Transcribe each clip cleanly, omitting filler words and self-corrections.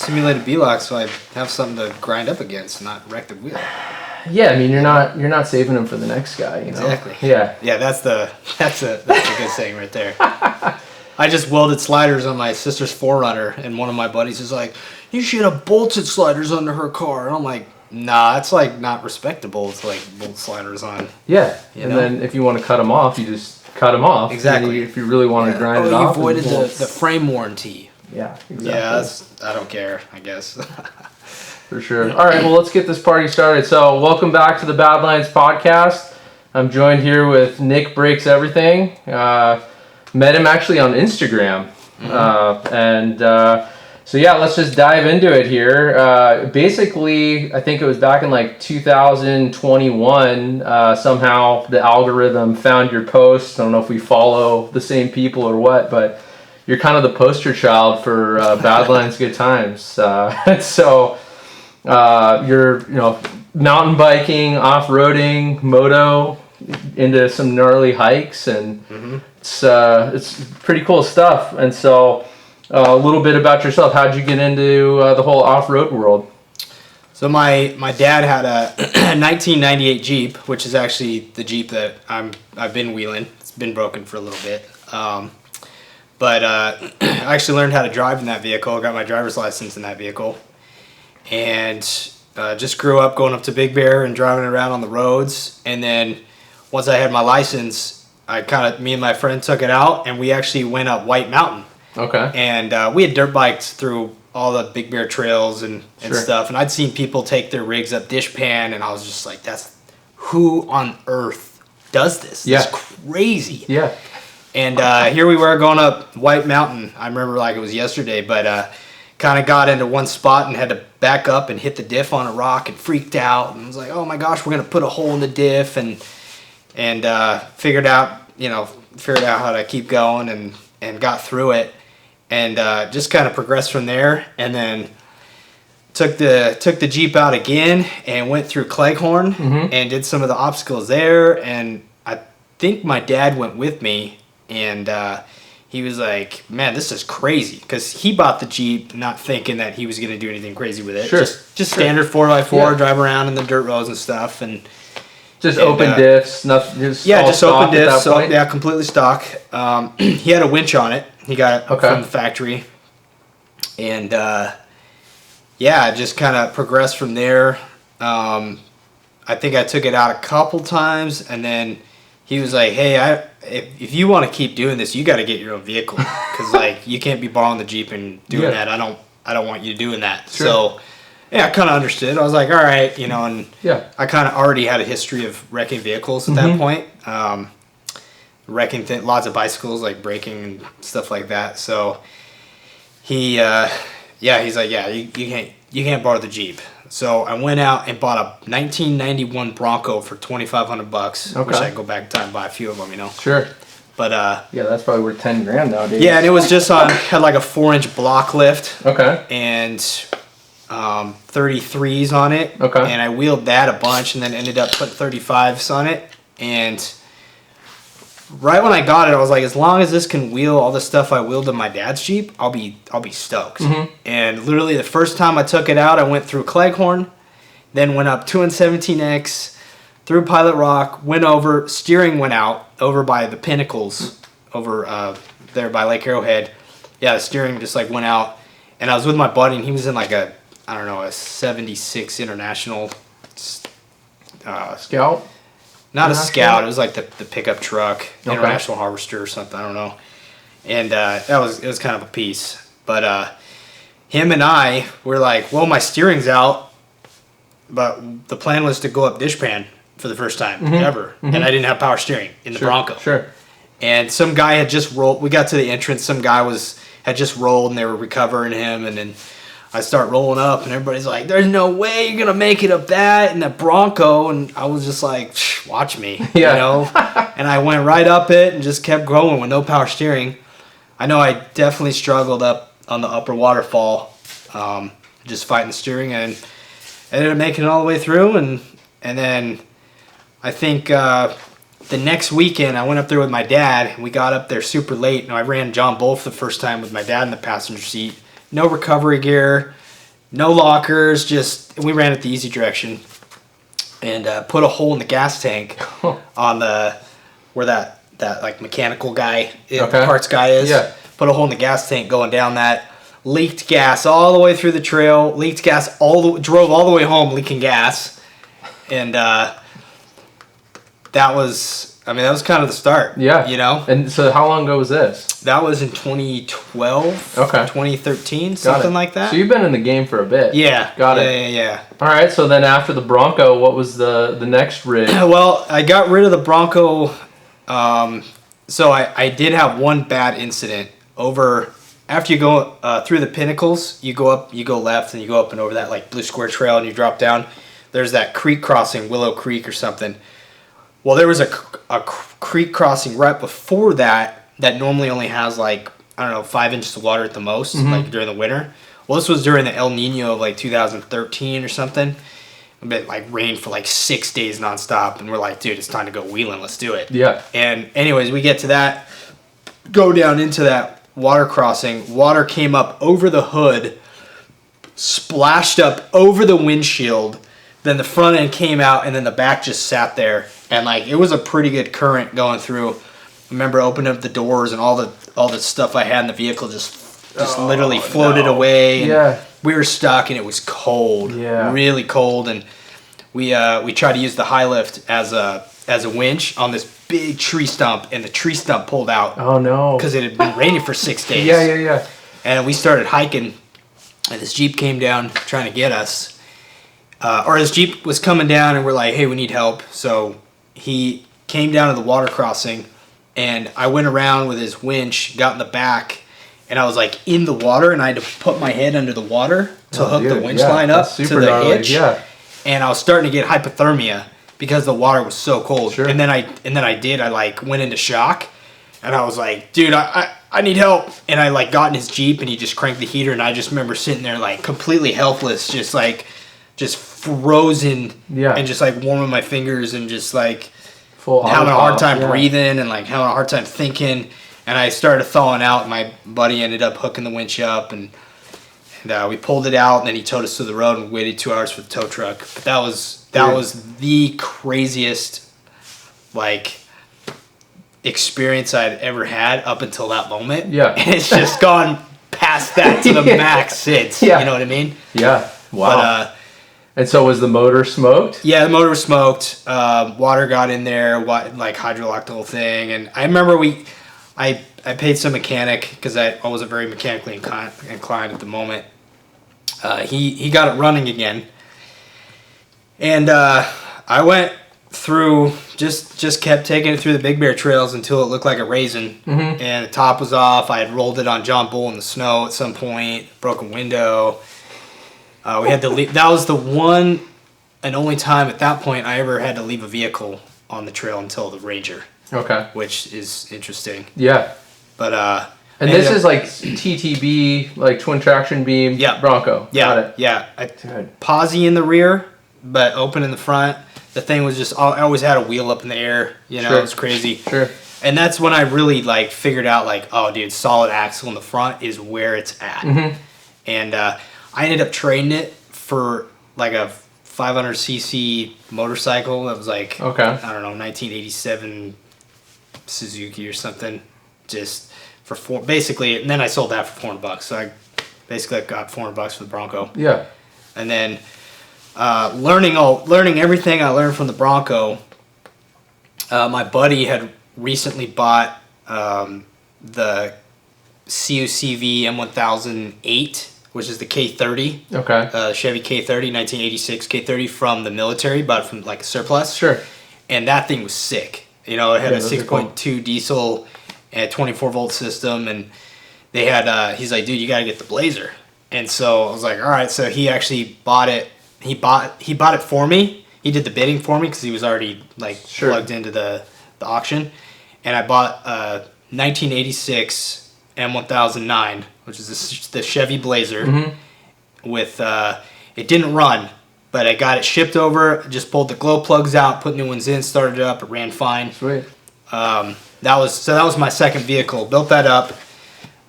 simulated B-lock so I have something to grind up against, not wreck the wheel. Yeah, I mean, you're not saving them for the next guy, you know? Exactly. Yeah. Yeah, that's a good saying right there. I just welded sliders on my sister's 4Runner, and one of my buddies is like, "You should have bolted sliders under her car." And I'm like, "Nah, it's like not respectable to like bolt sliders on." Yeah, and then if you want to cut them off, you just cut them off. Exactly. If you really want to grind it off. You avoided the frame warranty. Yeah, exactly. Yeah, I don't care, I guess. For sure. All right, well, let's get this party started. So, welcome back to the Badlands podcast. I'm joined here with Nick Breaks Everything. Met him actually on Instagram. So yeah, let's just dive into it here. Basically, I think it was back in like 2021, somehow the algorithm found your post. I don't know if we follow the same people or what, but you're kind of the poster child for Badlands Good Times. So you're, mountain biking, off-roading, moto, into some gnarly hikes, and it's pretty cool stuff. And so a little bit about yourself. How'd you get into the whole off-road world? So my dad had a 1998 Jeep, which is actually the Jeep that I've been wheeling. It's been broken for a little bit. But I actually learned how to drive in that vehicle. I got my driver's license in that vehicle. And just grew up going up to Big Bear and driving around on the roads. And then once I had my license, me and my friend took it out, and we actually went up White Mountain. Okay. And we had dirt bikes through all the Big Bear trails and stuff. And I'd seen people take their rigs up Dishpan, and I was just like, who on earth does this? Yeah. It's crazy. Yeah. And here we were going up White Mountain. I remember like it was yesterday, but kind of got into one spot and had to back up and hit the diff on a rock and freaked out. And I was like, oh my gosh, we're going to put a hole in the diff, and figured out how to keep going and got through it. And just kind of progressed from there, and then took the Jeep out again and went through Cleghorn and did some of the obstacles there. And I think my dad went with me, and he was like, "Man, this is crazy," because he bought the Jeep not thinking that he was going to do anything crazy with it. Sure. Just standard 4x4, drive around in the dirt roads and stuff, and open diffs, nothing. Just open diffs. So completely stock. He had a winch on it. He got it from the factory, and just kind of progressed from there. I think I took it out a couple times, and then he was like, "Hey, if you want to keep doing this, you got to get your own vehicle, because like you can't be borrowing the Jeep and doing that. I don't want you doing that." Sure. So yeah, I kind of understood. I was like, all right, and I kind of already had a history of wrecking vehicles at that point. Wrecking lots of bicycles, like breaking and stuff like that. So he's like, you can't borrow the Jeep. So I went out and bought a 1991 Bronco for $2,500. Okay. Wish I could go back in time and buy a few of them, Sure. But that's probably worth $10,000 nowadays. Yeah, and it was just had like a 4-inch block lift. Okay. And 33s on it. Okay. And I wheeled that a bunch, and then ended up putting 35s on it. And right when I got it, I was like, as long as this can wheel all the stuff I wheeled in my dad's Jeep, I'll be stoked. And literally the first time I took it out, I went through Cleghorn, then went up 217X, through Pilot Rock, went over, steering went out over by the Pinnacles, over there by Lake Arrowhead. Yeah, the steering just like went out, and I was with my buddy, and he was in like a 76 International Scout. Not a Scout. It was like the pickup truck, International Harvester or something. I don't know. And it was kind of a piece. But him and I were like, well, my steering's out, but the plan was to go up Dishpan for the first time ever, and I didn't have power steering in the Bronco. Sure. And some guy had just rolled. We got to the entrance. Some guy had just rolled, and they were recovering him, and then I start rolling up, and everybody's like, there's no way you're going to make it up that in the Bronco. And I was just like, watch me, And I went right up it and just kept going with no power steering. I know I definitely struggled up on the upper waterfall, just fighting the steering, and ended up making it all the way through. And then I think the next weekend I went up there with my dad, and we got up there super late. And I ran John Bull for the first time with my dad in the passenger seat. No recovery gear, No lockers, we ran it the easy direction and put a hole in the gas tank on where that like mechanical guy, parts guy is. Yeah. Put a hole in the gas tank going down that. Leaked gas all the way through the trail. Leaked gas drove all the way home leaking gas. And that was kind of the start. Yeah. You know? And so how long ago was this? That was in 2012. Okay. 2013, something like that. So you've been in the game for a bit. Yeah. Got it. Yeah. All right. So then after the Bronco, what was the next rig? Well, I got rid of the Bronco. So I did have one bad incident over after you go through the pinnacles. You go left, and you go up and over that like Blue Square Trail, and you drop down. There's that creek crossing, Willow Creek or something. Well, there was a creek crossing right before that normally only has like, I don't know, 5 inches of water at the most, like during the winter. Well, this was during the El Nino of like 2013 or something. It like rained for like 6 days nonstop, and we're like, dude, it's time to go wheeling. Let's do it. Yeah. And anyways, we get to that, go down into that water crossing. Water came up over the hood, splashed up over the windshield. Then the front end came out, and then the back just sat there. And like it was a pretty good current going through. I remember opening up the doors, and all the stuff I had in the vehicle just literally floated away. And we were stuck, and it was cold, really cold. And we tried to use the high lift as a winch on this big tree stump, and the tree stump pulled out. Oh no! Because it had been raining for 6 days. Yeah. And we started hiking, and this Jeep came down trying to get us. Or his Jeep was coming down, and we're like, hey, we need help. So he came down to the water crossing, and I went around with his winch, got in the back, and I was like in the water, and I had to put my head under the water to hook the winch line up to the hitch. Yeah. And I was starting to get hypothermia because the water was so cold. Sure. And then I like went into shock, and I was like, dude, I need help. And I like got in his Jeep, and he just cranked the heater, and I just remember sitting there like completely helpless, just frozen, and just like warming my fingers, and just like having a hard time breathing, and like having a hard time thinking. And I started thawing out, and my buddy ended up hooking the winch up, and we pulled it out, and then he towed us to the road, and we waited 2 hours for the tow truck. But that was the craziest like experience I'd ever had up until that moment. Yeah. And it's just gone past that to the max since. Yeah. You know what I mean? Yeah. Wow. But, and so was the motor smoked? Yeah, the motor was smoked. Water got in there, like hydrolocked the whole thing. And I remember I paid some mechanic because I wasn't very mechanically inclined at the moment. He got it running again. And I went through, just kept taking it through the Big Bear trails until it looked like a raisin. Mm-hmm. And the top was off. I had rolled it on John Bull in the snow at some point, broken window. We had to leave. That was the one and only time at that point I ever had to leave a vehicle on the trail until the Ranger. Okay. Which is interesting. Yeah. But and this is like TTB, like twin traction beam Bronco. Yeah. Got it. Yeah. Posi in the rear, but open in the front. The thing was just, I always had a wheel up in the air. You know, It was crazy. Sure. And that's when I really like figured out like, oh dude, solid axle in the front is where it's at. Mm-hmm. And I ended up trading it for like a 500cc motorcycle that was like, I don't know, 1987 Suzuki or something, just for basically. And then I sold that for $400. So I basically got $400 for the Bronco. Yeah. And then learning everything I learned from the Bronco. My buddy had recently bought the CUCV M1008. Which is the K30. Okay. Chevy K30, 1986 K30 from the military, bought it from like a surplus. Sure. And that thing was sick. You know, it had a 6.2 diesel and 24-volt system, and they had. He's like, dude, you got to get the Blazer. And so I was like, all right. So he actually bought it. He bought it for me. He did the bidding for me because he was already like plugged into the auction, and I bought 1986 M1009, which is the Chevy Blazer, with it didn't run, but I got it shipped over. Just pulled the glow plugs out, put new ones in, started it up. It ran fine. Sweet. That was my second vehicle. Built that up.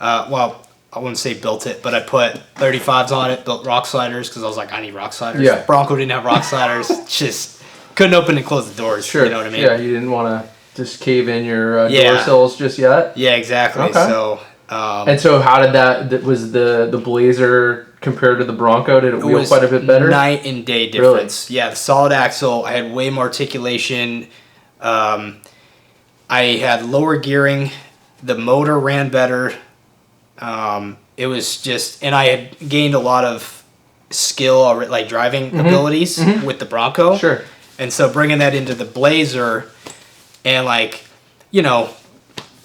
Well, I wouldn't say built it, but I put 35s on it, built rock sliders because I was like, I need rock sliders. Yeah. Bronco didn't have rock sliders. Just couldn't open and close the doors. Sure. You know what I mean? Yeah, you didn't want to just cave in your Yeah. door sills just yet. Yeah, exactly. Okay. So. And so, how did that was the Blazer compared to the Bronco? Did it wheel quite a bit better? Night and day difference. Really? Yeah, the solid axle. I had way more articulation. I had lower gearing. The motor ran better. It was just, and I had gained a lot of skill, like driving abilities with the Bronco. Sure. And so bringing that into the Blazer, and like, you know,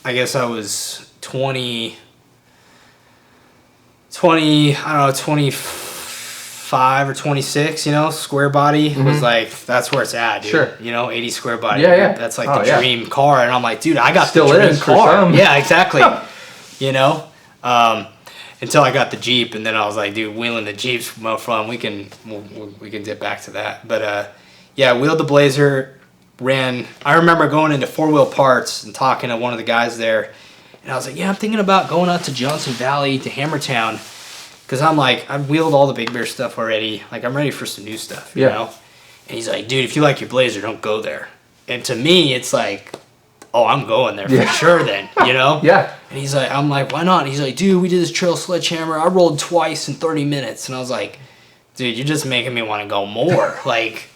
I guess I was 25, or 26, you know, square body was like, that's where it's at, dude. Sure. You know, 80 square body. Yeah. That's like the dream car. And I'm like, dude, I got Still the dream is for car. some. Yeah, exactly. You know, until I got the Jeep, and then I was like, dude, wheeling the Jeep's more fun. We can dip back to that. But yeah, wheeled the Blazer, ran. I remember going into 4-wheel parts and talking to one of the guys there. And I was like, yeah, I'm thinking about going out to Johnson Valley, to Hammertown. Because I'm like, I've wheeled all the Big Bear stuff already. Like, I'm ready for some new stuff, you know? And he's like, dude, if you like your Blazer, don't go there. And to me, it's like, oh, I'm going there for sure then, you know? Yeah. And he's like, I'm like, why not? And he's like, dude, we did this trail sledgehammer. I rolled twice in 30 minutes. And I was like, dude, you're just making me want to go more. Like,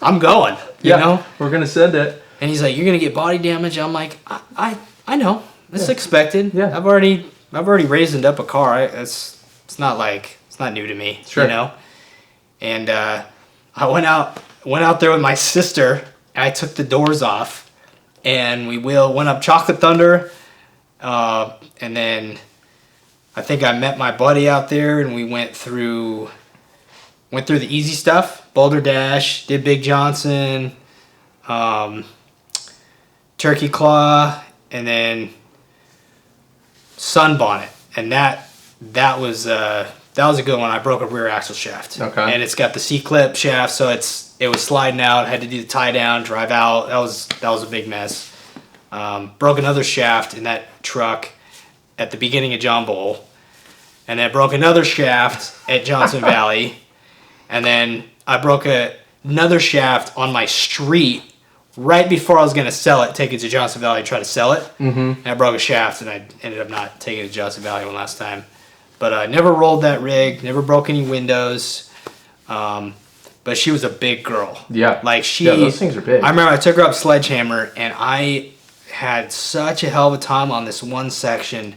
I'm going, you know? We're going to send it. And he's like, you're going to get body damage. I'm like, I know. It's expected. Yeah. I've already raised up a car. It's not new to me. Sure. You know? And I went out there with my sister, and I took the doors off, and we went up Chocolate Thunder, and then I think I met my buddy out there, and we went through the easy stuff, Boulder Dash, did Big Johnson, Turkey Claw, and then Sunbonnet, and that was a good one. I broke a rear axle shaft. Okay. And it's got the C-clip shaft, so it was sliding out. I had to do the tie down, drive out. That was a big mess. Broke another shaft in that truck at the beginning of John Bowl, and then broke another shaft at Johnson Valley, and then I broke another shaft on my street right before I was going to sell it, take it to Johnson Valley, try to sell it. And I broke a shaft, and I ended up not taking it to Johnson Valley one last time. But I never rolled that rig, never broke any windows. But she was a big girl. Yeah. Like those things are big. I remember I took her up Sledgehammer, and I had such a hell of a time on this one section.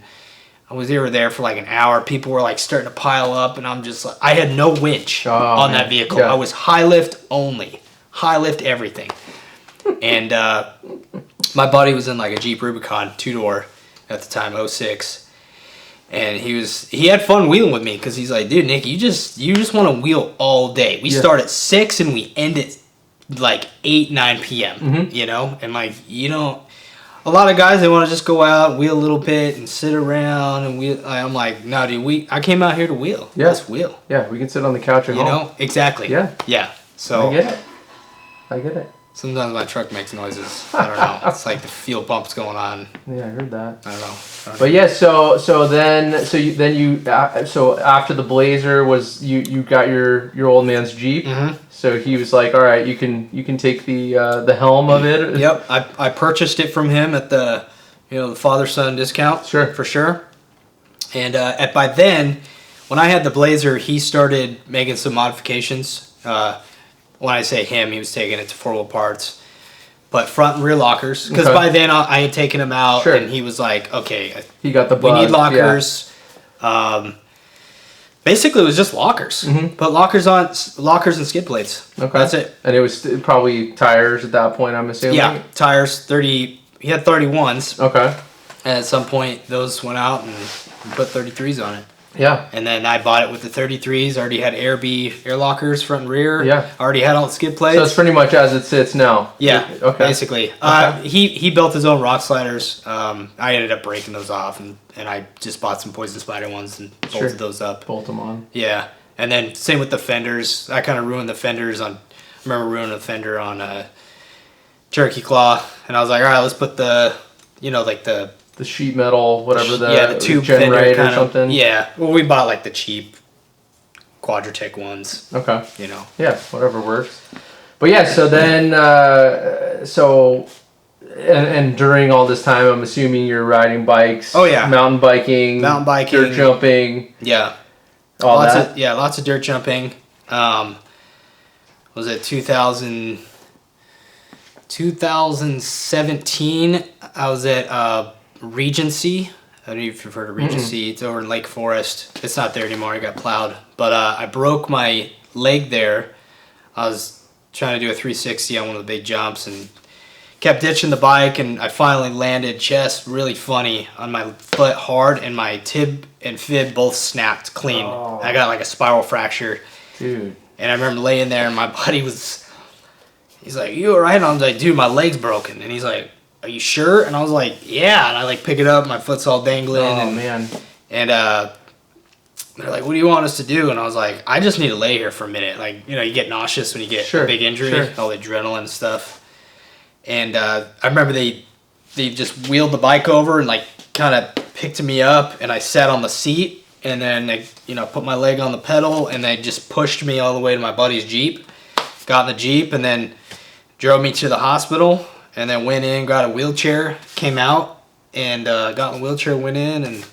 I was there for like an hour. People were like starting to pile up, and I'm just like, I had no winch on that vehicle. Yeah. I was high lift only. High lift everything. And my buddy was in like a Jeep Rubicon 2-door at the time, 06. And he had fun wheeling with me because he's like, dude, Nick, you just want to wheel all day. We start at 6 and we end at like 8, 9 p.m., you know? And like, a lot of guys, they want to just go out, wheel a little bit and sit around and wheel. I'm like, no, dude, I came out here to wheel. Yeah. Let's wheel. Yeah, we can sit on the couch at home. You know? Exactly. Yeah. Yeah. So I get it. sometimes my truck makes noises. I don't know. It's like the fuel pump's going on. Yeah, I heard that. I don't know. But yeah, so after the Blazer was you got your old man's Jeep. So he was like, all right, you can take the helm of it. Yep, I purchased it from him at the the father-son discount. Sure. For sure. And by then, when I had the Blazer, he started making some modifications. When I say him, he was taking it to 4-wheel parts. But front and rear lockers. Because by then I had taken him out, and he was like, okay, he got the bug. We need lockers. Yeah. Basically, it was just lockers. Put lockers and skid plates. Okay. That's it. And it was probably tires at that point, I'm assuming? Yeah, tires, 30. He had 31s. Okay. And at some point, those went out and put 33s on it. Yeah. And then I bought it with the 33s. Already had air lockers front and rear. Yeah. Already had all the skid plates. So it's pretty much as it sits now. Yeah. Okay. Basically. Okay. He built his own rock sliders. I ended up breaking those off, and I just bought some Poison Spider ones and bolted those up. Bolt them on. Yeah. And then same with the fenders. I kind of ruined the fenders I remember ruining the fender on Turkey Claw, and I was like, all right, let's put the the sheet metal, whatever the tube Gen fender Right or kind something. Yeah. Well, we bought like the cheap Quadratec ones. Okay. You know. Yeah, whatever works. But yeah, so then and during all this time, I'm assuming you're riding bikes. Oh yeah. Mountain biking, dirt jumping. Yeah. Lots of dirt jumping. Was it 2017? I was at Regency. I don't know if you've heard of Regency. It's over in Lake Forest. It's not there anymore. I got plowed. But I broke my leg there. I was trying to do a 360 on one of the big jumps and kept ditching the bike, and I finally landed just really funny on my foot hard, and my tib and fib both snapped clean. Oh. I got like a spiral fracture. Dude. And I remember laying there, and my buddy he's like, "You alright?" And I was like, "Dude, my leg's broken." And he's like, "Are you sure?" And I was like, "Yeah." And I like pick it up, my foot's all dangling. Oh, man. And they're like, "What do you want us to do?" And I was like, "I just need to lay here for a minute." Like, you know, you get nauseous when you get a big injury, all the adrenaline and stuff. And I remember they just wheeled the bike over and like kind of picked me up, and I sat on the seat, and then they, you know, put my leg on the pedal, and they just pushed me all the way to my buddy's Jeep. Got in the Jeep and then drove me to the hospital, and then went in, got a wheelchair, came out, and got in the wheelchair, went in, and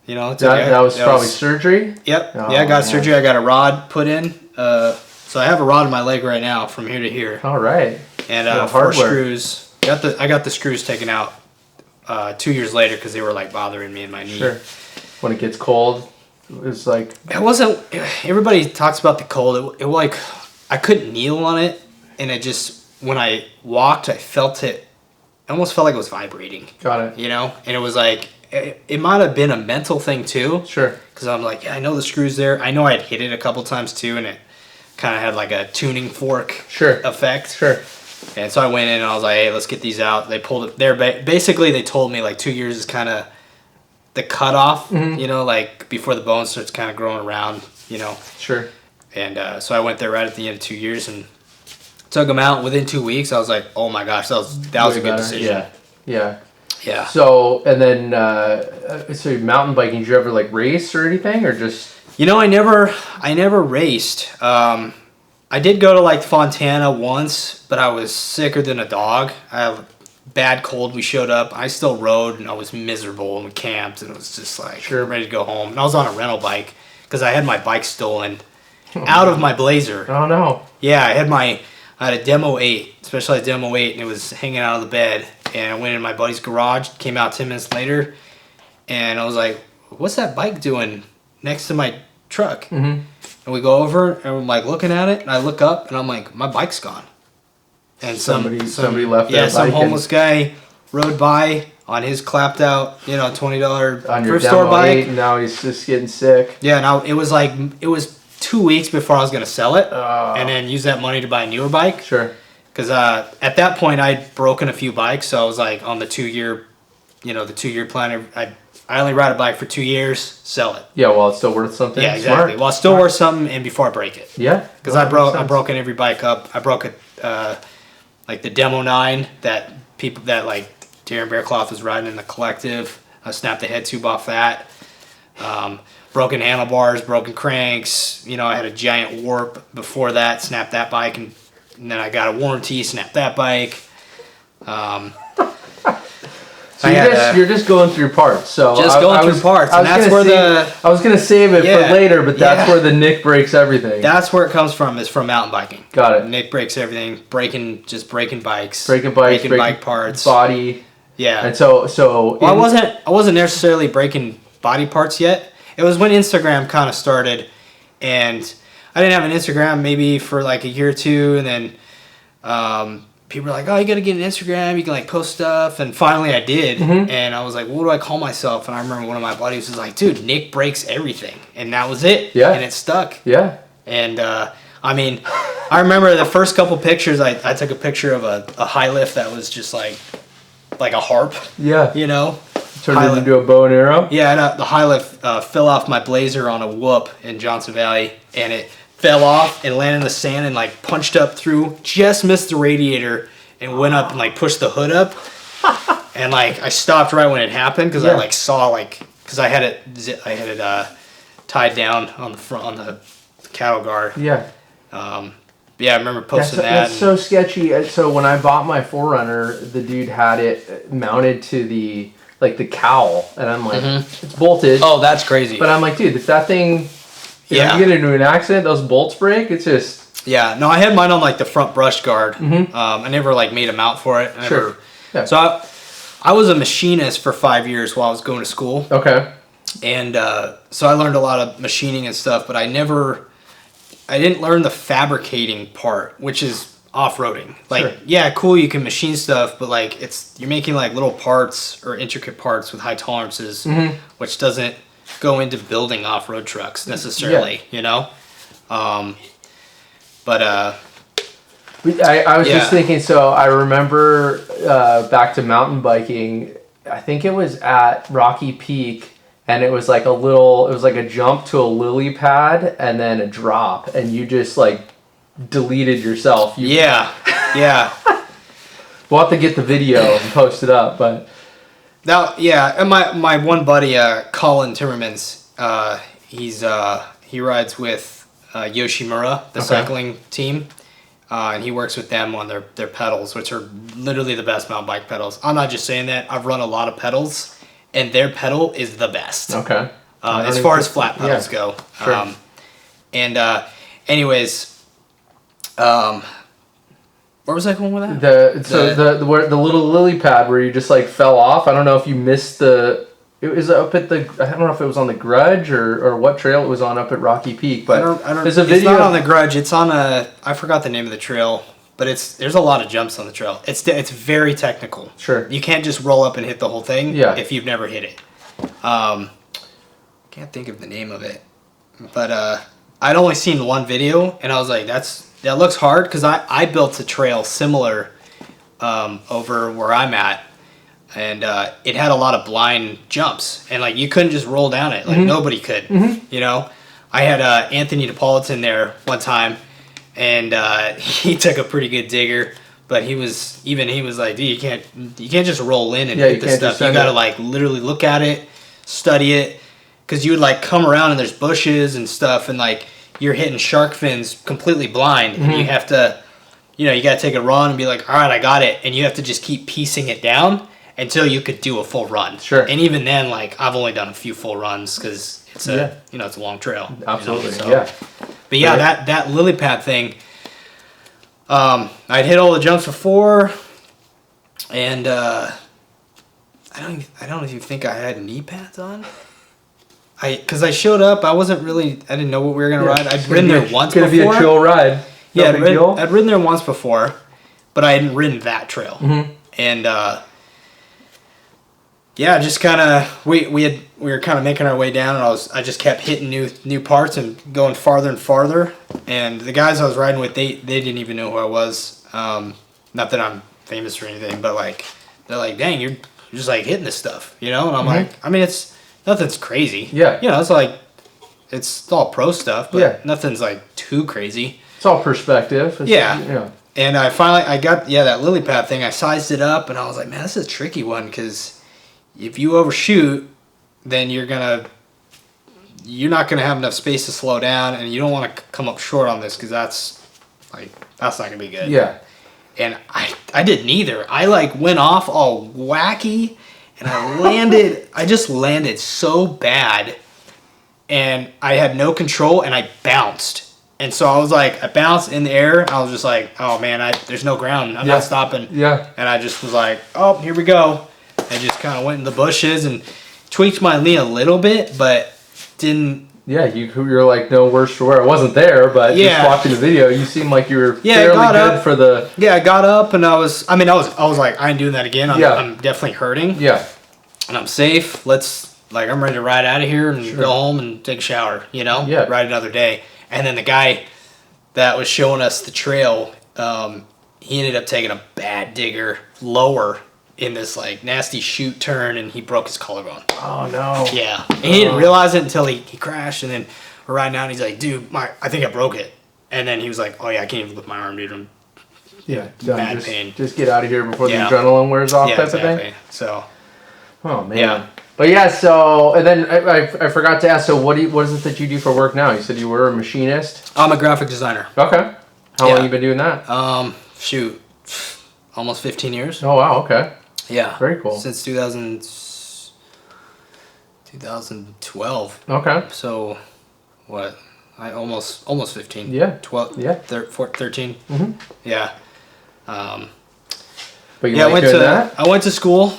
you know, that was probably surgery. Yep. Oh, yeah, I got surgery. I got a rod put in. So I have a rod in my leg right now from here to here. All right. And 4 screws. I got the screws taken out 2 years later because they were like bothering me in my knee. Sure. When it gets cold, it's like it wasn't. Everybody talks about the cold. It like I couldn't kneel on it, and it just when I walked, I felt it. I almost felt like it was vibrating. Got it. You know, and it was like it might have been a mental thing too. Sure. Because I'm like, yeah, I know the screws there. I know I'd hit it a couple times too, and it kind of had like a tuning fork effect. Sure. And so I went in and I was like, hey, let's get these out. They pulled it there. Basically, they told me like 2 years is kind of the cutoff, you know, like before the bone starts kind of growing around, you know. Sure. And so I went there right at the end of 2 years and took them out. Within 2 weeks, I was like, oh my gosh, that was a good decision. Yeah. Yeah. So, and then, so mountain biking, did you ever like race or anything, or just? You know, I never raced. I did go to like Fontana once, but I was sicker than a dog. I had a bad cold. We showed up. I still rode, and I was miserable, and we camped, and it was just like ready to go home. And I was on a rental bike because I had my bike stolen out of my Blazer. Oh no. Yeah, I had a Demo 8, Specialized Demo 8, and it was hanging out of the bed. And I went in my buddy's garage, came out 10 minutes later, and I was like, what's that bike doing next to my truck? Mm-hmm. And we go over, and I'm like looking at it, and I look up, and I'm like, my bike's gone. And somebody left their bike. Some homeless guy rode by on his clapped out, you know, $20 on your thrift store bike. 8, and now he's just getting sick. Yeah, now it was 2 weeks before I was gonna sell it, and then use that money to buy a newer bike. Sure. Because at that point I'd broken a few bikes, so I was like on the 2 year, you know, the 2 year plan. I only ride a bike for 2 years, sell it. Yeah, well, it's still worth something. Yeah, exactly. Smart. Well, it's still worth something, and before I break it. Yeah. Because I broken every bike up. I broke it, like the Demo 9 that like Darren Bearcloth was riding in the collective. I snapped the head tube off that. Broken handlebars, broken cranks. You know, I had a giant warp before that. Snapped that bike, and then I got a warranty. Snapped that bike. So you're just going through parts. So through parts, and that's where I was gonna save it for later, but that's where the Nick breaks everything. That's where it comes from. Is from mountain biking. Got it. Nick breaks everything. Breaking bikes. Breaking bike parts. Body. Yeah. And so. Well, I wasn't necessarily breaking body parts yet. It was when Instagram kind of started, and I didn't have an Instagram maybe for like a year or two, and then people were like, oh, you got to get an Instagram, you can like post stuff, and finally I did, and I was like, what do I call myself? And I remember one of my buddies was like, dude, Nick breaks everything, and that was it. Yeah. And it stuck. Yeah. And I mean, I remember the first couple pictures, I took a picture of a high lift that was just like a harp. Yeah. You know? Turned it into a bow and arrow? Yeah, and the high lift fell off my Blazer on a whoop in Johnson Valley, and it fell off and landed in the sand and like punched up through, just missed the radiator and went up and like pushed the hood up. And like I stopped right when it happened because I like saw like because I had it tied down on the front on the cattle guard. Yeah. Yeah, I remember posting that. That's so sketchy. So when I bought my 4Runner, the dude had it mounted to the cowl, and I'm like, it's bolted. Oh, that's crazy. But I'm like, dude, if that thing, you get into an accident, those bolts break. It's just. Yeah. No, I had mine on like the front brush guard. I never like made a mount for it. So I was a machinist for 5 years while I was going to school. Okay. And so I learned a lot of machining and stuff, but I didn't learn the fabricating part, which is off-roading. Like, yeah, cool, you can machine stuff, but like you're making like little parts or intricate parts with high tolerances, which doesn't go into building off-road trucks necessarily, you know? I was just thinking, so I remember back to mountain biking, I think it was at Rocky Peak, and it was like a jump to a lily pad and then a drop, and you just like deleted yourself. Yeah. We'll have to get the video and post it up, but. Now, yeah, and my one buddy, Colin Timmermans, he rides with Yoshimura, the cycling team. And he works with them on their pedals, which are literally the best mountain bike pedals. I'm not just saying that. I've run a lot of pedals, and their pedal is the best. Okay. As far as flat pedals go. Sure. Anyways, where was I going with that? The little lily pad where you just like fell off. I don't know if you missed it was up at I don't know if it was on the Grudge or what trail it was on up at Rocky Peak, but there's a video. It's not on the Grudge. It's on I forgot the name of the trail, but there's a lot of jumps on the trail. It's very technical. Sure. You can't just roll up and hit the whole thing if you've never hit it. Can't think of the name of it, but I'd only seen one video, and I was like, that looks hard, because I built a trail similar over where I'm at. And it had a lot of blind jumps, and like you couldn't just roll down it, like nobody could. You know, I had Anthony Napolitan there one time, and he took a pretty good digger, but he was like, dude, you can't just roll in and hit this stuff. You gotta like literally look at it, study it, because you would like come around and there's bushes and stuff, and like you're hitting shark fins completely blind, and you have to, you gotta take a run and be like, all right, I got it, and you have to just keep piecing it down until you could do a full run. Sure. And even then, like, I've only done a few full runs because it's it's a long trail. Absolutely. But yeah, that lily pad thing, I'd hit all the jumps before, and I don't even think I had knee pads on. Because I showed up, I didn't know what we were gonna ride. I'd ridden there once before. It's gonna be a chill ride. I'd ridden there once before, but I hadn't ridden that trail. And just kind of we were kind of making our way down, and I just kept hitting new parts and going farther and farther. And the guys I was riding with, they didn't even know who I was. Not that I'm famous or anything, but like they're like, "Dang, you're just like hitting this stuff," And I'm like, I mean, it's nothing's crazy. Yeah. It's like it's all pro stuff, but nothing's like too crazy. It's all perspective. And I got that lily pad thing. I sized it up, and I was like, man, this is a tricky one, because if you overshoot, then you're not gonna have enough space to slow down, and you don't want to come up short on this, because that's not gonna be good. Yeah. And I did neither. I like went off all wacky, and I just landed so bad, and I had no control, and I bounced. And so I bounced in the air. I was just like, oh man, there's no ground. I'm not stopping. Yeah. And I just was like, oh, here we go. I just kind of went in the bushes and tweaked my knee a little bit, but didn't. Yeah, you're like no worse for wear. I wasn't there, but just watching the video, you seem like you were fairly good for the. Yeah, I got up, and I was like, I ain't doing that again. I'm definitely hurting. Yeah. And I'm safe. I'm ready to ride out of here and go home and take a shower. Yeah. Ride another day. And then the guy that was showing us the trail, he ended up taking a bad digger lower in this like nasty shoot turn, and he broke his collarbone. Oh no. Yeah. And he didn't realize it until he crashed, and then we're riding down, and he's like, dude, I think I broke it. And then he was like, oh yeah, I can't even lift my arm, dude. I'm Yeah, done. mad pain. Just get out of here before Yeah. the adrenaline wears off, Yeah, type of exactly. thing. So, Oh man. Yeah. But yeah, so and then I forgot to ask. So what is it that you do for work now? You said you were a machinist. I'm a graphic designer. Okay. How long you been doing that? Shoot, almost 15 years. Oh wow. Okay. Yeah. Very cool. Since 2012. Okay. So, what? I almost 15. Yeah. 12. Yeah. 13. Mm-hmm. Yeah. But you like doing that? I went to school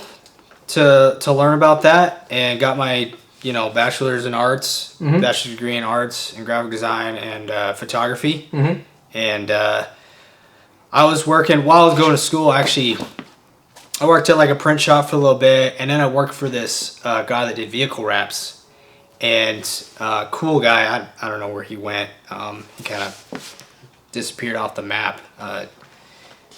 to learn about that and got my bachelor's in arts, bachelor's degree in arts and graphic design and photography. Mm-hmm. And I was working while I was going to school. Actually, I worked at like a print shop for a little bit, and then I worked for this guy that did vehicle wraps. And cool guy. I don't know where he went. He kind of disappeared off the map.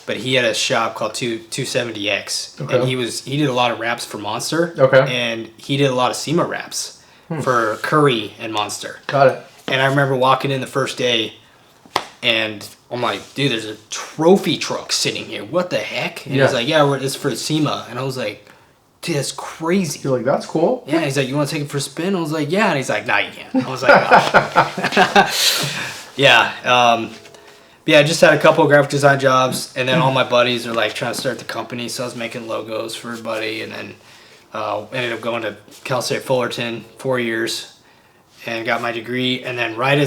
But he had a shop called 270X, Okay. and he did a lot of wraps for Monster. Okay. And he did a lot of SEMA wraps for Curry and Monster. Got it. And I remember walking in the first day, and I'm like, dude, there's a trophy truck sitting here. What the heck? And he's like, yeah, it's for SEMA. And I was like, dude, that's crazy. You're like, that's cool. Yeah, he's like, you want to take it for a spin? I was like, yeah. And he's like, nah, you can't. I was like, oh. Yeah. Yeah, I just had a couple of graphic design jobs, and then all my buddies are like trying to start the company, so I was making logos for everybody, and then ended up going to Cal State Fullerton 4 years and got my degree. And then right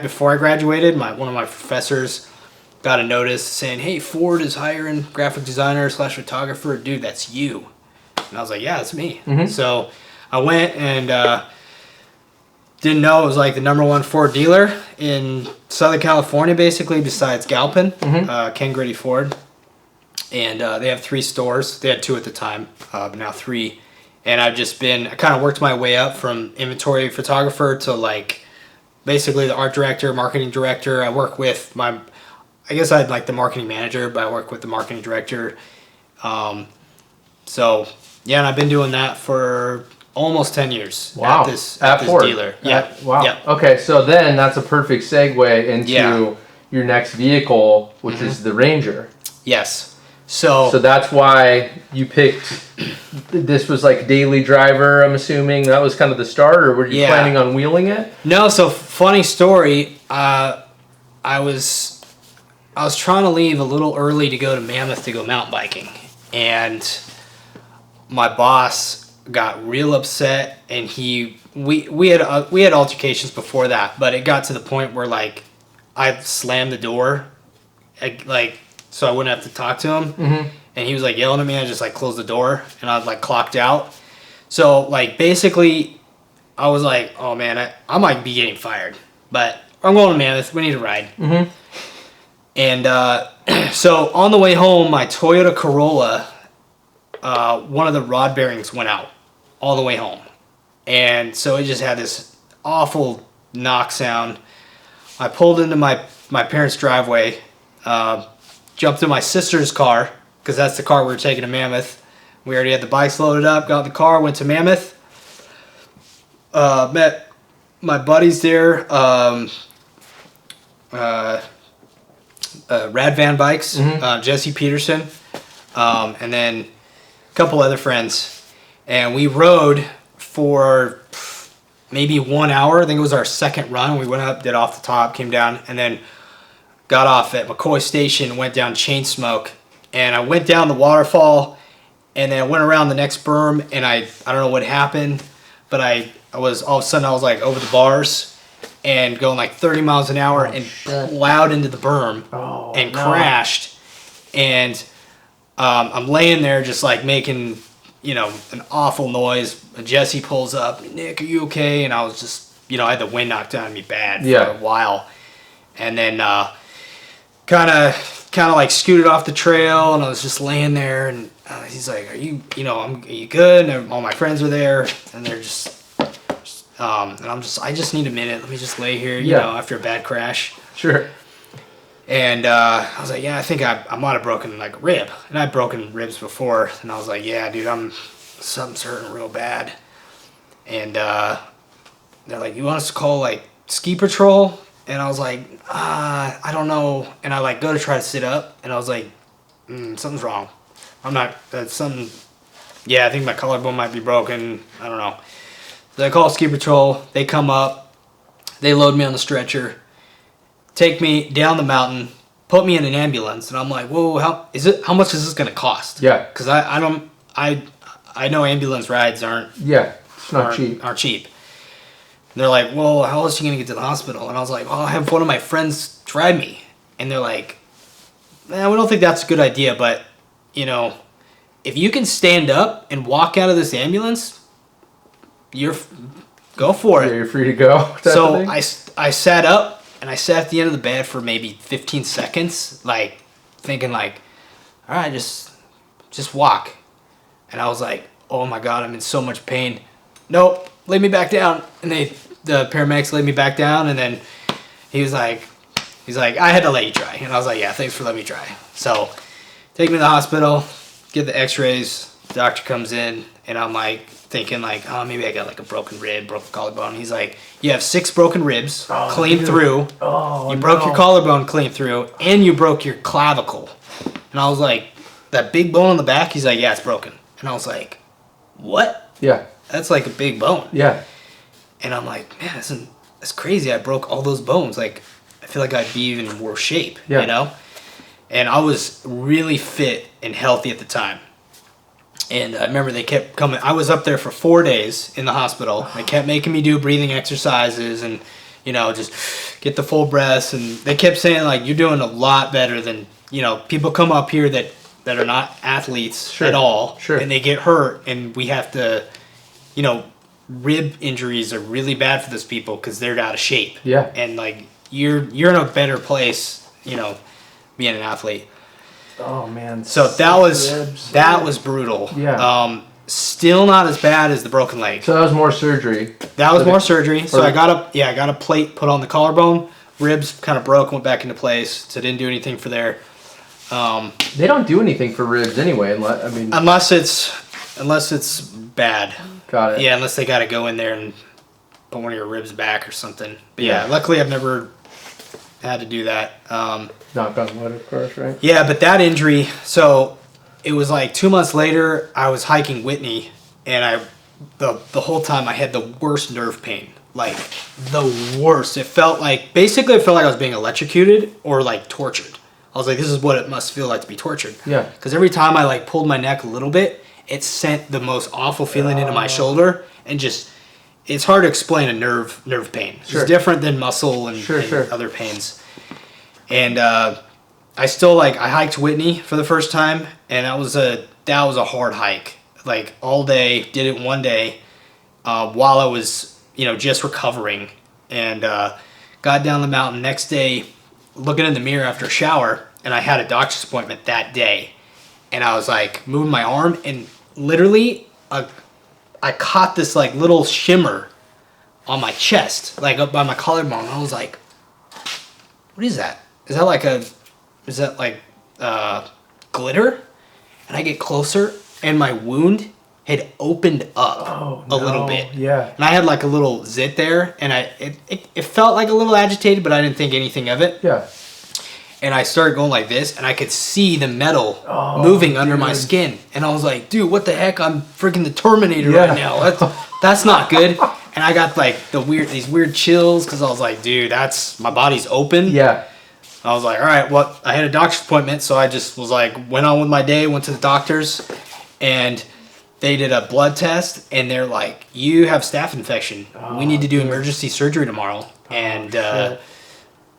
before I graduated, one of my professors got a notice saying, hey, Ford is hiring graphic designer / photographer. Dude, that's you. And I was like, yeah, that's me. Mm-hmm. So I went and didn't know it was like the #1 Ford dealer in Southern California, basically, besides Galpin, Ken Gritty Ford. And they have 3 stores. They had 2 at the time, but now 3. And I kind of worked my way up from inventory photographer to like basically the art director, marketing director. I work with I guess I'd like the marketing manager, but I work with the marketing director. So yeah, and I've been doing that for almost 10 years. Wow. At this Ford. dealer. Yeah. Wow. Yeah. Okay, so then that's a perfect segue into your next vehicle, which is the Ranger. Yes. So that's why you picked, this was like daily driver, I'm assuming. That was kind of the start, or were you planning on wheeling it? No, so funny story. I was trying to leave a little early to go to Mammoth to go mountain biking. And my boss got real upset, and we had altercations before that, but it got to the point where like I slammed the door, so I wouldn't have to talk to him. Mm-hmm. And he was like yelling at me. I just like closed the door, and I like clocked out. So like basically, I was like, oh man, I might be getting fired, but I'm going to Mammoth. We need a ride. Mm-hmm. And so on the way home, my Toyota Corolla, one of the rod bearings went out all the way home. And so it just had this awful knock sound. I pulled into my parents' driveway, jumped in my sister's car, because that's the car we were taking to Mammoth. We already had the bikes loaded up, got in the car, went to Mammoth. Met my buddies there, Rad Van Bikes, Jesse Peterson, and then a couple other friends. And we rode for maybe 1 hour. I think it was our second run. We went up, did off the top, came down, and then got off at McCoy Station, went down Chain Smoke. And I went down the waterfall, and then I went around the next berm, and I don't know what happened, but I was, all of a sudden I was like over the bars and going like 30 miles an hour and plowed into the berm and crashed. And I'm laying there just like making, an awful noise. Jesse pulls up, Nick, are you okay? And I was just, I had the wind knocked out of me bad for a while. And then kind of like scooted off the trail, and I was just laying there, and he's like, are you good? And all my friends are there, and they're just, and I just need a minute. Let me just lay here, after a bad crash. Sure. And I was like, yeah, I think I might have broken like a rib. And I'd broken ribs before. And I was like, yeah, dude, something's hurting real bad. And they're like, you want us to call like ski patrol? And I was like, I don't know. And I like go to try to sit up, and I was like, something's wrong. That's something. Yeah, I think my collarbone might be broken. I don't know. So I call ski patrol. They come up. They load me on the stretcher, take me down the mountain, put me in an ambulance, and I'm like, whoa, how much is this gonna cost? Yeah. Because I know ambulance rides aren't cheap. Aren't cheap. And they're like, well, how else are you gonna get to the hospital? And I was like, well, I'll have one of my friends drive me. And they're like, we don't think that's a good idea, but if you can stand up and walk out of this ambulance, go for it. Yeah, you're free to go. So I sat up and I sat at the end of the bed for maybe 15 seconds, like thinking like, all right, just walk. And I was like, oh my God, I'm in so much pain. Nope, lay me back down. And the paramedics laid me back down, and then he's like, I had to let you try. And I was like, yeah, thanks for letting me try. So take me to the hospital, get the x-rays, the doctor comes in, and I'm like thinking like, oh, maybe I got like a broken rib, broken collarbone. He's like, you have 6 broken ribs, clean through. Oh, you broke your collarbone clean through, and you broke your clavicle. And I was like, that big bone on the back? He's like, yeah, it's broken. And I was like, what? Yeah. That's like a big bone. Yeah. And I'm like, man, that's crazy. I broke all those bones. Like, I feel like I'd be even in worse shape, And I was really fit and healthy at the time. And I remember they kept coming. I was up there for 4 days in the hospital. They kept making me do breathing exercises and, just get the full breaths. And they kept saying, like, you're doing a lot better than, people come up here that are not athletes at all. Sure. And they get hurt. And we have to, rib injuries are really bad for those people because they're out of shape. Yeah. And, like, you're in a better place, being an athlete. Oh man. So that was brutal. Yeah. Still not as bad as the broken leg. So that was more surgery. That was more surgery. So I got a plate put on the collarbone. Ribs kind of broke, went back into place. So didn't do anything for there. They don't do anything for ribs anyway, unless it's bad. Got it. Yeah, unless they got to go in there and put one of your ribs back or something. But yeah, luckily I've never had to do that. Knock on wood, of course, right? Yeah, but that injury, so it was like 2 months later, I was hiking Whitney, and the whole time I had the worst nerve pain. Like, the worst. It felt like I was being electrocuted or like tortured. I was like, this is what it must feel like to be tortured. Yeah. Because every time I like pulled my neck a little bit, it sent the most awful feeling into my shoulder, and just, it's hard to explain a nerve pain. Sure. It's different than muscle and other pains. And I still I hiked Whitney for the first time, and that was a hard hike. Like, all day, did it one day while I was just recovering, and got down the mountain. Next day, looking in the mirror after a shower, and I had a doctor's appointment that day, and I was like moving my arm, and literally I caught this like little shimmer on my chest, like up by my collarbone. I was like, what is that? Is that like glitter? And I get closer, and my wound had opened up a little bit. Yeah. And I had like a little zit there, and it felt like a little agitated, but I didn't think anything of it. Yeah. And I started going like this, and I could see the metal moving under my skin. And I was like, dude, what the heck? I'm freaking the Terminator right now. That's not good. And I got like these weird chills, because I was like, dude, my body's open. Yeah. I was like, all right, well, I had a doctor's appointment, so I just was like, went on with my day, went to the doctors, and they did a blood test, and they're like, you have staph infection. We need to do emergency surgery tomorrow and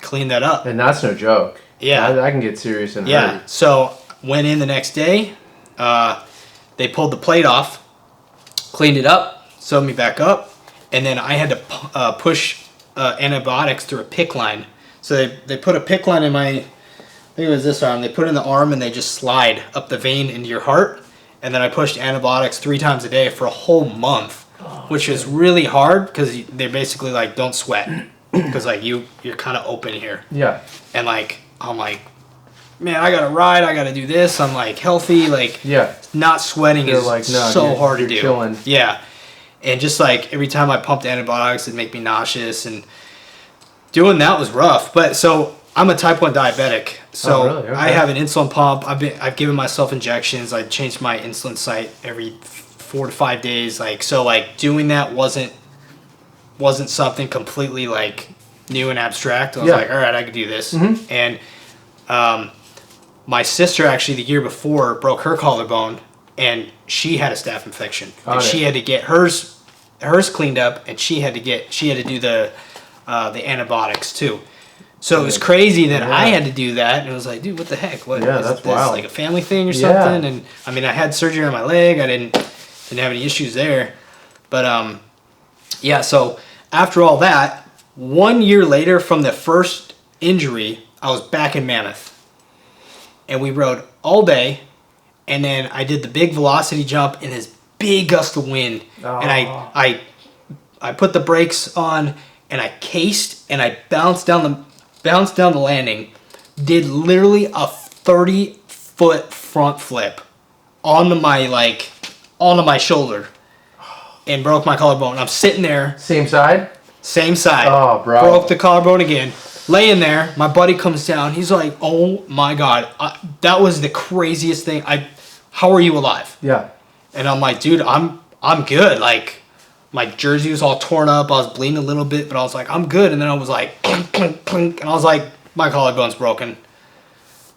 clean that up. And that's no joke. Yeah. I can get serious and Yeah. hurt. So went in the next day. They pulled the plate off, cleaned it up, sewed me back up, and then I had to push antibiotics through a PICC line. So they put a PICC line in my, I think it was this arm. They put it in the arm, and they just slide up the vein into your heart. And then I pushed antibiotics 3 times a day for a whole month, which is really hard, because they're basically like, don't sweat, because like you're kind of open here. Yeah. And like, I'm like, man, I gotta ride, I gotta do this. I'm like healthy, like, not sweating is like, so hard to do. Chilling. Yeah. And just like every time I pumped antibiotics, it'd make me nauseous. And doing that was rough. But so I'm a type 1 diabetic. So Oh, really? Okay. I have an insulin pump. I've given myself injections. I changed my insulin site every 4 to 5 days. Like doing that wasn't something completely like new and abstract. I was like, all right, I could do this. Mm-hmm. And my sister actually the year before broke her collarbone, and she had a staph infection, and she had to get hers cleaned up, and she had to do the antibiotics too. So it was crazy that I had to do that, and it was like, dude, what the heck? What is that's this wild. like a family thing or something? And I mean, I had surgery on my leg. I didn't have any issues there, but yeah. So after all that, 1 year later from the first injury, I was back in Mammoth, and we rode all day, and then I did the big velocity jump in this big gust of wind, and I put the brakes on, and I cased, and I bounced down the landing, did literally a 30-foot front flip onto my shoulder, and broke my collarbone. I'm sitting there. Same side? Same side. Oh, bro. Broke the collarbone again. Laying there, my buddy comes down. He's like, "Oh my god, that was the craziest thing. How are you alive?" Yeah. And I'm like, "Dude, I'm good. Like, my jersey was all torn up. I was bleeding a little bit, but I was like, I'm good." And then I was like, clink, clink, clink, and I was like, my collarbone's broken.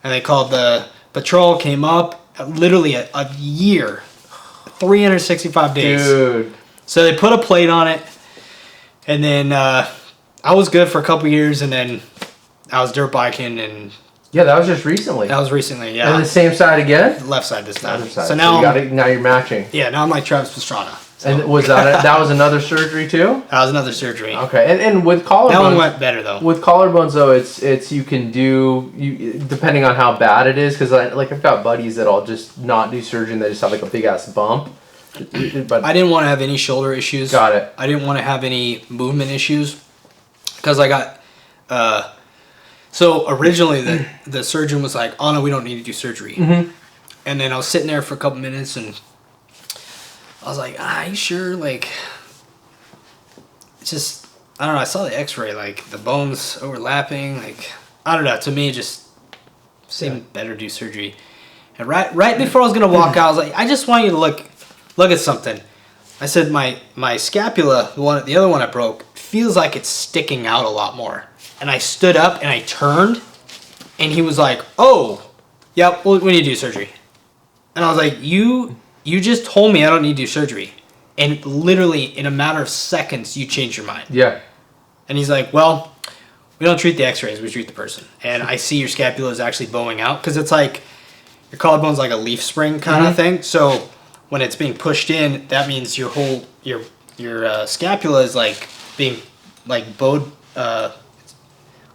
And they called the patrol. Came up. Literally a year, 365 days. Dude. So they put a plate on it, and then I was good for a couple years, and then I was dirt biking, and Yeah, that was just recently. that was recently, yeah. And the same side again? Left side this time. Other side. So now, now you're matching. yeah, now I'm like Travis Pastrana. So And was that was another surgery too? that was another surgery. Okay, and with collarbones, That one went better though. with collarbones though, it's you can do depending on how bad it is, because I've got buddies that'll just not do surgery and they just have like a big ass bump. But I didn't want to have any shoulder issues. Got it. I didn't want to have any movement issues because I got. So originally the surgeon was like, "Oh no, we don't need to do surgery." Mm-hmm. And then I was sitting there for a couple minutes and I was like, "Are you sure?" Like, it's just I don't know. I saw the X-ray, like the bones overlapping. Like I don't know. To me, it just seemed better to do surgery. And right before I was gonna walk out, I was like, "I just want you to look at something." I said, "My scapula, the other one I broke, feels like it's sticking out a lot more." And I stood up and I turned, and he was like, "Oh, yep, we need to do surgery." And I was like, "You just told me I don't need to do surgery, and literally in a matter of seconds, you changed your mind." Yeah. And he's like, "Well, we don't treat the X-rays, we treat the person. And I see your scapula is actually bowing out because it's like your collarbone's like a leaf spring kind of thing. So when it's being pushed in, that means your whole your scapula is like being like bowed,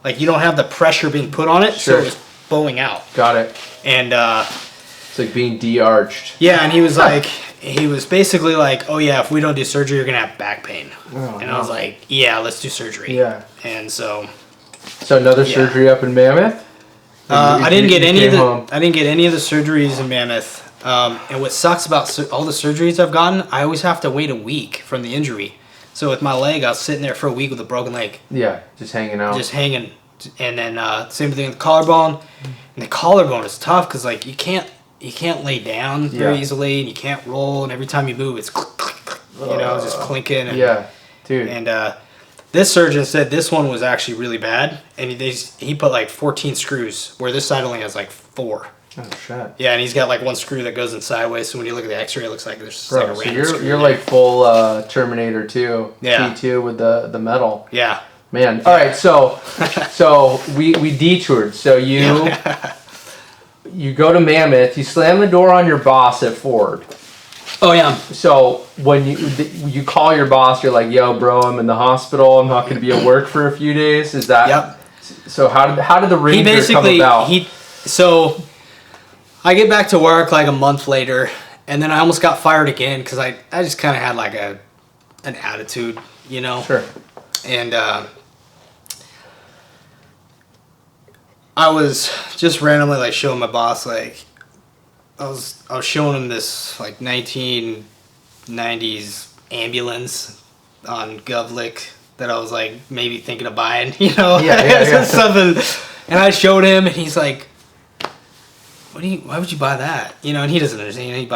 like you don't have the pressure being put on it, Sure. so it's bowing out." Got it. And It's like being de-arched. yeah, and he was like, he was basically like, "Oh yeah, if we don't do surgery, you're gonna have back pain." And I was like, "Yeah, let's do surgery." Yeah. And so So another surgery up in Mammoth? I didn't get any of came home. the surgeries in Mammoth. And what sucks about all the surgeries I've gotten, I always have to wait a week from the injury. So with my leg, I was sitting there for a week with a broken leg, Yeah, just hanging out. just hanging. And then same thing with the collarbone. And the collarbone is tough because like you can't lay down very easily, and you can't roll. And every time you move, it's click, click, click, just clinking. And, Yeah, dude. And this surgeon said this one was actually really bad, and he put like 14 screws where this side only has like 4. Oh shit. Yeah, and he's got like one screw that goes in sideways, so when you look at the X-ray, it looks like there's Bro, like a so random screw you're there. like full Terminator 2, Yeah. T2 with the metal. Yeah. Man. All right, so we detoured. So you go to Mammoth, you slam the door on your boss at Ford. Oh yeah. So when you call your boss, you're like, "Yo, bro, I'm in the hospital. I'm not going to be at work for a few days." Is that? Yep. So how did the Ranger come about? So I get back to work like a month later, and then I almost got fired again because I just kind of had like an attitude, you know. Sure. And I was just randomly like showing my boss like I was showing him this like 1990s ambulance on Govlick that I was like maybe thinking of buying, you know, Yeah. something. And I showed him, and he's like, why would you buy that? You know, and he doesn't understand. You know, he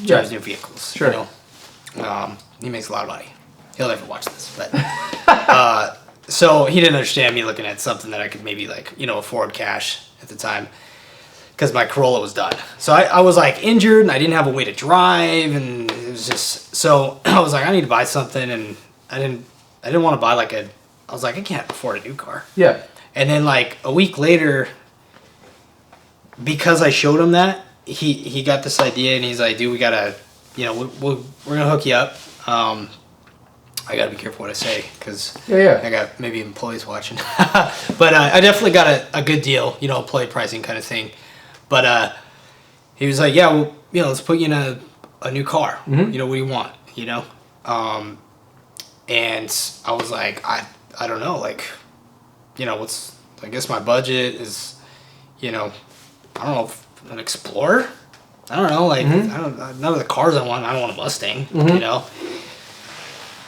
drives new vehicles. Sure. You know, he makes a lot of money. He'll never watch this, but so he didn't understand me looking at something that I could maybe like, you know, afford cash at the time, because my Corolla was done. So I was like injured, and I didn't have a way to drive, and it was just, so I was like, I need to buy something, and I didn't want to buy like I was like, I can't afford a new car. Yeah. And then like a week later, because I showed him that, he got this idea, and he's like, dude, we gotta, you know, we're gonna hook you up. I gotta be careful what I say, because I got maybe employees watching. But I definitely got a good deal, you know, employee pricing kind of thing. But he was like, yeah, well, you know, let's put you in a new car. Mm-hmm. You know, what do you want? You know? And I was like, I don't know, like, you know, I guess my budget is, you know, I don't know, an Explorer? I don't know, like, none of the cars I don't want a Mustang, you know?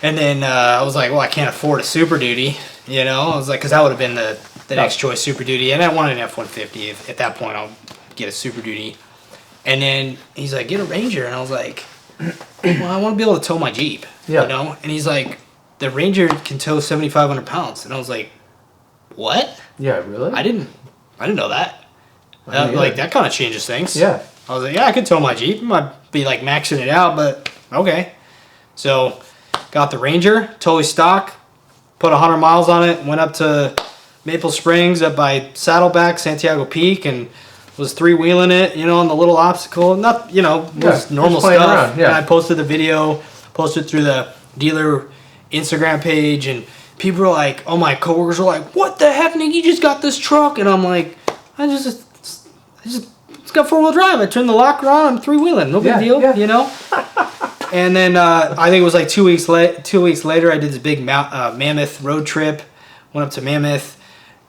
And then I was like, well, I can't afford a Super Duty, you know? I was like, because that would have been the next choice, Super Duty. And I wanted an F-150. At that point, I'll get a Super Duty. And then he's like, get a Ranger. And I was like, well, I want to be able to tow my Jeep, you know? And he's like, the Ranger can tow 7,500 pounds. And I was like, what? Yeah, really? I didn't know that. Like, that kind of changes things. Yeah. I was like, yeah, I could tow my Jeep. I might be like maxing it out, but okay. So got the Ranger, totally stock, put 100 miles on it, went up to Maple Springs up by Saddleback, Santiago Peak, and was three-wheeling it, you know, on the little obstacle. Not, you know, was normal stuff. Around, And I posted the video, posted through the dealer Instagram page, and people were like, oh, my coworkers were like, what the heck, Nick, you just got this truck? And I'm like, it's got four-wheel drive. I turned the locker on, I'm three-wheeling, no big deal, you know? And then I think it was like 2 weeks later, I did this big Mammoth road trip. Went up to Mammoth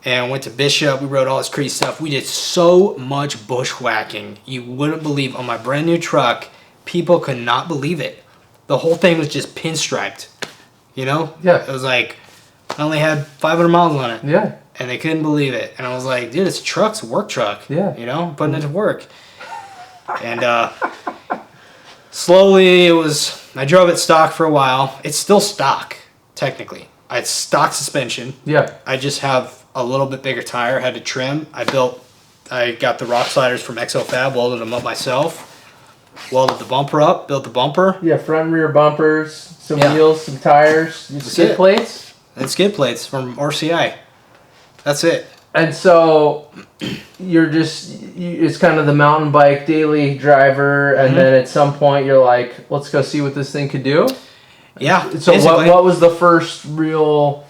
and went to Bishop. We rode all this crazy stuff. We did so much bushwhacking. You wouldn't believe. On my brand new truck, people could not believe it. The whole thing was just pinstriped. You know? Yeah. It was like, I only had 500 miles on it. Yeah. And they couldn't believe it. And I was like, dude, it's a truck. It's a work truck. Yeah. You know? Putting it to work. And slowly I drove it stock for a while. It's still stock, technically. It's stock suspension. Yeah. I just have a little bit bigger tire. Had to trim. I got the rock sliders from XO Fab, welded them up myself. Welded the bumper up, built the bumper. Yeah, front and rear bumpers, some wheels, some tires, skid plates. And skid plates from RCI. That's it. And so it's kind of the mountain bike daily driver, and then at some point you're like, let's go see what this thing could do. Yeah. So what was the first real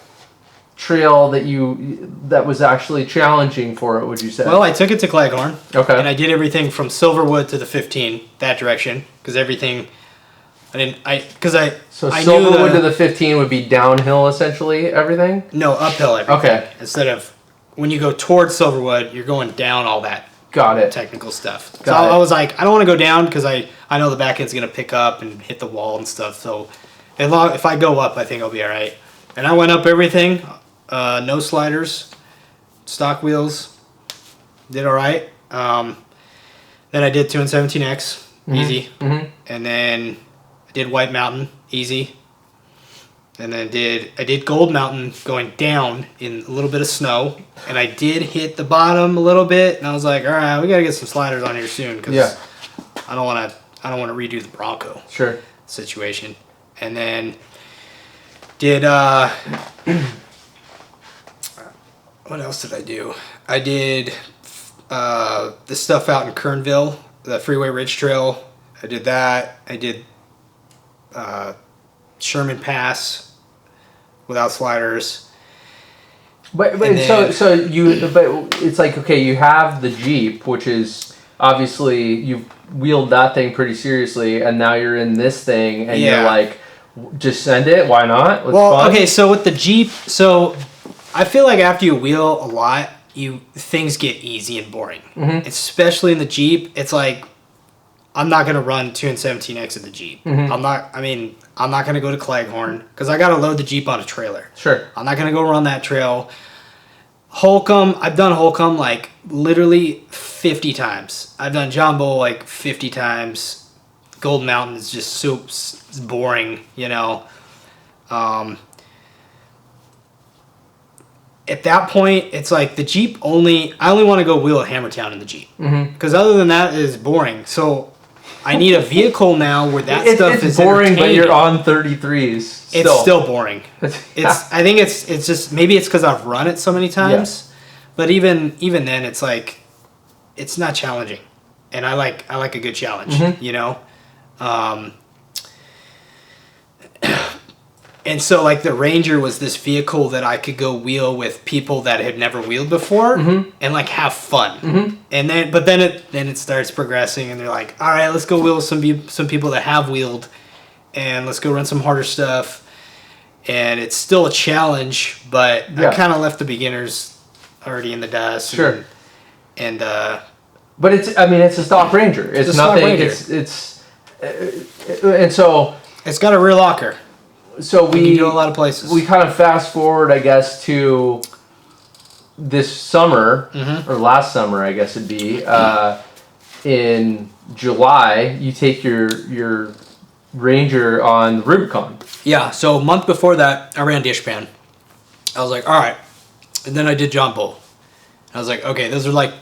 trail that was actually challenging for it, would you say? Well, I took it to Cleghorn. Okay. And I did everything from Silverwood to the 15, that direction, because everything. So Silverwood to the 15 would be downhill, essentially, everything? No, uphill everything. Okay. Instead of, when you go towards Silverwood, you're going down all that. Got it. Technical stuff. I was like, I don't want to go down because I know the back end's going to pick up and hit the wall and stuff. So if I go up, I think I'll be all right. And I went up everything. No sliders. Stock wheels. Did all right. Then I did 217X. Easy. Mm-hmm. And then I did White Mountain. Easy. And then I did Gold Mountain going down in a little bit of snow. And I did hit the bottom a little bit. And I was like, all right, we got to get some sliders on here soon. Because I don't want to redo the Bronco situation. And then did, what else did I do? I did the stuff out in Kernville, the Freeway Ridge Trail. I did that. I did Sherman Pass without sliders. But it's like, okay, you have the Jeep, which is obviously you've wheeled that thing pretty seriously, and now you're in this thing, and you're like, just send it. Why not? Fun. Okay, so with the Jeep, I feel like after you wheel a lot, things get easy and boring. Mm-hmm. Especially in the Jeep, it's like I'm not gonna run 217X of the Jeep. Mm-hmm. I'm not gonna go to Cleghorn because I gotta load the Jeep on a trailer. Sure. I'm not gonna go run that trail. Holcomb, I've done Holcomb like literally 50 times. I've done John Bull like 50 times. Gold Mountain is just so boring, you know. At that point, it's like the Jeep I only want to go wheel at Hammertown in the Jeep. Because other than that, it is boring. So I need a vehicle now where that stuff is boring, but you're on 33s. Still. It's still boring. I think it's just, maybe it's because I've run it so many times. But even then, it's like, it's not challenging. And I like a good challenge, you know? And so, like, the Ranger was this vehicle that I could go wheel with people that had never wheeled before and, like, have fun. And then, but then it starts progressing, and they're like, all right, let's go wheel with some people that have wheeled, and let's go run some harder stuff. And it's still a challenge, but I kind of left the beginners already in the dust. Sure. And but it's a stock Ranger. It's nothing. And so it's got a rear locker. So we can do a lot of places. We kind of fast forward, I guess, to this summer or last summer, I guess it'd be. In July, you take your Ranger on the Rubicon. Yeah. So a month before that, I ran Dishpan. I was like, all right, and then I did John Bull. I was like, okay, those are like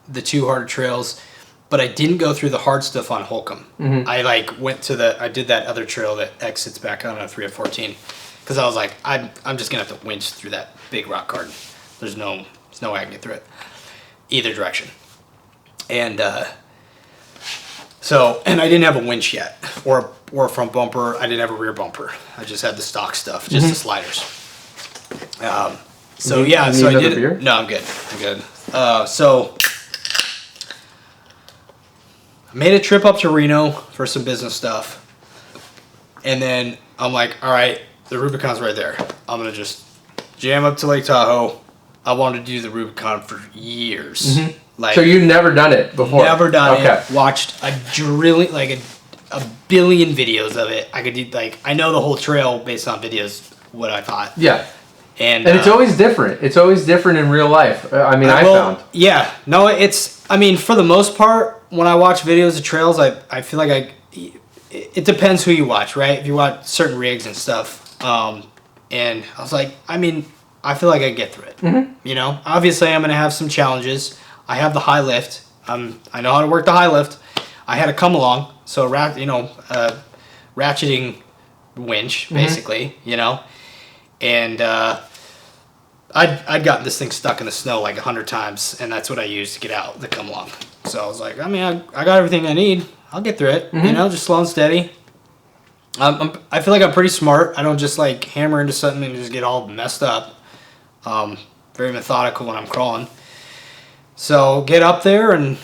the two harder trails. But I didn't go through the hard stuff on Holcomb. I like went to I did that other trail that exits back on a 3 of 14, because I was like, I'm just gonna have to winch through that big rock garden. There's no way I can get through it, either direction. And and I didn't have a winch yet, or a front bumper. I didn't have a rear bumper. I just had the stock stuff, just the sliders. So I did. Beer? No, I'm good. So. Made a trip up to Reno for some business stuff. And then I'm like, all right, the Rubicon's right there. I'm going to just jam up to Lake Tahoe. I wanted to do the Rubicon for years. Like, so you've never done it before? Never done it. Watched a billion videos of it. I could do, like, I know the whole trail based on videos, what I thought. Yeah. And it's always different. It's always different in real life. I found. Yeah. No, for the most part, when I watch videos of trails, I feel like it depends who you watch, right? If you watch certain rigs and stuff. And I was like, I feel like I get through it. You know, obviously I'm going to have some challenges. I have the high lift. I know how to work the high lift. I had a come along, so ratcheting winch basically, you know. And I'd gotten this thing stuck in the snow like 100 times, and that's what I used to get out the come along. So I was like, I got everything I need. I'll get through it, you know, just slow and steady. I feel like I'm pretty smart. I don't just like hammer into something and just get all messed up. Very methodical when I'm crawling. So get up there and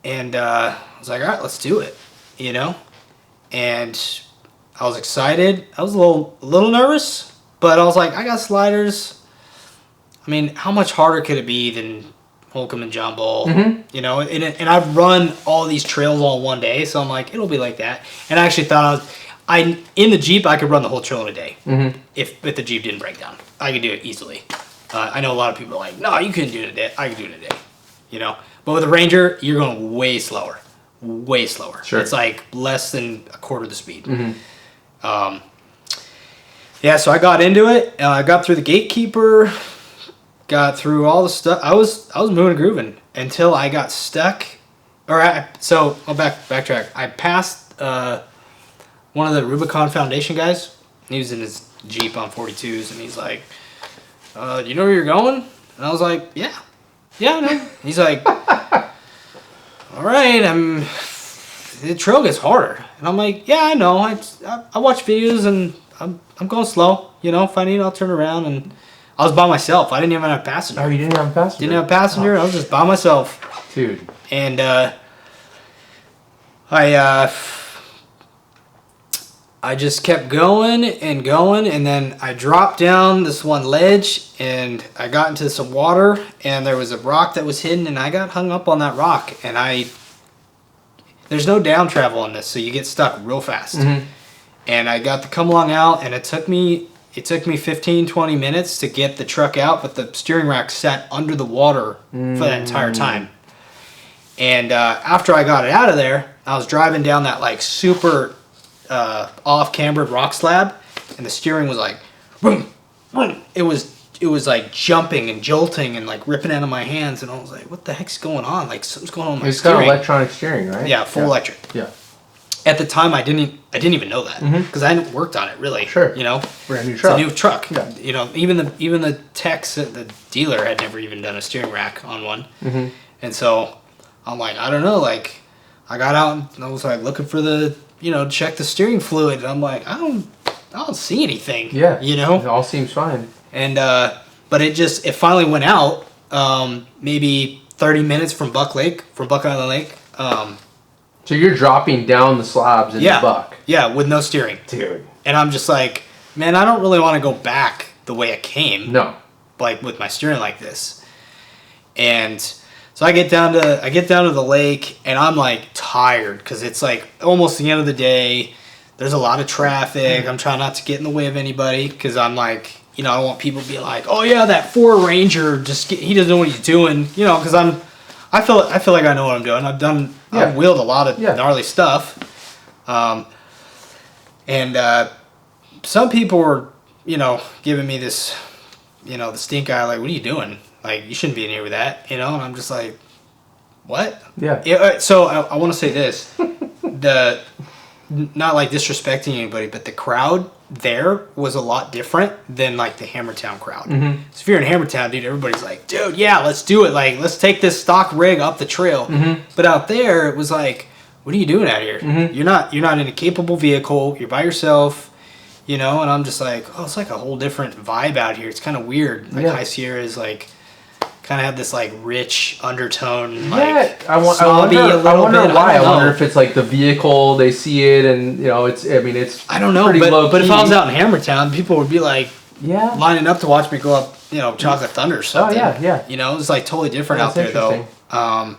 I was like, all right, let's do it, you know. And I was excited. I was a little nervous, but I was like, I got sliders. How much harder could it be than Holcomb and John Bull? You know, and I've run all these trails all one day, so I'm like, it'll be like that. And I actually thought in the Jeep, I could run the whole trail in a day if the Jeep didn't break down. I could do it easily. I know a lot of people are like, no, you couldn't do it in a day. I could do it in a day, you know. But with a Ranger, you're going way slower. Sure. It's like less than a quarter the speed. Yeah, so I got into it. I got through the gatekeeper. Got through all the stuff. I was moving and grooving until I got stuck. So I'll backtrack. I passed one of the Rubicon Foundation guys. He was in his Jeep on 42s, and he's like, "Do you know where you're going?" And I was like, "Yeah, I know." He's like, "All right, the trail gets harder," and I'm like, "Yeah, I know. I watch videos, and I'm going slow. You know, if I need, I'll turn around." And I was by myself. I didn't even have a passenger. Oh, you didn't have a passenger? Didn't have a passenger. I was just by myself. Dude. And I just kept going, and then I dropped down this one ledge, and I got into some water, and there was a rock that was hidden, and I got hung up on that rock, and there's no down travel on this, so you get stuck real fast. And I got the come along out, and it took me 15, 20 minutes to get the truck out, but the steering rack sat under the water for that entire time. And after I got it out of there, I was driving down that like super off-cambered rock slab, and the steering was like, boom, boom. It was like jumping and jolting and like ripping out of my hands, and I was like, what the heck's going on? Like something's going on with my steering. It's got electronic steering, right? Yeah, full electric. Yeah. At the time, I didn't even know that because I hadn't worked on it really. Sure. You know, brand new truck. It's a new truck. Yeah. You know, even the techs at the dealer had never even done a steering rack on one, and so I'm like, I don't know. Like, I got out and I was like looking for the, check the steering fluid, and I'm like, I don't see anything. Yeah. You know, it all seems fine. And but it finally went out. Maybe 30 minutes from Buck Island Lake. So you're dropping down the slabs in the Buck. Yeah, with no steering. Dude. And I'm just like, man, I don't really want to go back the way I came. No. Like with my steering like this. And so I get down to the lake, and I'm like tired because it's like almost the end of the day. There's a lot of traffic. I'm trying not to get in the way of anybody because I'm like, I don't want people to be like, oh yeah, that Ford Ranger he doesn't know what he's doing. Because I feel like I know what I'm doing. I've wheeled a lot of gnarly stuff. And some people were, giving me this, the stink eye, like, what are you doing? Like, you shouldn't be in here with that, And I'm just like, what? Yeah. So I want to say this. Not like disrespecting anybody, but the crowd there was a lot different than like the Hammertown crowd. So if you're in Hammertown, dude, everybody's like, dude, yeah, let's do it. Like, let's take this stock rig up the trail. But out there, it was like, what are you doing out here? You're not in a capable vehicle. You're by yourself, And I'm just like, oh, it's like a whole different vibe out here. It's kind of weird. Like High Sierra is like, kind of have this like rich undertone. Like, I wonder why. I wonder if it's like the vehicle, they see it, and it's. I don't know, but if I was out in Hammertown, people would be like, lining up to watch me go up, Chocolate Thunder or something. Oh yeah. It's like totally different out there though. So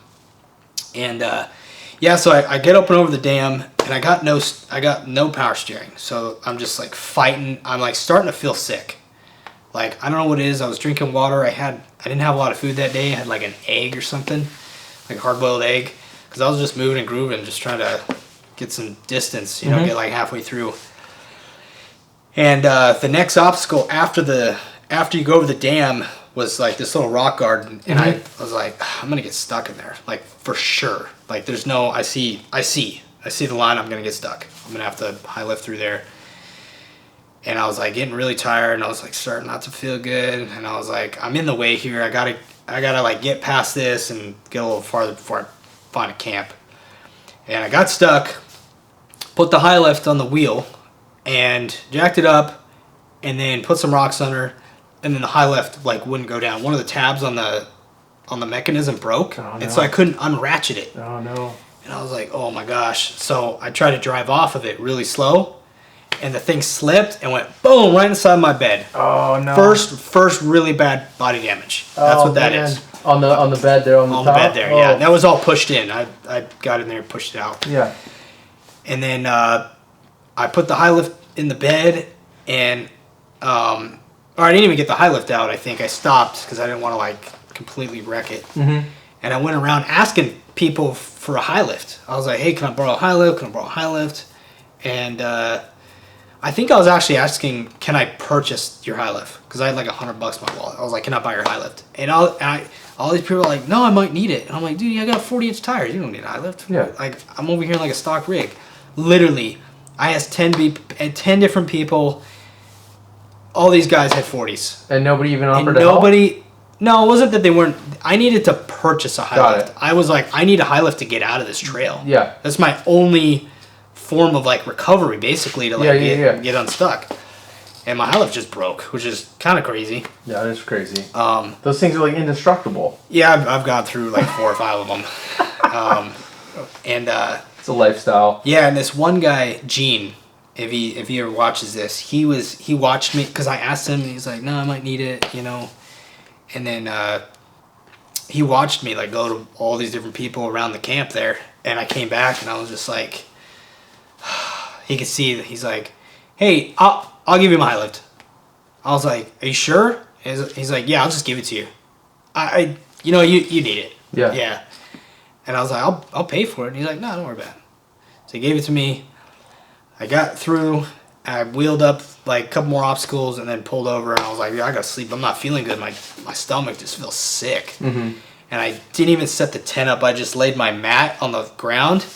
I get up and over the dam, and I got no power steering, so I'm just like fighting. I'm like starting to feel sick. Like, I don't know what it is. I was drinking water. I didn't have a lot of food that day. I had like an egg or something, like a hard-boiled egg, because I was just moving and grooving, just trying to get some distance, get like halfway through. And the next obstacle after you go over the dam was like this little rock garden, and I was like, I'm gonna get stuck in there, like for sure. Like, there's no, I see the line. I'm gonna get stuck. I'm gonna have to high lift through there. And I was like getting really tired, and I was like starting not to feel good, and I was like, I'm in the way here. I gotta like get past this and get a little farther before I find a camp. And I got stuck, put the high lift on the wheel, and jacked it up, and then put some rocks under, and then the high lift like wouldn't go down. One of the tabs on the mechanism broke, and so I couldn't unratchet it. Oh no! And I was like, oh my gosh! So I tried to drive off of it really slow. And the thing slipped and went boom right inside my bed. Oh no! First really bad body damage. That's what that is. On the bed there on the top? On the bed there, yeah. That was all pushed in. I got in there and pushed it out. Yeah. And then I put the high lift in the bed, and or I didn't even get the high lift out. I think I stopped because I didn't want to like completely wreck it. And I went around asking people for a high lift. I was like, hey, can I borrow a high lift? Can I borrow a high lift? And I think I was actually asking, can I purchase your high lift? Because I had like $100 in my wallet. I was like, can I buy your high lift? And all these people are like, no, I might need it. And I'm like, dude, I got 40-inch tires. You don't need a high lift. Yeah. Like, I'm over here in like a stock rig. Literally, I asked 10 different people. All these guys had 40s. And nobody even offered to help? No, it wasn't that they weren't. I needed to purchase a high Got lift. it. I was like, I need a high lift to get out of this trail. Yeah. That's my only form of like recovery, basically, to like get unstuck. And my high lift just broke, which is kind of crazy. Yeah, that's crazy. Those things are like indestructible. Yeah, I've gone through like 4 or 5 of them. And it's a lifestyle. Yeah, and this one guy, Gene, if he ever watches this, he watched me because I asked him, and he's like, no, I might need it, And then he watched me like go to all these different people around the camp there, And I came back and I was just like, he could see that he's like, hey, I'll give you my high lift. I was like, are you sure? He's like, yeah, I'll just give it to you. You need it. Yeah. Yeah. And I was like, I'll pay for it. And he's like, no, don't worry about it. So he gave it to me. I got through. I wheeled up like a couple more obstacles and then pulled over. And I was like, yeah, I gotta sleep. I'm not feeling good. My stomach just feels sick. Mm-hmm. And I didn't even set the tent up. I just laid my mat on the ground.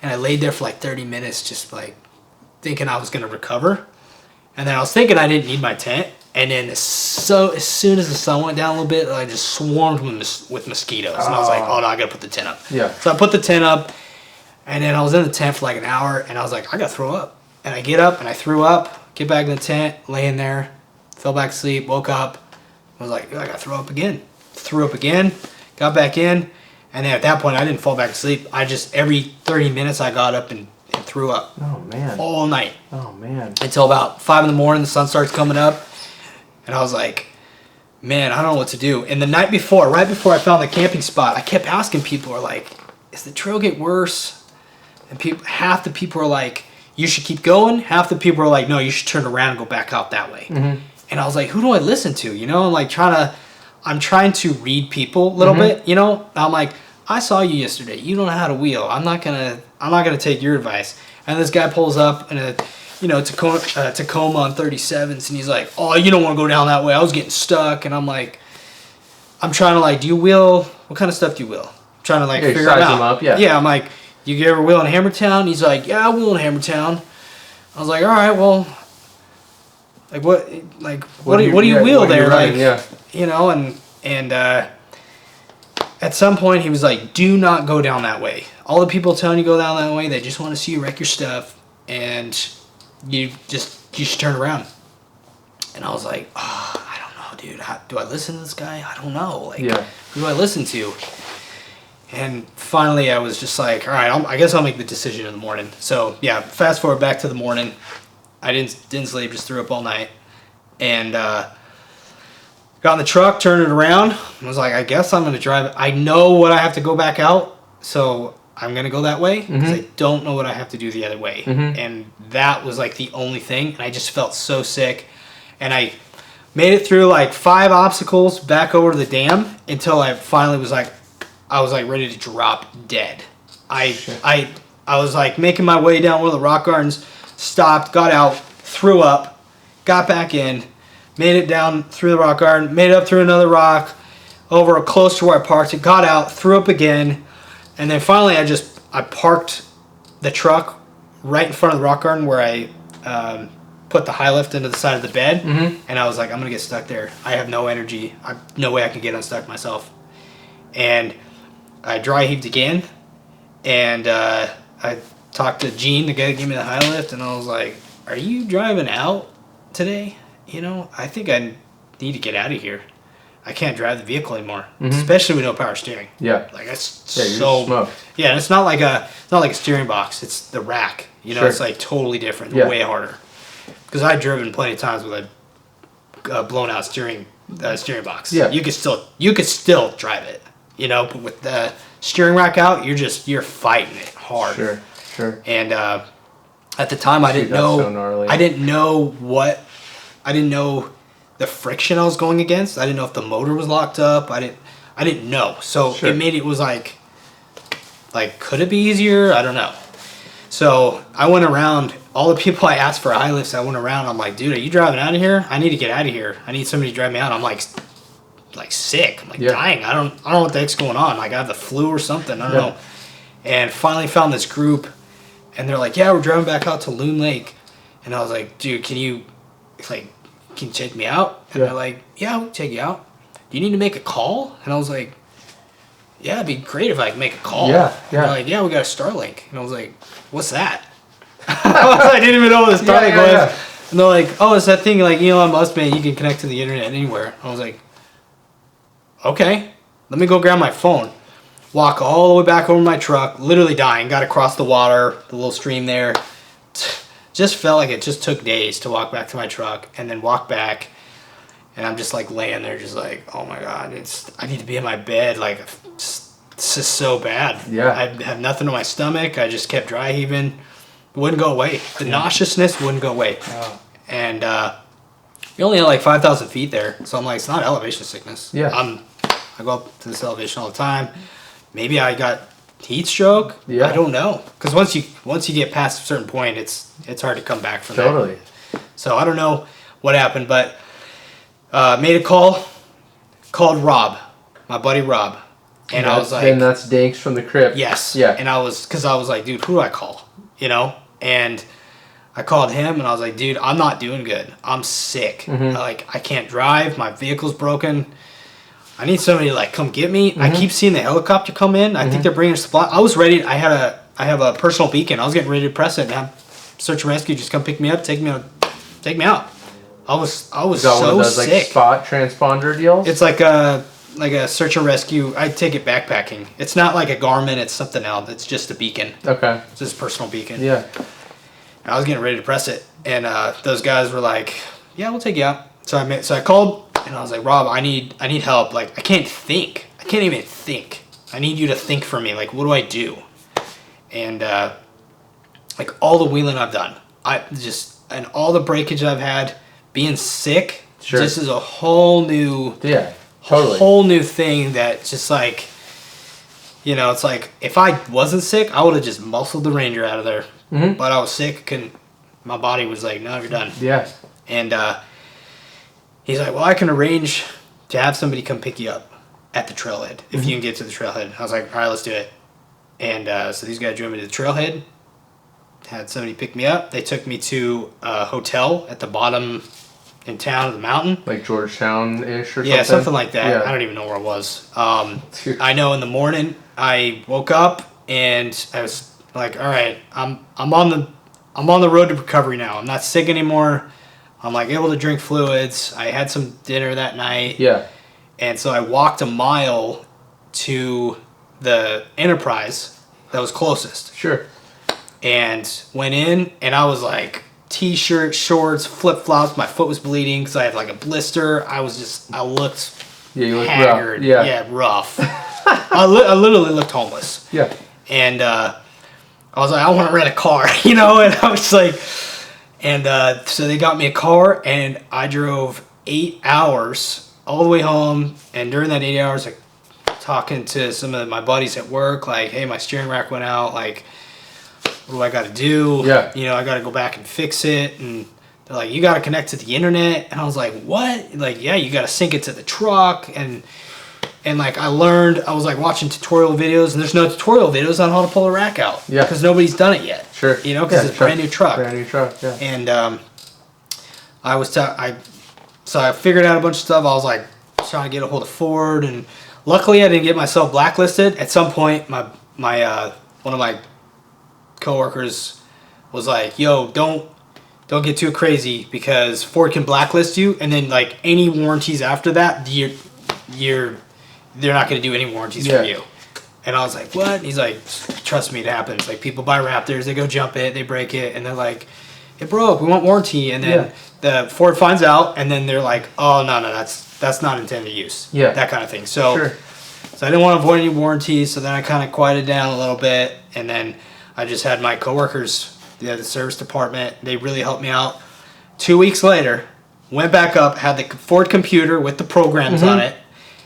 And I laid there for like 30 minutes just like thinking I was gonna recover. And then I was thinking I didn't need my tent. And then as soon as the sun went down a little bit, I just swarmed with mosquitoes. And I was like, oh no, I gotta put the tent up. Yeah. So I put the tent up, and then I was in the tent for like an hour, and I was like, I gotta throw up. And I get up, and I threw up, get back in the tent, lay in there, fell back asleep, woke up, I was like, I gotta throw up again. Threw up again, got back in, and then at that point I didn't fall back asleep. I just, every 30 minutes I got up and threw up. Oh man. All night. Oh man. Until about 5 in the morning, the sun starts coming up. And I was like, man, I don't know what to do. And the night before, right before I found the camping spot, I kept asking people, are like, is the trail get worse? And half the people are like, you should keep going. Half the people are like, no, you should turn around and go back out that way. Mm-hmm. And I was like, who do I listen to? I'm like I'm trying to read people a little bit, I'm like, I saw you yesterday. You don't know how to wheel. I'm not gonna take your advice. And this guy pulls up in a Tacoma on 37s, and he's like, oh, you don't want to go down that way. I was getting stuck. And I'm like, I'm trying to like, do you wheel? What kind of stuff do you wheel? I'm trying to like figure it out. Him up, yeah. Yeah, I'm like, you ever wheel in Hammertown? He's like, yeah, I wheel in Hammertown. I was like, all right, well, like what do you wheel there? Like, yeah. And at some point he was like, do not go down that way. All the people telling you to go down that way, they just want to see you wreck your stuff, and you should turn around. And I was like, oh, I don't know, dude. Do I listen to this guy? I don't know. Like, who do I listen to? And finally, I was just like, all right, I guess I'll make the decision in the morning. So yeah, fast forward back to the morning. I didn't sleep, just threw up all night, and got in the truck, turned it around. I was like, I guess I'm gonna drive it. I know what I have to go back out, so I'm gonna go that way because I don't know what I have to do the other way. And that was like the only thing, and I just felt so sick. And I made it through like 5 obstacles back over to the dam until I finally was like, I was like ready to drop dead. I was like making my way down one of the rock gardens, stopped, got out, threw up, got back in, made it down through the rock garden, made it up through another rock, over close to where I parked it, got out, threw up again, and then finally I parked the truck right in front of the rock garden where I put the high lift into the side of the bed, and I was like, I'm gonna get stuck there. I have no energy. No way I can get unstuck myself. And I dry heaved again, and I talked to Gene, the guy that gave me the high lift, and I was like, are you driving out today? I think I need to get out of here. I can't drive the vehicle anymore, especially with no power steering. Yeah. Like that's you're smoked. Yeah, and it's not like a steering box. It's the rack. It's like totally different, way harder. Because I've driven plenty of times with a blown out steering box. Yeah. You could still drive it. But with the steering rack out, you're fighting it hard. Sure. And at the time, I didn't know. So gnarly. I didn't know the friction I was going against. I didn't know if the motor was locked up. I didn't know. So it was like, could it be easier? I don't know. So I went around, all the people I asked for high lifts, I went around, I'm like, dude, are you driving out of here? I need to get out of here. I need somebody to drive me out. I'm like sick. I'm dying. I don't know what the heck's going on. Like I have the flu or something. I don't know. And finally found this group, and they're like, yeah, we're driving back out to Loon Lake. And I was like, dude, can you take me out? And they're like, yeah, we'll take you out. Do you need to make a call? And I was like, yeah, it'd be great if I could make a call. Yeah. And they're like, yeah, we got a Starlink. And I was like, what's that? I didn't even know what a Starlink was. Yeah. And they're like, oh, it's that thing like Elon Musk, man, you can connect to the internet anywhere. I was like, okay, let me go grab my phone. Walk all the way back over my truck, literally dying. Got across the water, the little stream there. Just felt like it just took days to walk back to my truck and then walk back. And I'm just like laying there just like, oh my God, I need to be in my bed. Like, just this is so bad. Yeah. I had nothing in my stomach. I just kept dry heaving. It wouldn't go away. The nauseousness wouldn't go away. Wow. And you only had like 5,000 feet there. So I'm like, it's not elevation sickness. Yeah. I go up to this elevation all the time. Maybe I got heat stroke. Yeah. I don't know. Because once you get past a certain point, it's hard to come back from that. Totally. So I don't know what happened, but made a call, called Rob, my buddy Rob. And I was like... And that's Danks from the Crypt. Yes. Yeah. And I was like, dude, who do I call? You know? And I called him and I was like, dude, I'm not doing good. I'm sick. Mm-hmm. I can't drive. My vehicle's broken. I need somebody to like come get me. I keep seeing the helicopter come in. I think they're bringing supply. I was ready. I have a personal beacon. I was getting ready to press it and have search and rescue just come pick me up, take me out. I was Is that one of so those, sick. like, spot transponder deals? It's like a search and rescue. I take it backpacking. It's not like a Garmin. It's something else. It's just a beacon. Okay. It's just a personal beacon. Yeah. And I was getting ready to press it, and those guys were like, "Yeah, we'll take you out." So I called, and I was like, "Rob, I need help. Like, I can't think. I can't even think. I need you to think for me. Like, what do I do?" And like all the wheeling I've done, and all the breakage I've had, being sick, Sure. this is a whole new. Yeah. Totally. Whole new thing that just like, it's like if I wasn't sick, I would have just muscled the Ranger out of there. Mm-hmm. But I was sick, my body was like, no, you're done. Yeah. And he's like, well, I can arrange to have somebody come pick you up at the trailhead if you can get to the trailhead. I was like, all right, let's do it. And so these guys drove me to the trailhead, had somebody pick me up. They took me to a hotel at the bottom in town of the mountain. Like Georgetown-ish or something? Yeah, something like that. Yeah. I don't even know where it was. I know in the morning I woke up and I was like, all right, I'm on the road to recovery now. I'm not sick anymore. I'm like able to drink fluids. I had some dinner that night. Yeah. And so I walked a mile to the Enterprise that was closest. Sure. And went in and I was like t-shirt, shorts, flip-flops. My foot was bleeding because I had like a blister. I looked You look haggard. rough. Yeah. Rough. I literally looked homeless. Yeah. And I was like, I want to rent a car, And I was like, and so they got me a car and I drove 8 hours all the way home. And during that 8 hours, like talking to some of my buddies at work, like, hey, my steering rack went out, like, what do I got to do? Yeah. I got to go back and fix it. And they're like, you got to connect to the internet. And I was like, what? Like, yeah, you got to sync it to the truck. And like, I was like watching tutorial videos, and there's no tutorial videos on how to pull a rack out. Yeah. Because nobody's done it yet. Sure. Because it's a brand new truck. Brand new truck, yeah. And so I figured out a bunch of stuff. I was like trying to get a hold of Ford, and luckily I didn't get myself blacklisted. At some point, my one of my coworkers was like, "Yo, don't get too crazy because Ford can blacklist you, and then like any warranties after that, they're not going to do any warranties for you." And I was like, "What?" He's like, "Trust me, it happens. Like people buy Raptors, they go jump it, they break it, and they're like, it broke. We want warranty." And then the Ford finds out, and then they're like, "Oh no, that's not intended use." Yeah. That kind of thing. So, Sure. so I didn't want to avoid any warranties. So then I kind of quieted down a little bit, and then I just had my coworkers, the service department. They really helped me out. 2 weeks later, went back up, had the Ford computer with the programs on it.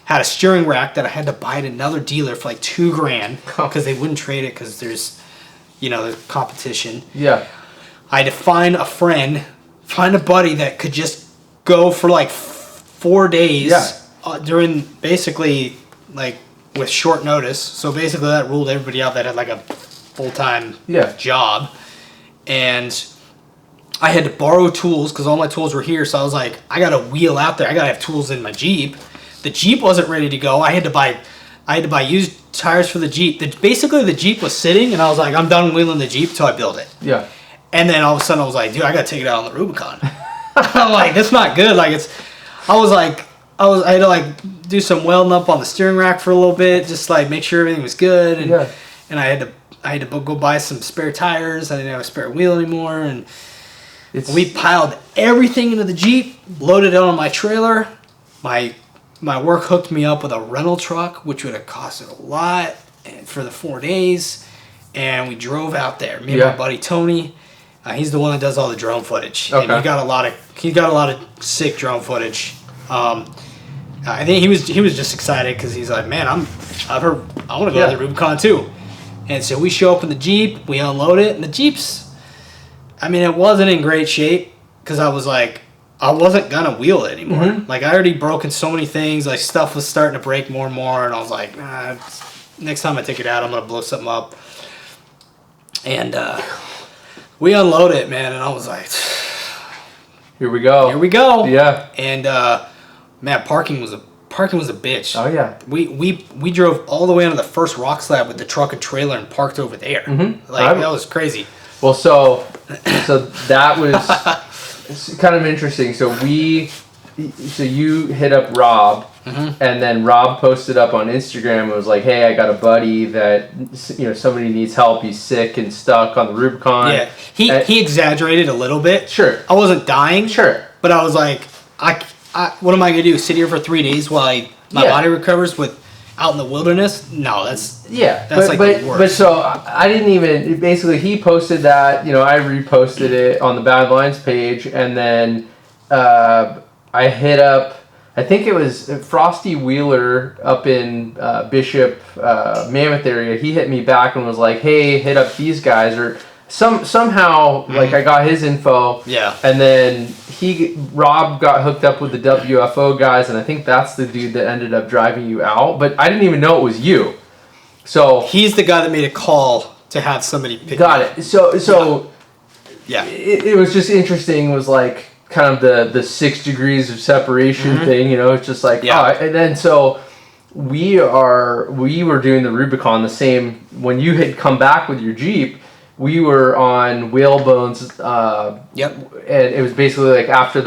Had a steering rack that I had to buy at another dealer for like $2,000 because they wouldn't trade it because there's competition. Yeah. I had to find a friend, find a buddy that could just go for like 4 days during basically like with short notice. So basically that ruled everybody out that had like a full-time job. And I had to borrow tools because all my tools were here. So I was like, I got to wheel out there. I got to have tools in my Jeep. The Jeep wasn't ready to go. I had to buy used tires for the Jeep. Basically, the Jeep was sitting, and I was like, I'm done wheeling the Jeep till I build it. Yeah. And then all of a sudden, I was like, dude, I got to take it out on the Rubicon. I'm like, that's not good. Like, I had to like do some welding up on the steering rack for a little bit, just like make sure everything was good. And I had to go buy some spare tires. I didn't have a spare wheel anymore, and we piled everything into the Jeep, loaded it on my trailer. My my work hooked me up with a rental truck, which would have costed a lot for the 4 days. And we drove out there. Me and my buddy Tony. He's the one that does all the drone footage. Okay. And he got a lot of sick drone footage. I think he was just excited because he's like, man, I want to go to the Rubicon too. And so we show up in the Jeep, we unload it, and the Jeep's, I mean, it wasn't in great shape because I was like, I wasn't gonna wheel it anymore. Mm-hmm. Like I already broken so many things, like stuff was starting to break more and more, and I was like, nah, next time I take it out, I'm gonna blow something up. And we unload it, man, and I was like, here we go. Yeah. And man, parking was a bitch. Oh yeah. We drove all the way onto the first rock slab with the truck and trailer and parked over there. Mm-hmm. Like that was crazy. Well, so that was kind of interesting. So you hit up Rob, and then Rob posted up on Instagram and was like, "Hey, I got a buddy that somebody needs help. He's sick and stuck on the Rubicon." Yeah, he exaggerated a little bit. Sure. I wasn't dying. Sure. But I was like, what am I gonna do? Sit here for 3 days while my body recovers out in the wilderness? No, that's the worst. But so I didn't even. Basically, he posted that. I reposted it on the Bad Lines page, and then I hit up. I think it was Frosty Wheeler up in Bishop, Mammoth area. He hit me back and was like, "Hey, hit up these guys," or somehow like I got his info. Yeah. And then Rob got hooked up with the WFO guys, and I think that's the dude that ended up driving you out. But I didn't even know it was you. So he's the guy that made a call to have somebody pick got me up. it. So yeah. It was just interesting. It was like kind of the 6 degrees of separation thing, it's just like, and then so we were doing the Rubicon the same when you had come back with your Jeep. We were on Whalebones, and it was basically like after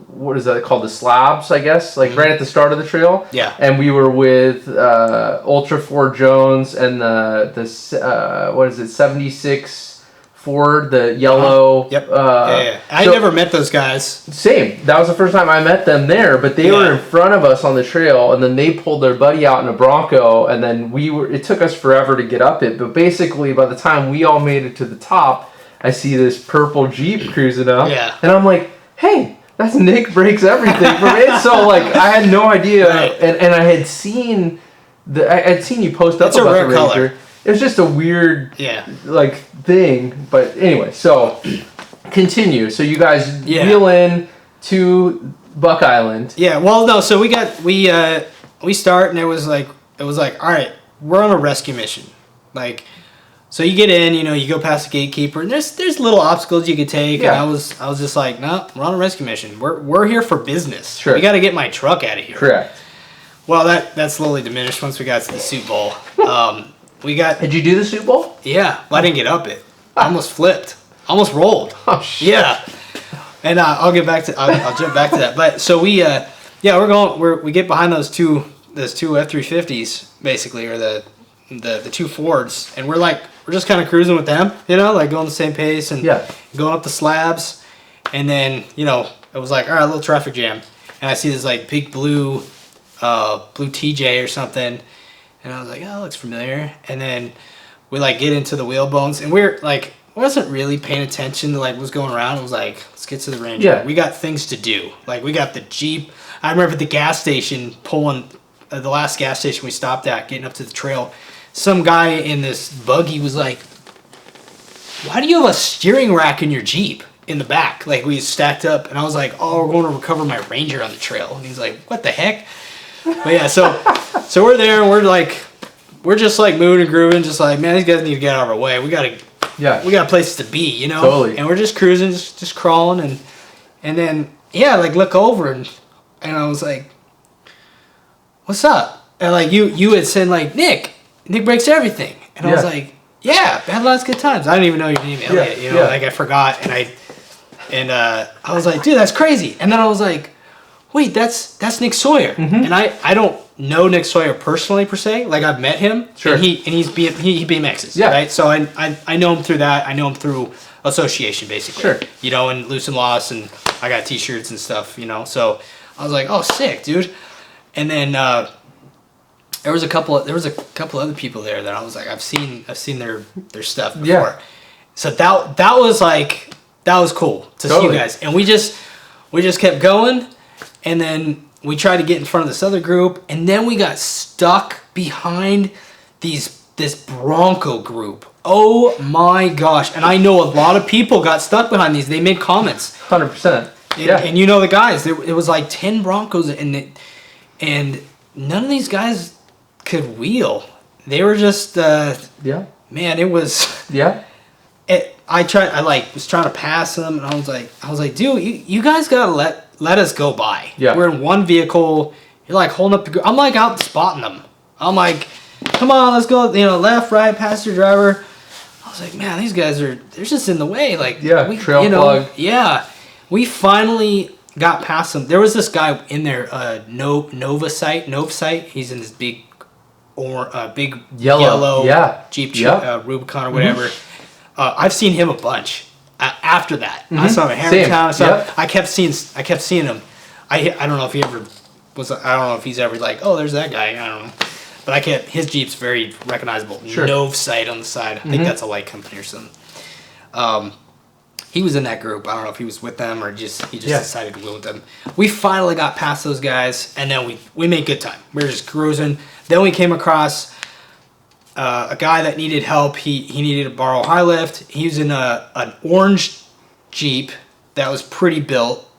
what is that called, the slabs, I guess, like right at the start of the trail. Yeah. And we were with Ultra 4 Jones and the what is it, 76 Ford, the yellow. Yep. I never met those guys. Same. That was the first time I met them there, but they were in front of us on the trail, and then they pulled their buddy out in a Bronco, and then it took us forever to get up it, but basically by the time we all made it to the top, I see this purple Jeep cruising up, and I'm like, hey, that's Nick Breaks Everything from it. So like I had no idea, and I had seen you post up about the Ranger. Color. It was just a weird like thing, but anyway, so continue. So you guys wheel in to Buck Island. Yeah, well no, so we start and it was like all right, we're on a rescue mission. Like so you get in, you go past the gatekeeper and there's little obstacles you could take and I was just like, no, we're on a rescue mission. We're here for business. Sure. We got to get my truck out of here. Correct. Well, that slowly diminished once we got to the Soup Bowl. Did you do the Soup Bowl? Yeah, but I didn't get up it. I almost flipped. Almost rolled. Oh shit. Yeah. And I'll jump back to that. But so we get behind those two F-350s basically, or the two Fords, and we're just kind of cruising with them, like going the same pace and going up the slabs, and then it was like, all right, a little traffic jam, and I see this like big blue TJ or something. And I was like, oh, that looks familiar. And then we get into the Whalebones, and we're wasn't really paying attention to what's going around. It was like, let's get to the Ranger. Yeah. We got things to do. We got the Jeep. I remember the gas station pulling, the last gas station we stopped at, getting up to the trail. Some guy in this buggy was like, why do you have a steering rack in your Jeep in the back? We stacked up, and I was like, oh, we're going to recover my Ranger on the trail. And he's like, what the heck? But yeah, so we're there and we're just moving and grooving, just like, man, these guys need to get out of our way. We got places to be, Totally. And we're just cruising, just crawling, and then look over and I was like, what's up? And you had said Nick Breaks Everything, and I was like, yeah, Bad Lines, Good Times. I didn't even know your name, Elliott. I forgot, and I was like, dude, that's crazy. And then I was like, wait, that's Nick Sawyer. Mm-hmm. And I don't know Nick Sawyer personally per se. I've met him. Sure. And he BMXs. Yeah. Right. So I know him through that. I know him through association basically. Sure. And Loose and Lost, and I got T-shirts and stuff. So I was like, oh, sick, dude. And then there was a couple other people there that I was like, I've seen their stuff before. Yeah. So that was cool to see you guys. And we just kept going, and then we tried to get in front of this other group, and then we got stuck behind this Bronco group. Oh my gosh. And I know a lot of people got stuck behind these. They made comments. 100%. Yeah. And you know the guys, it was like 10 Broncos, and none of these guys could wheel. They were just man, it was I was trying to pass them, and I was like, dude, you guys gotta let us go by. Yeah. We're in one vehicle. You're like holding up I'm like out spotting them. I'm like, come on, let's go, left, right, passenger, driver. I was like, man, these guys they're just in the way. Like, trail plug. Yeah. We finally got past them. There was this guy in there, Novasite. He's in this big yellow Jeep Rubicon or whatever. I've seen him a bunch. After that, I saw him at Hammertown. I kept seeing him. I don't know if he ever was. I don't know if he's ever like, oh, there's that guy. I don't know. But his Jeep's very recognizable. Sure. Novasite on the side. I think that's a light company or something. He was in that group. I don't know if he was with them or he just decided to go with them. We finally got past those guys, and then we made good time. We were just cruising. Then we came across a guy that needed help. He needed to borrow a high lift. He was in an orange Jeep that was pretty built.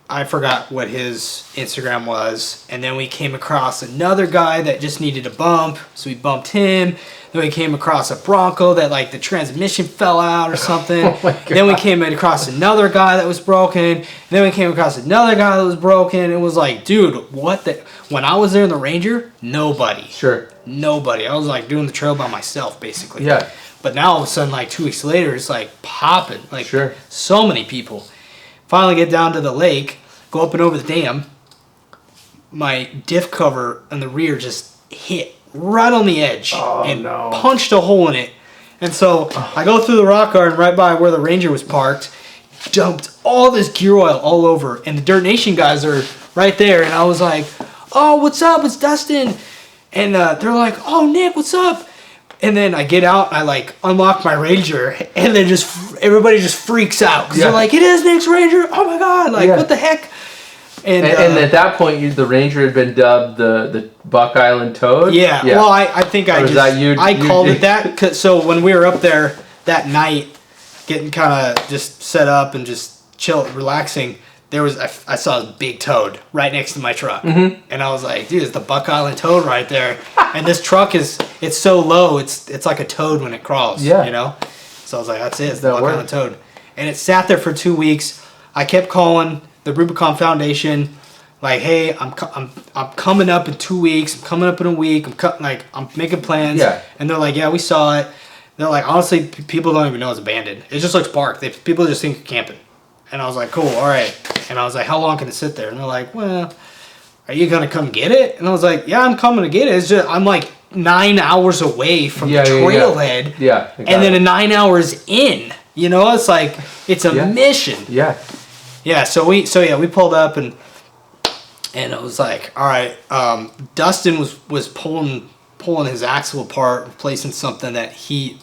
I forgot what his Instagram was. And then we came across another guy that just needed a bump, so we bumped him. Then we came across a Bronco that like the transmission fell out or something. Then we came across another guy that was broken. And then we came across another guy that was broken. It was like, dude, what the... When I was there in the Ranger, nobody. Sure. Nobody. I was like doing the trail by myself, basically. Yeah. But now all of a sudden, like 2 weeks later, it's like popping. Like so many people. Finally get down to the lake, go up and over the dam. My diff cover on the rear just hit right on the edge and punched a hole in it. And so I go through the rock garden right by where the Ranger was parked, dumped all this gear oil all over, and the Dirt Nation guys are right there. And I was like, oh, what's up? It's Dustin. And they're like, oh, Nick, what's up? And then I get out, I like unlock my Ranger, and then everybody just freaks out because they're like, it is Nick's Ranger. Oh my God! Like what the heck? And at that point, the Ranger had been dubbed the Buck Island Toad. Yeah. Well, I think I called it that. So when we were up there that night, getting kind of just set up and just chill, relaxing, I saw a big toad right next to my truck, and I was like, dude, it's the Buck Island Toad right there. And this truck it's so low, it's like a toad when it crawls. Yeah. So I was like, that's it, it's the Buck Island Toad. And it sat there for 2 weeks. I kept calling the Rubicon Foundation, like, hey, I'm coming up in 2 weeks. I'm coming up in a week. I'm making plans. Yeah. And they're like, yeah, we saw it. They're like, honestly, people don't even know it's abandoned. It just looks parked. People just think you're camping. And I was like, cool, all right. And I was like, how long can it sit there? And they're like, well, are you gonna come get it? And I was like, yeah, I'm coming to get it. It's just I'm like 9 hours away from the trailhead. Yeah. And then 9 hours in. It's like it's a mission. Yeah. Yeah. So we pulled up and it was like, all right. Dustin was pulling his axle apart, replacing something that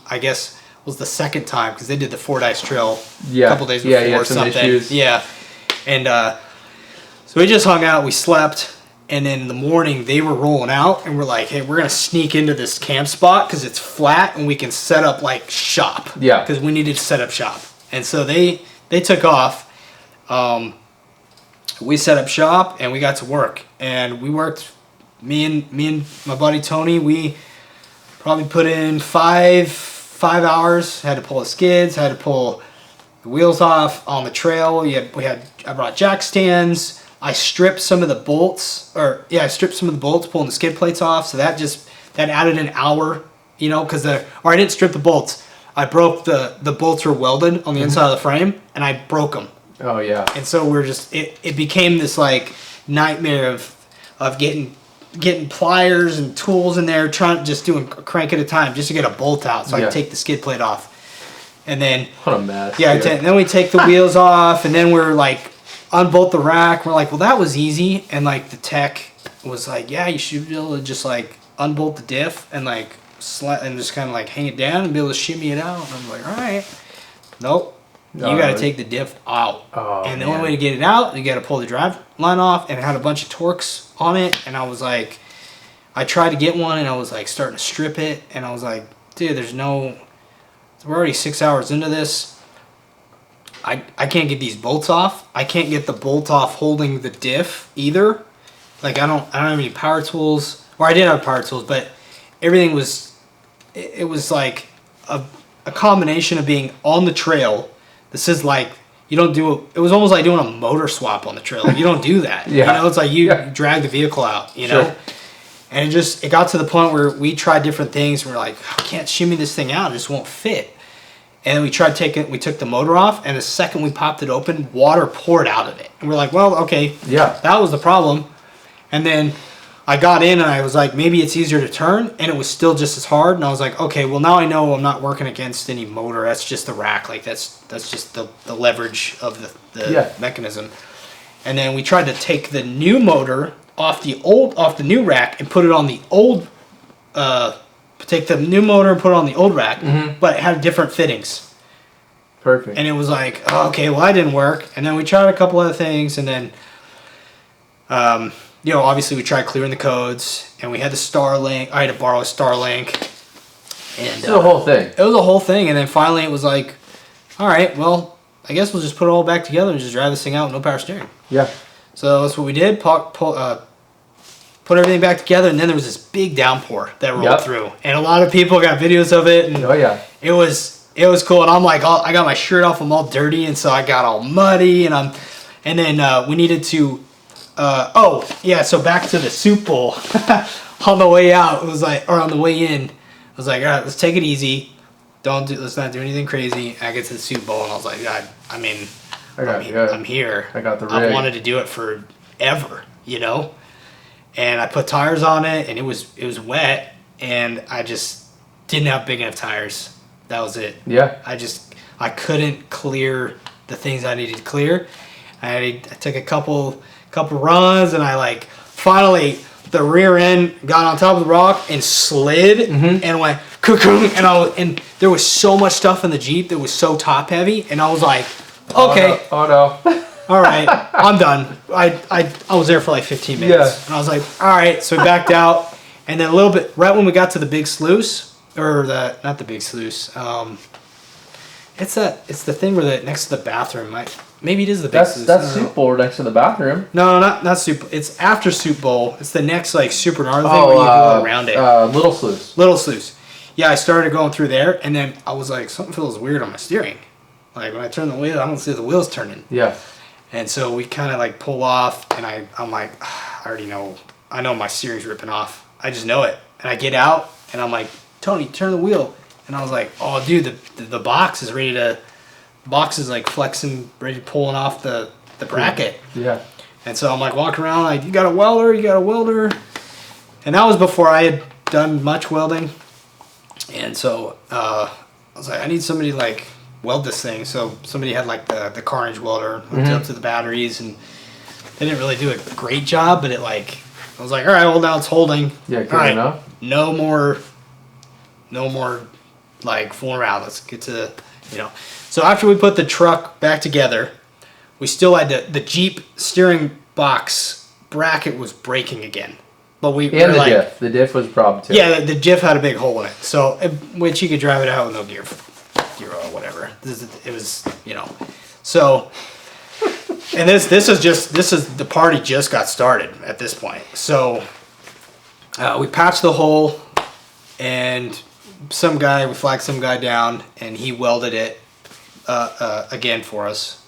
I guess was the second time because they did the Fort Ice Trail a couple days before or something. Issues. Yeah. And so we just hung out, we slept, and then in the morning they were rolling out, and we're like, hey, we're going to sneak into this camp spot because it's flat and we can set up like shop. Yeah. Because we needed to set up shop. And so they took off. We set up shop and we got to work. And we worked, me and my buddy Tony, we probably put in five hours, had to pull the skids, had to pull the wheels off on the trail. I brought jack stands. I stripped some of the bolts, pulling the skid plates off. So that added an hour, because I didn't strip the bolts. I broke the bolts were welded on the inside of the frame, and I broke them. Oh yeah. And so it became this like nightmare of getting pliers and tools in there, doing a crank at a time just to get a bolt out so I could take the skid plate off. And then what a mess. Yeah, and then we take the wheels off, and then we're like unbolt the rack. We're like, well, that was easy. And like the tech was like, yeah, you should be able to just like unbolt the diff and like and just kind of like hang it down and be able to shimmy it out. And I'm like, all right. Nope. You got to take the diff out. Oh, and the only way to get it out, you got to pull the drive line off, and it had a bunch of Torx on it. And I was like, I tried to get one, and I was like starting to strip it. And I was like, dude, we're already 6 hours into this. I can't get these bolts off. I can't get the bolt off holding the diff either. Like I don't have any power tools. Or I did have power tools, but everything was, it was like a combination of being on the trail. This is like, you don't do it was almost like doing a motor swap on the trail. Like, you don't do that. Yeah. You know, it's like you drag the vehicle out, you know? And it got to the point where we tried different things. And we're like, I can't shimmy this thing out. It just won't fit. And then we took the motor off, and the second we popped it open, water poured out of it. And we're like, well, okay, that was the problem. And then I got in, and I was like, maybe it's easier to turn, and it was still just as hard. And I was like, okay, well, now I know I'm not working against any motor. That's just the rack. Like, that's just the leverage of the mechanism. And then we tried to take the new motor off the new rack and put it on the old take the new motor and put it on the old rack, but it had different fittings. Perfect. And it was like, oh, okay, well, that didn't work. And then we tried a couple other things, and then, obviously we tried clearing the codes, and we had the Starlink. I had to borrow a Starlink. And it's the whole thing. It was a whole thing, and then finally it was like, all right, well, I guess we'll just put it all back together and just drive this thing out with no power steering. Yeah. So that's what we did. Put everything back together, and then there was this big downpour that rolled through, and a lot of people got videos of it, and it was cool. And I'm like, I got my shirt off, I'm all dirty, and so I got all muddy, and then we needed to, so back to the soup bowl. On the way out, it was like, or on the way in, I was like, all right, let's take it easy, let's not do anything crazy. And I get to the soup bowl, and I was like, I'm here. I got the rig. I wanted to do it forever, And I put tires on it, and it was wet, and I just didn't have big enough tires. That was it. Yeah. I couldn't clear the things I needed to clear. I took a couple runs, and I finally the rear end got on top of the rock and slid and went cuckoo, and there was so much stuff in the Jeep that was so top heavy, and I was like, okay. Oh no. All right, I'm done. I was there for like 15 minutes. Yeah. And I was like, all right. So we backed out. And then a little bit, right when we got to the big sluice, not the big sluice. It's the thing where next to the bathroom. Maybe it is the big sluice. That's soup bowl next to the bathroom. No, not soup. It's after soup bowl. It's the next super gnarly thing where you go around it. Little sluice. Little sluice. Yeah, I started going through there, and then I was like, something feels weird on my steering. Like when I turn the wheel, I don't see the wheels turning. Yeah. And so we kind of pull off, and I'm like, I already know. I know my steering's ripping off. I just know it. And I get out, and I'm like, Tony, turn the wheel. And I was like, oh, dude, the box is ready to. The box is flexing, ready to pulling off the bracket. Yeah. And so I'm walking around, you got a welder, And that was before I had done much welding. And so I was like, I need somebody weld this thing. So somebody had the Carnage welder hooked up to the batteries, and they didn't really do a great job, but I was like, all right, well, now it's holding. Yeah, good right, enough. No more fooling around. Let's get to So after we put the truck back together, we still had the Jeep steering box bracket was breaking again. But we and the diff. The diff was a problem too. Yeah, the diff had a big hole in it. So which you could drive it out with no gear or whatever. It was, So, and this is the party just got started at this point. So, we patched the hole, and we flagged some guy down, and he welded it again for us.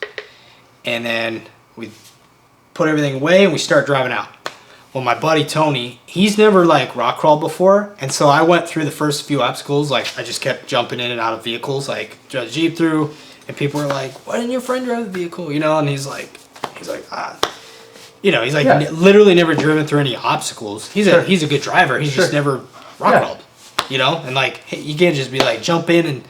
And then we put everything away, and we start driving out. Well, my buddy Tony, he's never rock crawled before, and so I went through the first few obstacles. I just kept jumping in and out of vehicles, drive the Jeep through, and people were like, "Why didn't your friend drive the vehicle?" And he's like, literally never driven through any obstacles. He's a good driver. He's just never rock crawled, and you can't just be jump in and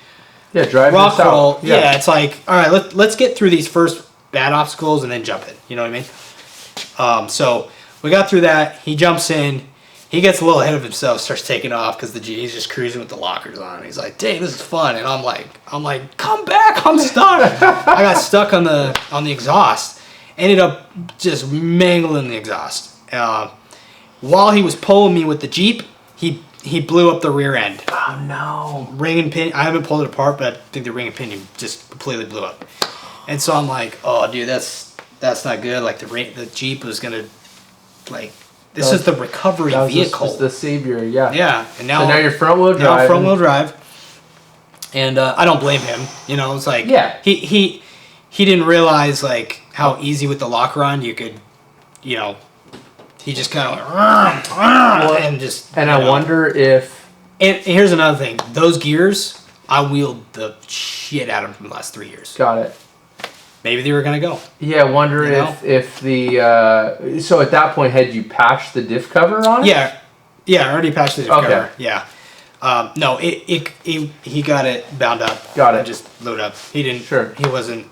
drive rock crawl. Yeah, it's all right. Let's get through these first bad obstacles and then jump it. You know what I mean? So we got through that. He jumps in. He gets a little ahead of himself, starts taking off because he's just cruising with the lockers on. He's like, "Dang, this is fun!" And I'm like, "Come back! I'm stuck." I got stuck on the exhaust. Ended up just mangling the exhaust. While he was pulling me with the Jeep, he blew up the rear end. Oh no! Ring and pinion. I haven't pulled it apart, but I think the ring and pinion just completely blew up. And so I'm like, "Oh, dude, that's not good." Like the Jeep was gonna like. This is the recovery vehicle. This is the savior, yeah. Yeah, and now you're front wheel drive. Now front wheel drive, and I don't blame him. You know, it's like he didn't realize like how easy with the locker on you could, you know, he just kind of and just. And I wonder if. And here's another thing: those gears, I wheeled the shit out of them for the last 3 years. Got it. Maybe they were gonna go. Yeah, I wonder if the so at that point had you patched the diff cover on it? Yeah, I already patched the diff cover. Yeah, no, he got it bound up. Got it. Just load up. He didn't. Sure. He wasn't.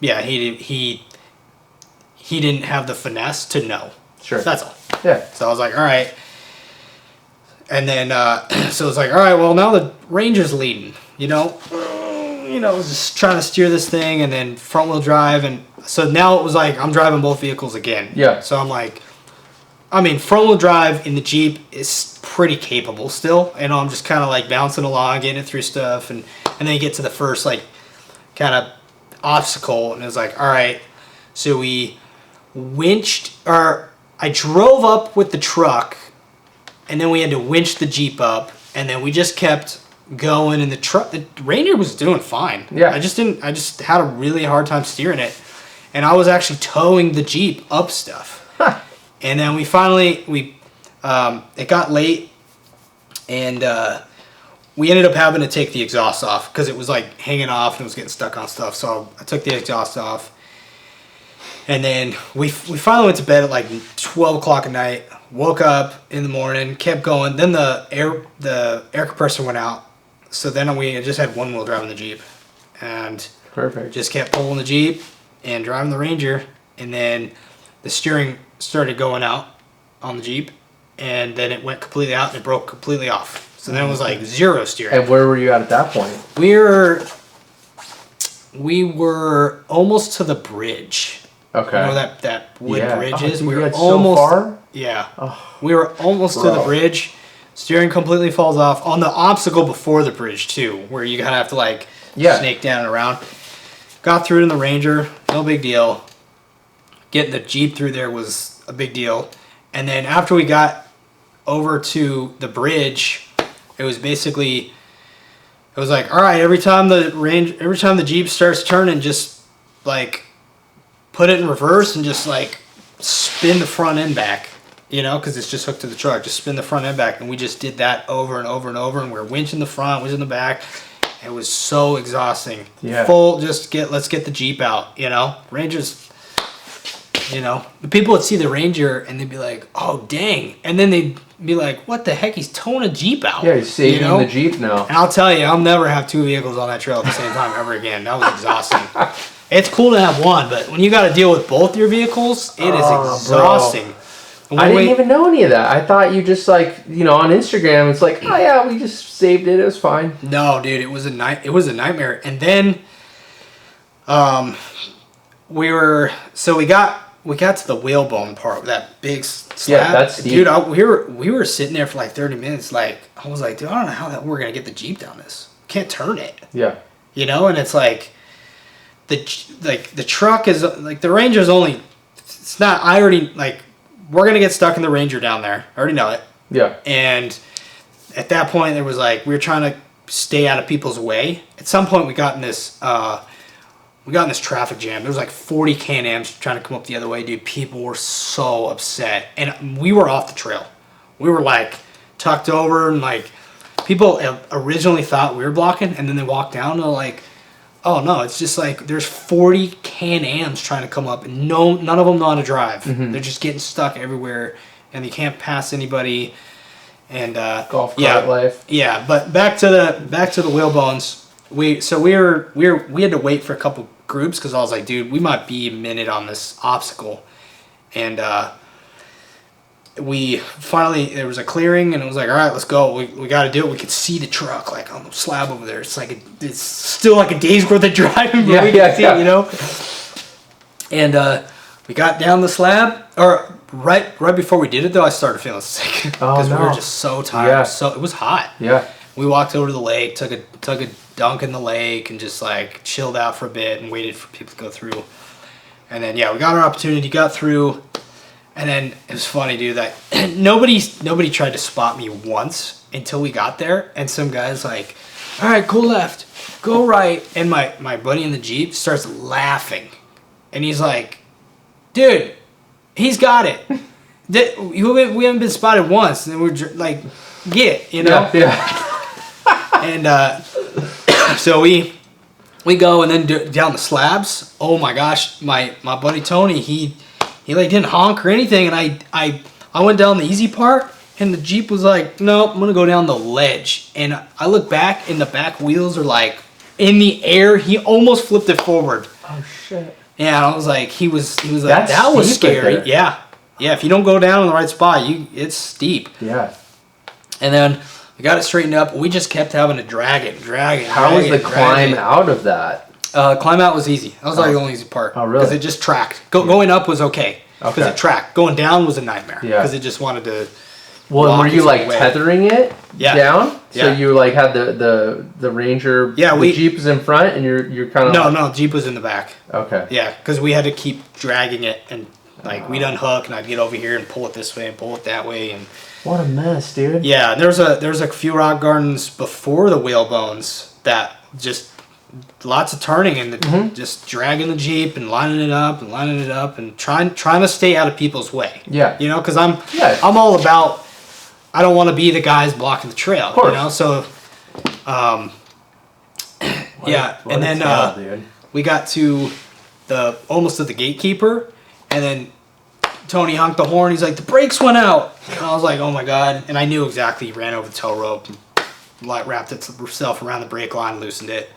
Yeah, he didn't have the finesse to know. Sure. That's all. Yeah. So I was like, all right. And then so it's like, all right, well now the Ranger's leading. You know, just trying to steer this thing and then front wheel drive. And so now it was like, I'm driving both vehicles again. Yeah. So I'm like, I mean, front wheel drive in the Jeep is pretty capable still. And I'm just kind of like bouncing along, getting it through stuff. And then you get to the first like kind of obstacle. And it was like, all right. So we I drove up with the truck and then we had to winch the Jeep up. And then we just kept going, and the Ranger was doing fine. Yeah. I just had a really hard time steering it, and I was actually towing the Jeep up stuff. Huh. And then we finally it got late, and we ended up having to take the exhaust off because it was like hanging off and it was getting stuck on stuff. So I took the exhaust off, and then we finally went to bed at like 12 o'clock at night. Woke up in the morning, kept going. Then the air compressor went out. So then we just had one wheel drive in the Jeep, and perfect. Just kept pulling the Jeep and driving the Ranger, and then the steering started going out on the Jeep, and then it went completely out and it broke completely off. So then it was like zero steering. And where were you at that point? We were almost to the bridge. Okay. You know that wood bridge is? We were almost so far? Yeah. Oh, we were almost to the bridge. Steering completely falls off on the obstacle before the bridge too, where you kind of have to like snake down and around. Got through it in the Ranger, no big deal. Getting the Jeep through there was a big deal. And then after we got over to the bridge, it was like, all right, every time the Jeep starts turning, just like put it in reverse and just like spin the front end back. You know, because it's just hooked to the truck. Just spin the front end back. And we just did that over and over and over. And we were winching the front, winching the back. It was so exhausting. Yeah. Let's get the Jeep out, you know. Rangers, you know. The people would see the Ranger and they'd be like, oh, dang. And then they'd be like, what the heck? He's towing a Jeep out. Yeah, he's saving the Jeep now. And I'll tell you, I'll never have two vehicles on that trail at the same time ever again. That was exhausting. It's cool to have one, but when you got to deal with both your vehicles, it is exhausting. Bro. I didn't even know any of that. I thought you just like, you know, on Instagram, it's like, oh yeah, we just saved it. It was fine. No, dude, it was a nightmare. And then, we got to the whalebone part, that big slab. Yeah, that's steep. Dude, we were sitting there for like 30 minutes. Like, I was like, dude, I don't know how we're gonna get the Jeep down this. Can't turn it. Yeah. You know, and it's like, the truck is like the Ranger's only. It's not. I already like. We're going to get stuck in the Ranger down there. I already know it. Yeah. And at that point, there was like, we were trying to stay out of people's way. At some point, we got in this traffic jam. There was like 40 Can-Ams trying to come up the other way. Dude, people were so upset. And we were off the trail. We were like tucked over, and like people originally thought we were blocking, and then they walked down and they're like, oh no, it's just like there's 40 Can-Ams trying to come up, and none of them know how to drive. Mm-hmm. They're just getting stuck everywhere, and they can't pass anybody. And golf cart life. Yeah, but back to the whalebones. We had to wait for a couple groups because I was like, dude, we might be a minute on this obstacle. And we finally, there was a clearing, and it was like, all right, let's go. We got to do it. We could see the truck like on the slab over there. It's like it's still like a day's worth of driving, but we can see it, you know. And we got down the slab, or right before we did it though, I started feeling sick because we were just so tired. Yeah. So it was hot. Yeah. We walked over to the lake, took a dunk in the lake, and just like chilled out for a bit and waited for people to go through. And then we got our opportunity, got through, and then it was funny, dude. That nobody tried to spot me once until we got there, and some guy's like, "All right, go left, go right," and my buddy in the Jeep starts laughing, and he's like, "Dude, he's got it. We haven't been spotted once, and we're like, you know." Yeah. And so we go, and then down the slabs. Oh my gosh, my buddy Tony, he like didn't honk or anything, and I went down the easy part, and the Jeep was like, no, I'm gonna go down the ledge. And I look back, and the back wheels are like in the air. He almost flipped it forward. Oh shit. Yeah, I was like, he was like, That's that was steep right scary. there. Yeah. If you don't go down in the right spot, it's steep. Yeah. And then we got it straightened up. We just kept having to drag it. How was the climb out of that? Climb out was easy. That was like the only easy part. Oh, really? Because it just tracked. Going up was okay. Because Okay. it tracked. Going down was a nightmare. Yeah. Because it just wanted to. Well, walk were you its like way. tethering it down? So Yeah. you like had the Ranger. Yeah, the Jeep is in front, and you're kind of. No, Jeep was in the back. Okay. Yeah, because we had to keep dragging it, and like we'd unhook, and I'd get over here and pull it this way and pull it that way, and. What a mess, dude. Yeah, there's a few rock gardens before the whalebones that just lots of turning and just dragging the Jeep and lining it up and trying to stay out of people's way. Yeah. You know, because I'm all about, I don't want to be the guys blocking the trail. Of course. You know, so and then we got to almost to the gatekeeper, and then Tony honked the horn. He's like, the brakes went out. And I was like, oh my God. And I knew exactly. He ran over the tow rope and wrapped itself around the brake line, loosened it.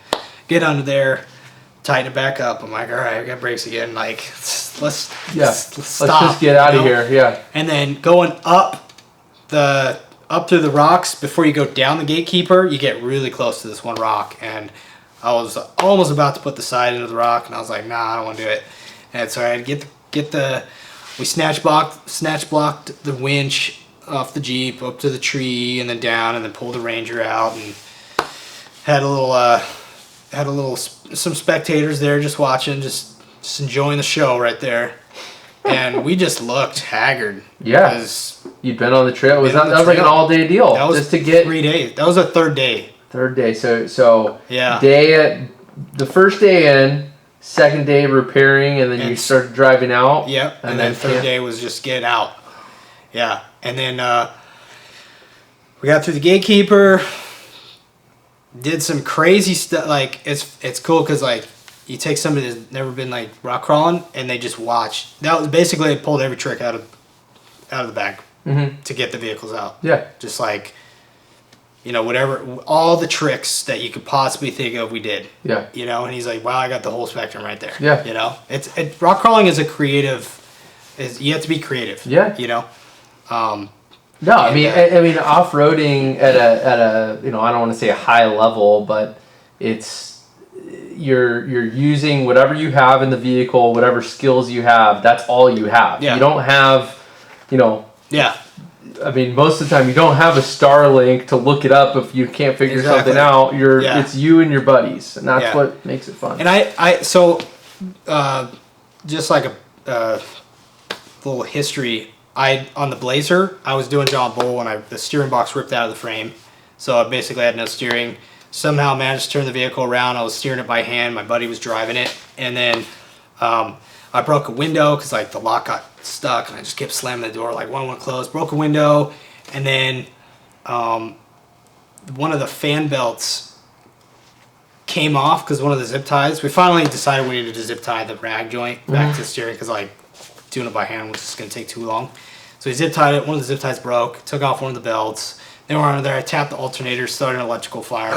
Get under there, tighten it back up. I'm like, all right, I got brakes again. Like, let's stop. Let's just get out of here. Yeah. And then going up through the rocks, before you go down the gatekeeper, you get really close to this one rock. And I was almost about to put the side into the rock, and I was like, nah, I don't want to do it. And so I had to get the we snatch blocked the winch off the Jeep up to the tree, and then down, and then pulled the Ranger out, and had some spectators there just watching, just enjoying the show right there. And we just looked haggard. Yeah. You'd been on the trail. That was like an all-day deal. That was just to get 3 days. That was a third day. Third day. So yeah. The first day in, second day repairing, and then you started driving out. Yep. And then third day was just get out. Yeah. And then we got through the gatekeeper, did some crazy stuff. Like it's cool because like you take somebody that's never been like rock crawling, and they just watch. That was basically, I pulled every trick out of the bag to get the vehicles out. Yeah. Just like, you know, whatever, all the tricks that you could possibly think of, we did. Yeah. You know, and he's like, wow, I got the whole spectrum right there. Yeah. You know, rock crawling is you have to be creative. Yeah. You know. No, I mean off-roading at a I don't want to say a high level, but it's you're using whatever you have in the vehicle, whatever skills you have. That's all you have. Yeah. You don't have, Yeah. I mean, most of the time you don't have a Starlink to look it up if you can't figure something out. It's you and your buddies, and that's what makes it fun. And so just like a little history. On the Blazer, I was doing John Bull, and the steering box ripped out of the frame. So I basically had no steering. Somehow managed to turn the vehicle around. I was steering it by hand. My buddy was driving it. And then I broke a window because like the lock got stuck, and I just kept slamming the door. Like one went closed, broke a window. And then one of the fan belts came off because one of the zip ties. We finally decided we needed to zip tie the rag joint back to the steering because like doing it by hand was just going to take too long. So we zip tied it. One of the zip ties broke. Took off one of the belts. Then we're under there. I tapped the alternator, started an electrical fire.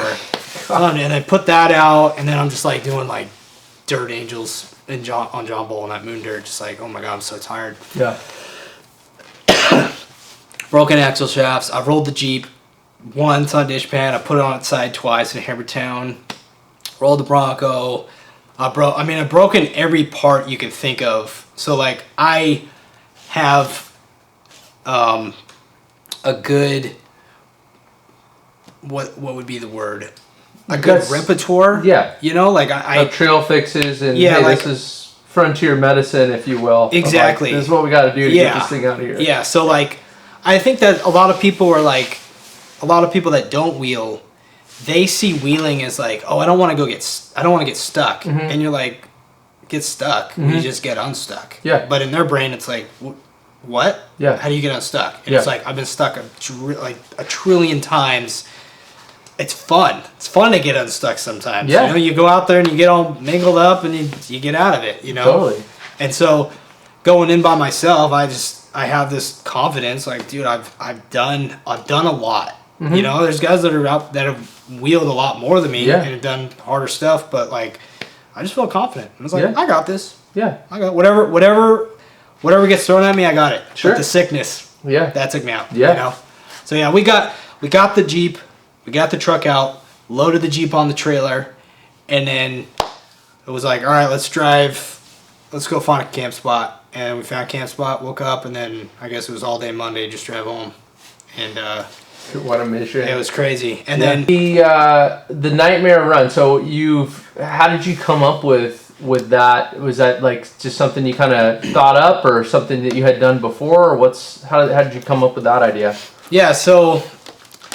And I put that out. And then I'm just like doing like dirt angels on John Bull and that moon dirt. Just like, oh my God, I'm so tired. Yeah. Broken axle shafts. I rolled the Jeep once on dishpan. I put it on its side twice in Hammertown. Rolled the Bronco. I've broken every part you can think of. So like I have a good what would be the word? A good repertoire. Yeah. You know, like I trail fixes and yeah, hey, like, this is frontier medicine, if you will. Exactly. Like, this is what we got to do to get this thing out of here. Yeah. So like, I think that a lot of people that don't wheel, they see wheeling as like, oh, I don't want to get stuck. Mm-hmm. And you're like, get stuck. Mm-hmm. You just get unstuck. Yeah. But in their brain, it's like, what? Yeah. How do you get unstuck? And it's like, I've been stuck a trillion times. It's fun. It's fun to get unstuck sometimes. Yeah. You know, you go out there and you get all mingled up and you get out of it, you know? Totally. And so going in by myself, I have this confidence, like, dude, I've done a lot. Mm-hmm. You know, there's guys that are out that have wheeled a lot more than me and have done harder stuff, but like I just feel confident. I was like, I got this. Yeah. I got whatever gets thrown at me, I got it. Sure. But the sickness. Yeah. That took me out. Yeah. You know? So yeah, we got the Jeep, we got the truck out, loaded the Jeep on the trailer, and then it was like, all right, let's go find a camp spot. And we found a camp spot, woke up, and then I guess it was all day Monday, just drive home. And what a mission. it was crazy. And then the nightmare run. So how did you come up with that? Was that like just something you kind of thought up, or something that you had done before, or how did you come up with that idea? Yeah, so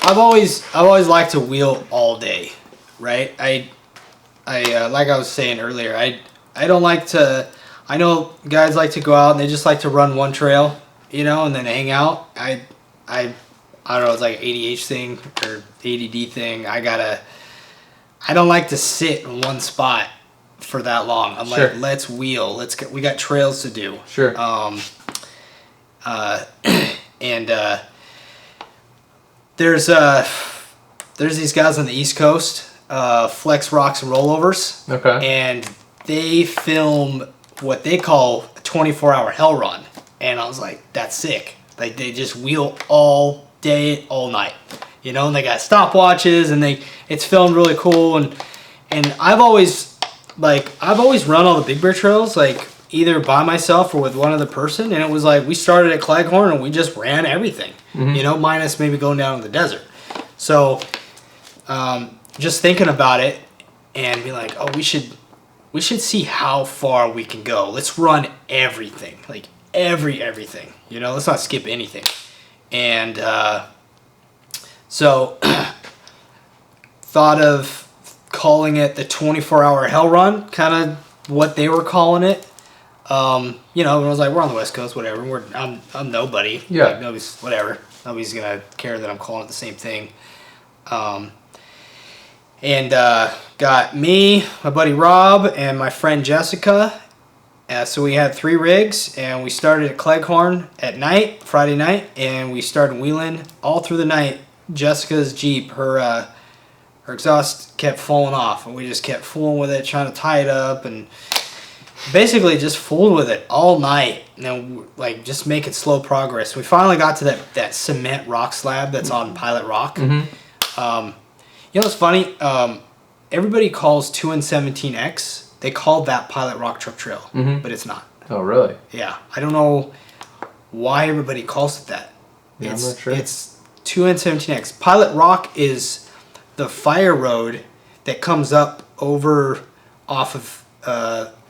I've always liked to wheel all day, right? I like I was saying earlier, I don't like to. I know guys like to go out and they just like to run one trail, you know, and then hang out. I don't know, it's like an ADH thing or ADD thing. I don't like to sit in one spot for that long. I'm like, let's wheel. We got trails to do. Sure. There's these guys on the East Coast, Flex Rocks and Rollovers. Okay. And they film what they call a 24-hour hell run. And I was like, that's sick. Like, they just wheel all day, all night. You know, and they got stopwatches, and it's filmed really cool. And I've always run all the Big Bear trails, like, either by myself or with one other person. And it was like, we started at Cleghorn, and we just ran everything, you know, minus maybe going down in the desert. So, just thinking about it and be like, oh, we should see how far we can go. Let's run everything, like everything. You know, let's not skip anything. And so thought of calling it the 24-hour hell run, kind of what they were calling it. You know, and I was like, we're on the West Coast, whatever. I'm nobody. Yeah. Like, nobody's gonna care that I'm calling it the same thing. Got me, my buddy Rob, and my friend Jessica. So we had 3 rigs, and we started at Cleghorn at night, Friday night, and we started wheeling all through the night. Jessica's Jeep, her exhaust kept falling off, and we just kept fooling with it, trying to tie it up, and basically just fooled with it all night. And then, like, just making slow progress. We finally got to that cement rock slab that's on Pilot Rock. Mm-hmm. You know what's funny? Everybody calls 2N17X. They call that Pilot Rock Truck Trail, but it's not. Oh, really? Yeah. I don't know why everybody calls it that. Yeah, I'm not sure. It's 2N17X. Pilot Rock is the fire road that comes up off of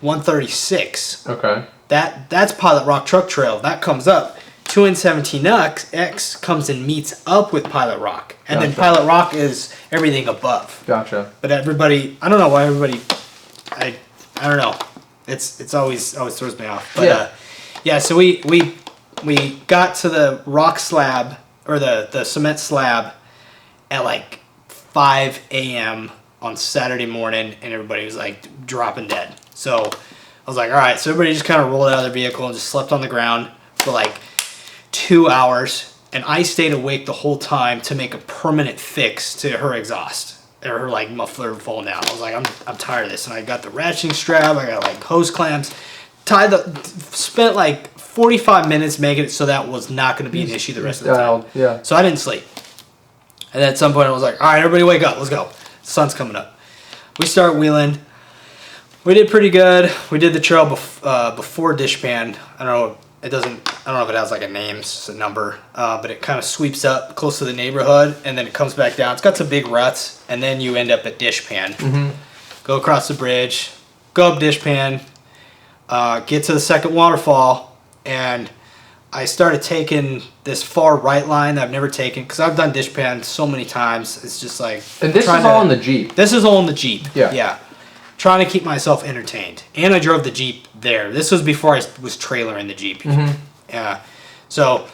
136. Okay. That's Pilot Rock Truck Trail. That comes up. 2N17X comes and meets up with Pilot Rock. And then Pilot Rock is everything above. Gotcha. But everybody, I don't know why everybody, I don't know. It's always throws me off. But so we got to the rock slab, or the cement slab, at like 5 a.m. on Saturday morning, and everybody was like dropping dead. So I was like, all right, so everybody just kind of rolled out of their vehicle and just slept on the ground for like 2 hours, and I stayed awake the whole time to make a permanent fix to her exhaust. or like muffler falling down. I was like, I'm tired of this, and I got the ratcheting strap. I got like hose clamps. Spent like 45 minutes making it so that was not going to be an issue the rest of the time. Yeah. So I didn't sleep. And then at some point I was like, all right, everybody wake up. Let's go. The sun's coming up. We start wheeling. We did pretty good. We did the trail before Dishpan. I don't know if it has like a name, it's just a number, but it kind of sweeps up close to the neighborhood, and then it comes back down. It's got some big ruts, and then you end up at Dishpan. Mm-hmm. Go across the bridge, go up Dishpan, get to the second waterfall, and I started taking this far right line that I've never taken, because I've done Dishpan so many times. It's just like... And this is all in the Jeep. This is all in the Jeep. Yeah. Trying to keep myself entertained. And I drove the Jeep there. This was before I was trailering the Jeep. Mm-hmm. Yeah. So,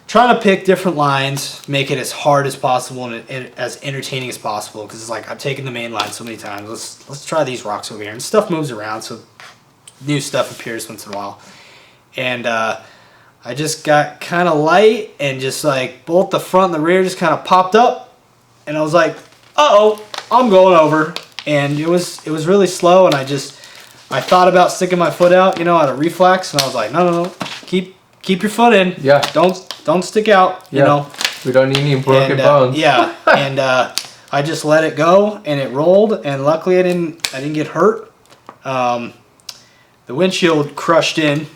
trying to pick different lines, make it as hard as possible and as entertaining as possible. Because it's like, I've taken the main line so many times. Let's try these rocks over here. And stuff moves around, so new stuff appears once in a while. And I just got kind of light, and just like both the front and the rear just kind of popped up. And I was like, uh-oh, I'm going over. And it was really slow, and I thought about sticking my foot out, out of reflex, and I was like, no, keep your foot in. Yeah. Don't stick out, you know. We don't need any broken bones. Yeah, and I just let it go, and it rolled, and luckily I didn't get hurt. The windshield crushed in.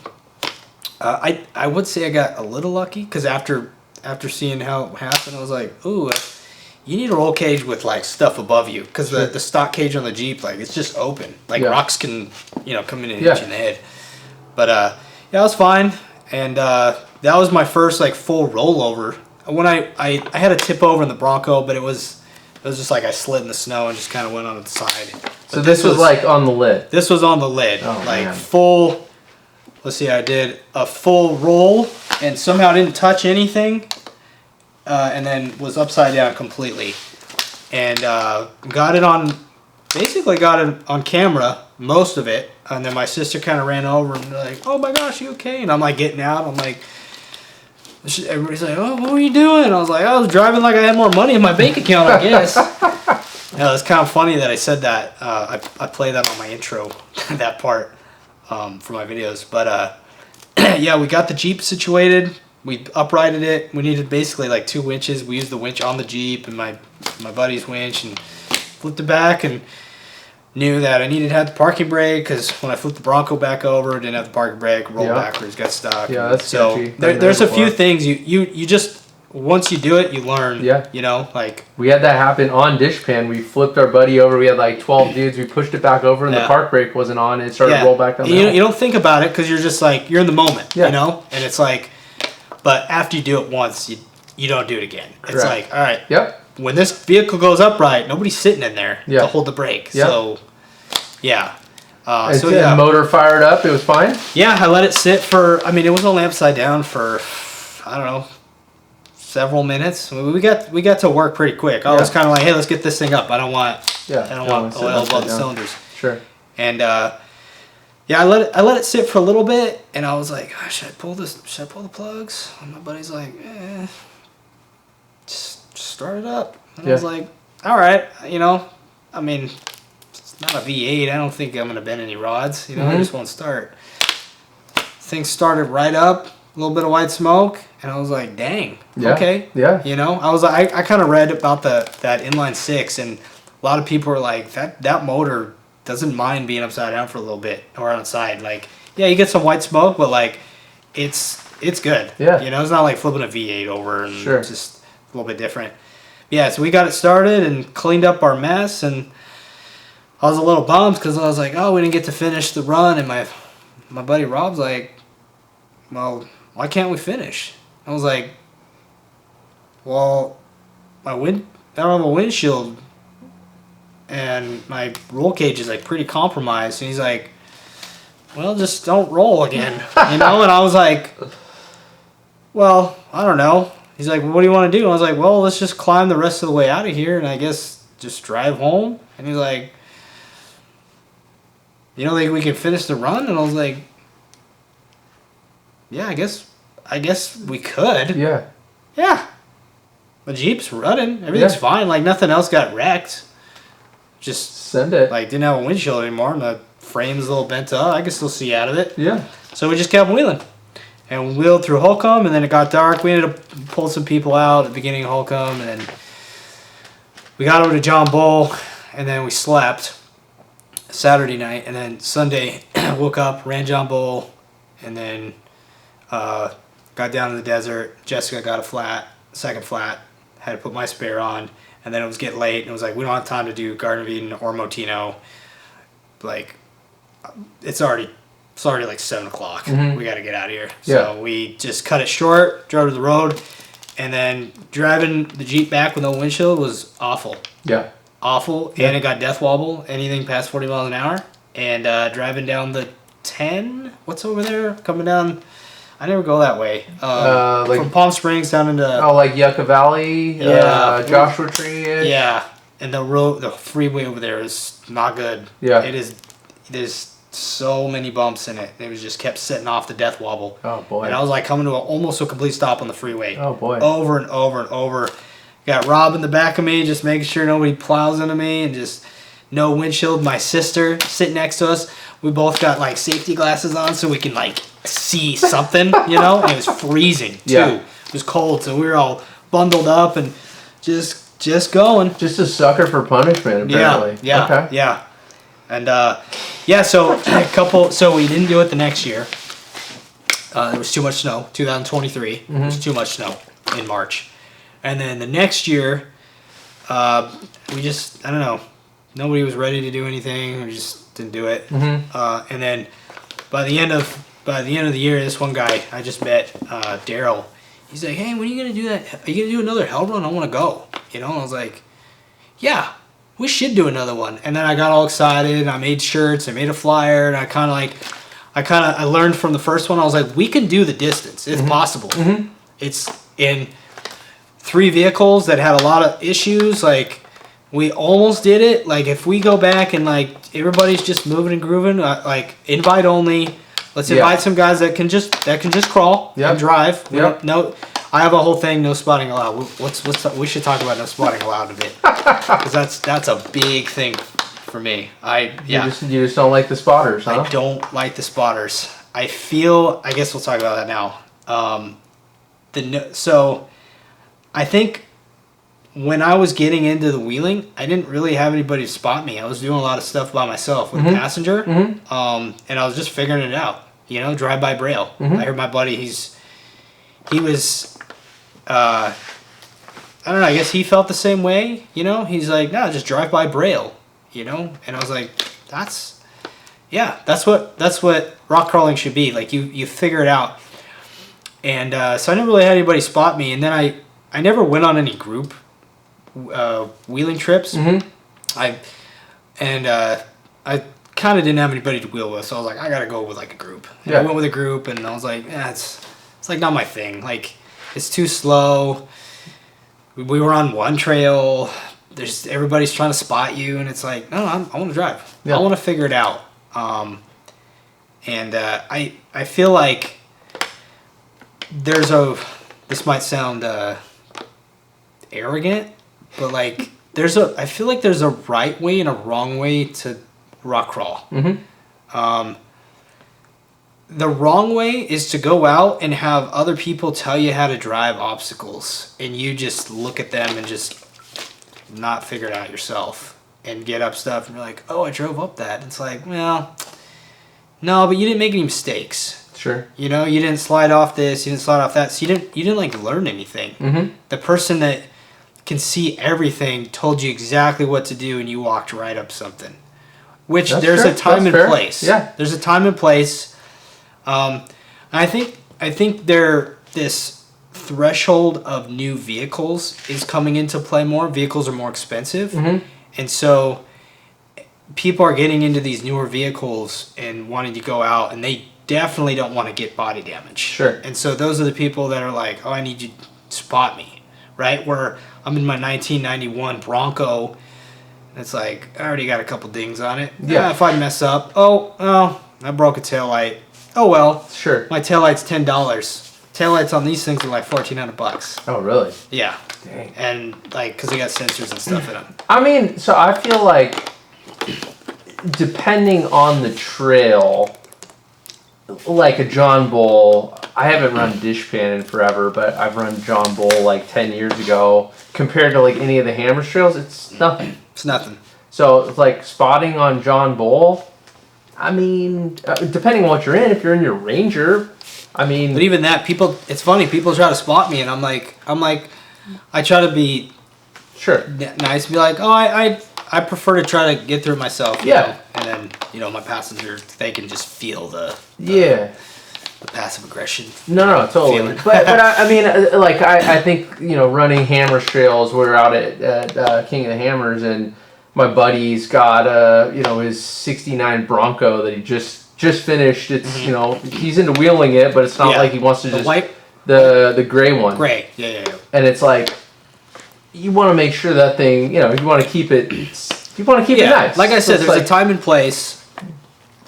I would say I got a little lucky, because after seeing how it happened, I was like, ooh. You need a roll cage with like stuff above you, because the stock cage on the Jeep, like, it's just open. Like rocks can come in and hit you in the head. But yeah, I was fine, and that was my first like full rollover. When I had a tip over in the Bronco, but it was just like I slid in the snow and just kind of went on the side. But so this was like on the lid. This was on the lid, full. Let's see, I did a full roll and somehow didn't touch anything. And then was upside down completely, and got it on camera, most of it. And then my sister kind of ran over and like, "Oh my gosh, you okay?" And I'm like getting out. I'm like, everybody's like, "Oh, what were you doing?" I was like, "I was driving like I had more money in my bank account, I guess." It's kind of funny that I said that. I play that on my intro, that part, for my videos. But yeah, we got the Jeep situated. We uprighted it. We needed basically like 2 winches. We used the winch on the Jeep and my buddy's winch, and flipped it back, and knew that I needed to have the parking brake, because when I flipped the Bronco back over, didn't have the parking brake, rolled backwards, got stuck. Yeah, that's so there's a few things you just, once you do it, you learn. Yeah. Like we had that happen on Dishpan. We flipped our buddy over. We had like 12 dudes. We pushed it back over, and the park brake wasn't on. And it started to roll back down the hill. You don't think about it, because you're just like, you're in the moment, and it's like, but after you do it once, you don't do it again. Correct. It's like, all right, when this vehicle goes upright, nobody's sitting in there to hold the brake. So, yeah. The motor fired up. It was fine? Yeah, I let it sit for, it was only upside down for, I don't know, several minutes. We got to work pretty quick. I was kind of like, hey, let's get this thing up. I don't want oil above the cylinders. Sure. And yeah, I let it sit for a little bit, and I was like, oh, should I pull the plugs? And my buddy's like, just start it up. And I was like, all right, it's not a V8. I don't think I'm gonna bend any rods. I just won't start. Thing started right up, a little bit of white smoke, and I was like, dang, okay. Yeah. I was like, I kind of read about that inline 6, and a lot of people were like, that motor doesn't mind being upside down for a little bit, or on its side. Like, yeah, you get some white smoke, but like, it's good. Yeah. It's not like flipping a V8 over, and it's just a little bit different. Yeah, so we got it started and cleaned up our mess, and I was a little bummed, because I was like, oh, we didn't get to finish the run, and my buddy Rob's like, well, why can't we finish? I was like, well, I don't have a windshield, and my roll cage is like pretty compromised. And he's like, well, just don't roll again, And I was like, well, I don't know. He's like, well, what do you want to do? And I was like, well, let's just climb the rest of the way out of here, and I guess just drive home. And he's like, you don't think we can finish the run? And I was like, yeah, I guess we could. Yeah. The Jeep's running. Everything's fine. Like, nothing else got wrecked. just send it. like didn't have a windshield anymore, and the frame's a little bent up. I could still see out of it. Yeah. So we just kept wheeling. And we wheeled through Holcomb, and then it got dark. We ended up pulling some people out at the beginning of Holcomb, and then we got over to John Bull, and then we slept Saturday night, and then Sunday woke up, ran John Bull, and then got down to the desert. Jessica got a second flat, had to put my spare on, and then it was getting late, and it was like, we don't have time to do Garden of Eden or Motino. Like, it's already like 7 o'clock. Mm-hmm. We got to get out of here. Yeah. So we just cut it short, drove to the road, and then driving the Jeep back with no windshield was awful. Yeah. Awful. Yeah. And it got death wobble, anything past 40 miles an hour. And driving down the 10, what's over there? Coming down, I never go that way. Like, from Palm Springs down into... Oh, like Yucca Valley? Yeah. Joshua Tree? Yeah. And the freeway over there is not good. Yeah. It is. There's so many bumps in it. It was just kept setting off the death wobble. Oh, boy. And I was like coming to almost a complete stop on the freeway. Oh, boy. Over and over and over. Got Rob in the back of me, just making sure nobody plows into me, and just no windshield. My sister sitting next to us. We both got like safety glasses on so we can like see something, you know? And it was freezing too. Yeah. It was cold, so we were all bundled up and just going. Just a sucker for punishment, apparently. Yeah. Okay. Yeah. And so we didn't do it the next year. There was too much snow. 2023. Mm-hmm. There was too much snow in March. And then the next year, we just, I don't know, nobody was ready to do anything. We just didn't do it. Mm-hmm. And then by the end of the year, this one guy I just met, Daryl, he's like, hey, when are you gonna do that? Are you gonna do another hell run? I want to go. You know, and I was like, yeah, we should do another one. And then I got all excited. I made shirts. I made a flyer, and I learned from the first one. I was like, we can do the distance if possible. Mm-hmm. It's in 3 vehicles that had a lot of issues. Like, we almost did it. Like, if we go back and like everybody's just moving and grooving, like invite only. Let's invite some guys that can just crawl and drive. No, I have a whole thing, no spotting allowed. We should talk about no spotting allowed a bit, because that's a big thing for me. You just don't like the spotters, huh? I don't like the spotters. I guess we'll talk about that now. So I think when I was getting into the wheeling, I didn't really have anybody to spot me. I was doing a lot of stuff by myself with a passenger, and I was just figuring it out. You know, drive by braille. I heard my buddy. He was. I don't know. I guess he felt the same way. You know, he's like, no, just drive by braille. You know, and I was like, that's what rock crawling should be. Like, you figure it out. And so I never really had anybody spot me. And then I never went on any group wheeling trips. I kind of didn't have anybody to wheel with, so I was like, I gotta go with like a group. And I went with a group, and I was like, it's like not my thing. Like, it's too slow. We were on one trail. Everybody's trying to spot you, and it's like, no, I want to drive. I want to figure it out. And I feel like this might sound arrogant, but like I feel like there's a right way and a wrong way to rock crawl. The wrong way is to go out and have other people tell you how to drive obstacles, and you just look at them and just not figure it out yourself and get up stuff, and you're like, oh, I drove up that. And it's like, well, no, but you didn't make any mistakes. Sure. You know, you didn't slide off this, you didn't slide off that, so you didn't like learn anything. The person that can see everything told you exactly what to do, and you walked right up something. Which there's a time and place. Yeah. There's a time and place. I think this threshold of new vehicles is coming into play more. Vehicles are more expensive, and so people are getting into these newer vehicles and wanting to go out, and they definitely don't want to get body damage. Sure. And so those are the people that are like, oh, I need you to spot me, right? Where I'm in my 1991 Bronco, and it's like, I already got a couple dings on it. Yeah. If I mess up, I broke a taillight. Oh well. Sure. My taillight's $10. taillights on these things are like $1,400. Oh, really? Yeah. Dang. And like, cause they got sensors and stuff in them. I mean, so I feel like depending on the trail, like a John Bull, I haven't run dishpan in forever, but I've run John Bull like 10 years ago. Compared to like any of the Hammers trails, it's nothing. It's nothing. So it's like spotting on John Bull, I mean, depending on what you're in, if you're in your Ranger, I mean. But even that, it's funny, people try to spot me and I'm like, I try to be Sure. nice, be like, oh, I prefer to try to get through it myself. You know? And then, you know, my passengers, they can just feel the passive aggression. No, totally. but I mean, like, I think, you know, running Hammers trails, we're out at King of the Hammers, and my buddy's got, you know, his 69 Bronco that he just finished. It's, you know, he's into wheeling it, but it's not like he wants to just... The gray one. Gray, yeah. And it's like, you want to make sure that thing, you know, you want to keep it nice. Like I said, there's a time and place.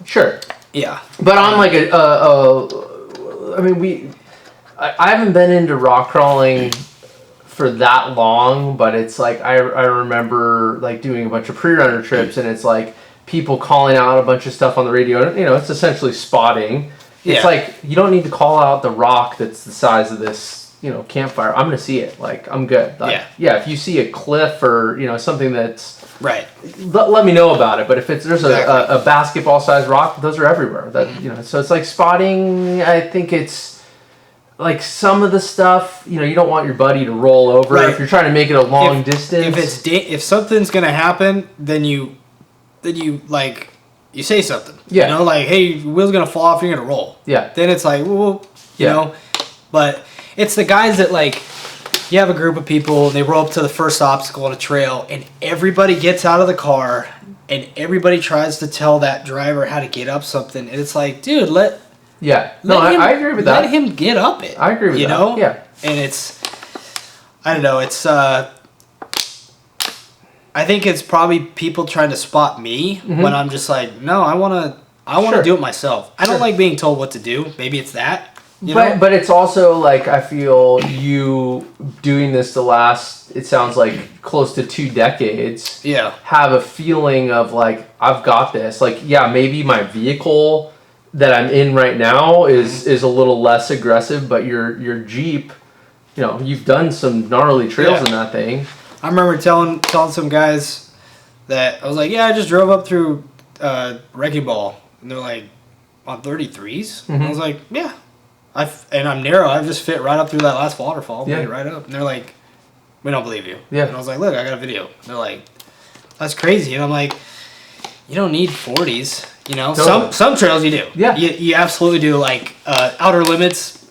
Sure. Yeah. But on like I mean, I haven't been into rock crawling for that long, but it's like, I remember like doing a bunch of pre-runner trips, and it's like people calling out a bunch of stuff on the radio. You know, it's essentially spotting. It's like, you don't need to call out the rock that's the size of this, you know, campfire. I'm going to see it. Like, I'm good. Like, if you see a cliff or, you know, something that's... Right. Let me know about it. But if there's a basketball-sized rock, those are everywhere. That, you know, so it's like spotting. I think it's like some of the stuff, you know, you don't want your buddy to roll over if you're trying to make it a long distance. If something's going to happen, then you like... You say something, you know, like, hey, your wheel's going to fall off, you're going to roll. Yeah. Then it's like, well, you know, but it's the guys that, like, you have a group of people, and they roll up to the first obstacle on a trail, and everybody gets out of the car, and everybody tries to tell that driver how to get up something, and it's like, dude, I agree with that. Let him get up it. I agree with that. You know? Yeah. And it's, I don't know, it's, I think it's probably people trying to spot me when I'm just like, no, I want to do it myself. I don't like being told what to do. Maybe it's that. But it's also like, I feel you doing this the last, it sounds like close to 2 decades. Yeah. Have a feeling of like, I've got this. Like, yeah, maybe my vehicle that I'm in right now is a little less aggressive, but your Jeep, you know, you've done some gnarly trails in that thing. I remember telling some guys that I was like, yeah, I just drove up through Wrecking Ball, and they're like, on 33s? And I was like, yeah. And I'm narrow. I just fit right up through that last waterfall. Made it right up. And they're like, we don't believe you. Yeah. And I was like, look, I got a video. And they're like, that's crazy. And I'm like, you don't need 40s. You know, some trails you do. Yeah. You absolutely do. Like Outer Limits,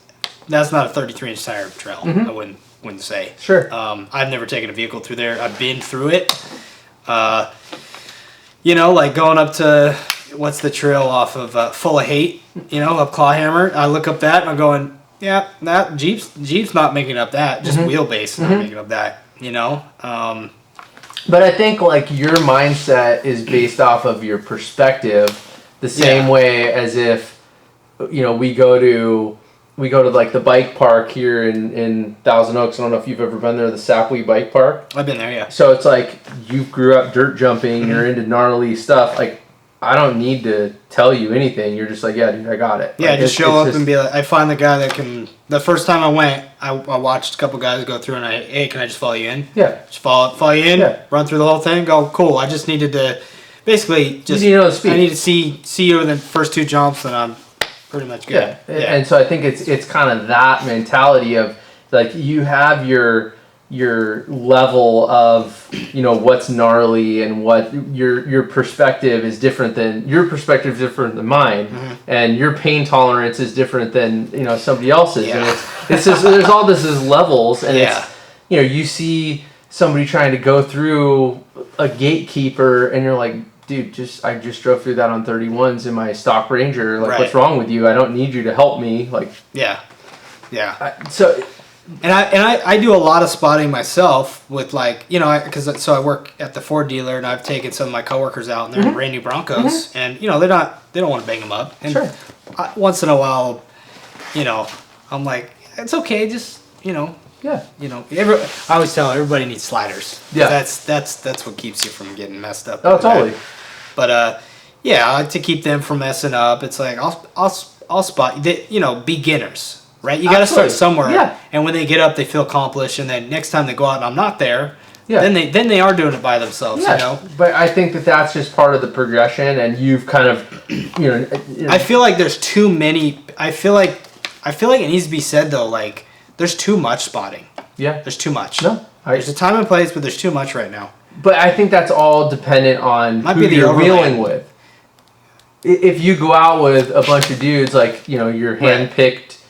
that's not a 33-inch tire trail. I wouldn't say. Sure. I've never taken a vehicle through there. I've been through it. You know, like going up to, what's the trail off of Full of Hate, you know, up Clawhammer. I look up that and I'm going, yeah, that Jeep's not making up that. Just wheelbase not making up that, you know. But I think like your mindset is based off of your perspective, the same way as if, you know, we go to like the bike park here in Thousand Oaks. I don't know if you've ever been there, the Sapwee Bike Park. I've been there, yeah. So it's like you grew up dirt jumping, you're into gnarly stuff. Like, I don't need to tell you anything. You're just like, yeah, dude, I got it. Yeah, like, just show up and be like, I find the guy that can. The first time I went, I watched a couple guys go through, and hey, can I just follow you in? Yeah. Just follow you in, run through the whole thing, go, cool. I just needed to, basically, just, you need to know the speed. I need to see you in the first 2 jumps, and I'm pretty much good. Yeah. And so I think it's kind of that mentality of, like, you have your level of, you know, what's gnarly and what your perspective is different than mine, and your pain tolerance is different than, you know, somebody else's. And it's just, there's all this as levels, and it's, you know, you see somebody trying to go through a gatekeeper and you're like, dude, I just drove through that on 31s in my stock Ranger. Like, what's wrong with you? I don't need you to help me. Like, And I do a lot of spotting myself with, like, you know, I work at the Ford dealer, and I've taken some of my coworkers out, and they're in brand new Broncos, and, you know, they don't want to bang them up. And once in a while, you know, I'm like, it's okay. Just Yeah. I always tell everybody needs sliders. Yeah. That's what keeps you from getting messed up. Oh, totally. But yeah, I like to keep them from messing up. It's like I'll spot beginners, right? You got to start somewhere. Yeah. And when they get up, they feel accomplished, and then next time they go out and I'm not there, yeah. then they are doing it by themselves. Yeah. But I think that's just part of the progression, and you've kind of I feel like there's too many. I feel like it needs to be said though, like there's too much spotting. Yeah. There's too much. No. There's a time and place, but there's too much right now. But I think that's all dependent on who you're wheeling with. If you go out with a bunch of dudes, like, you're hand-picked,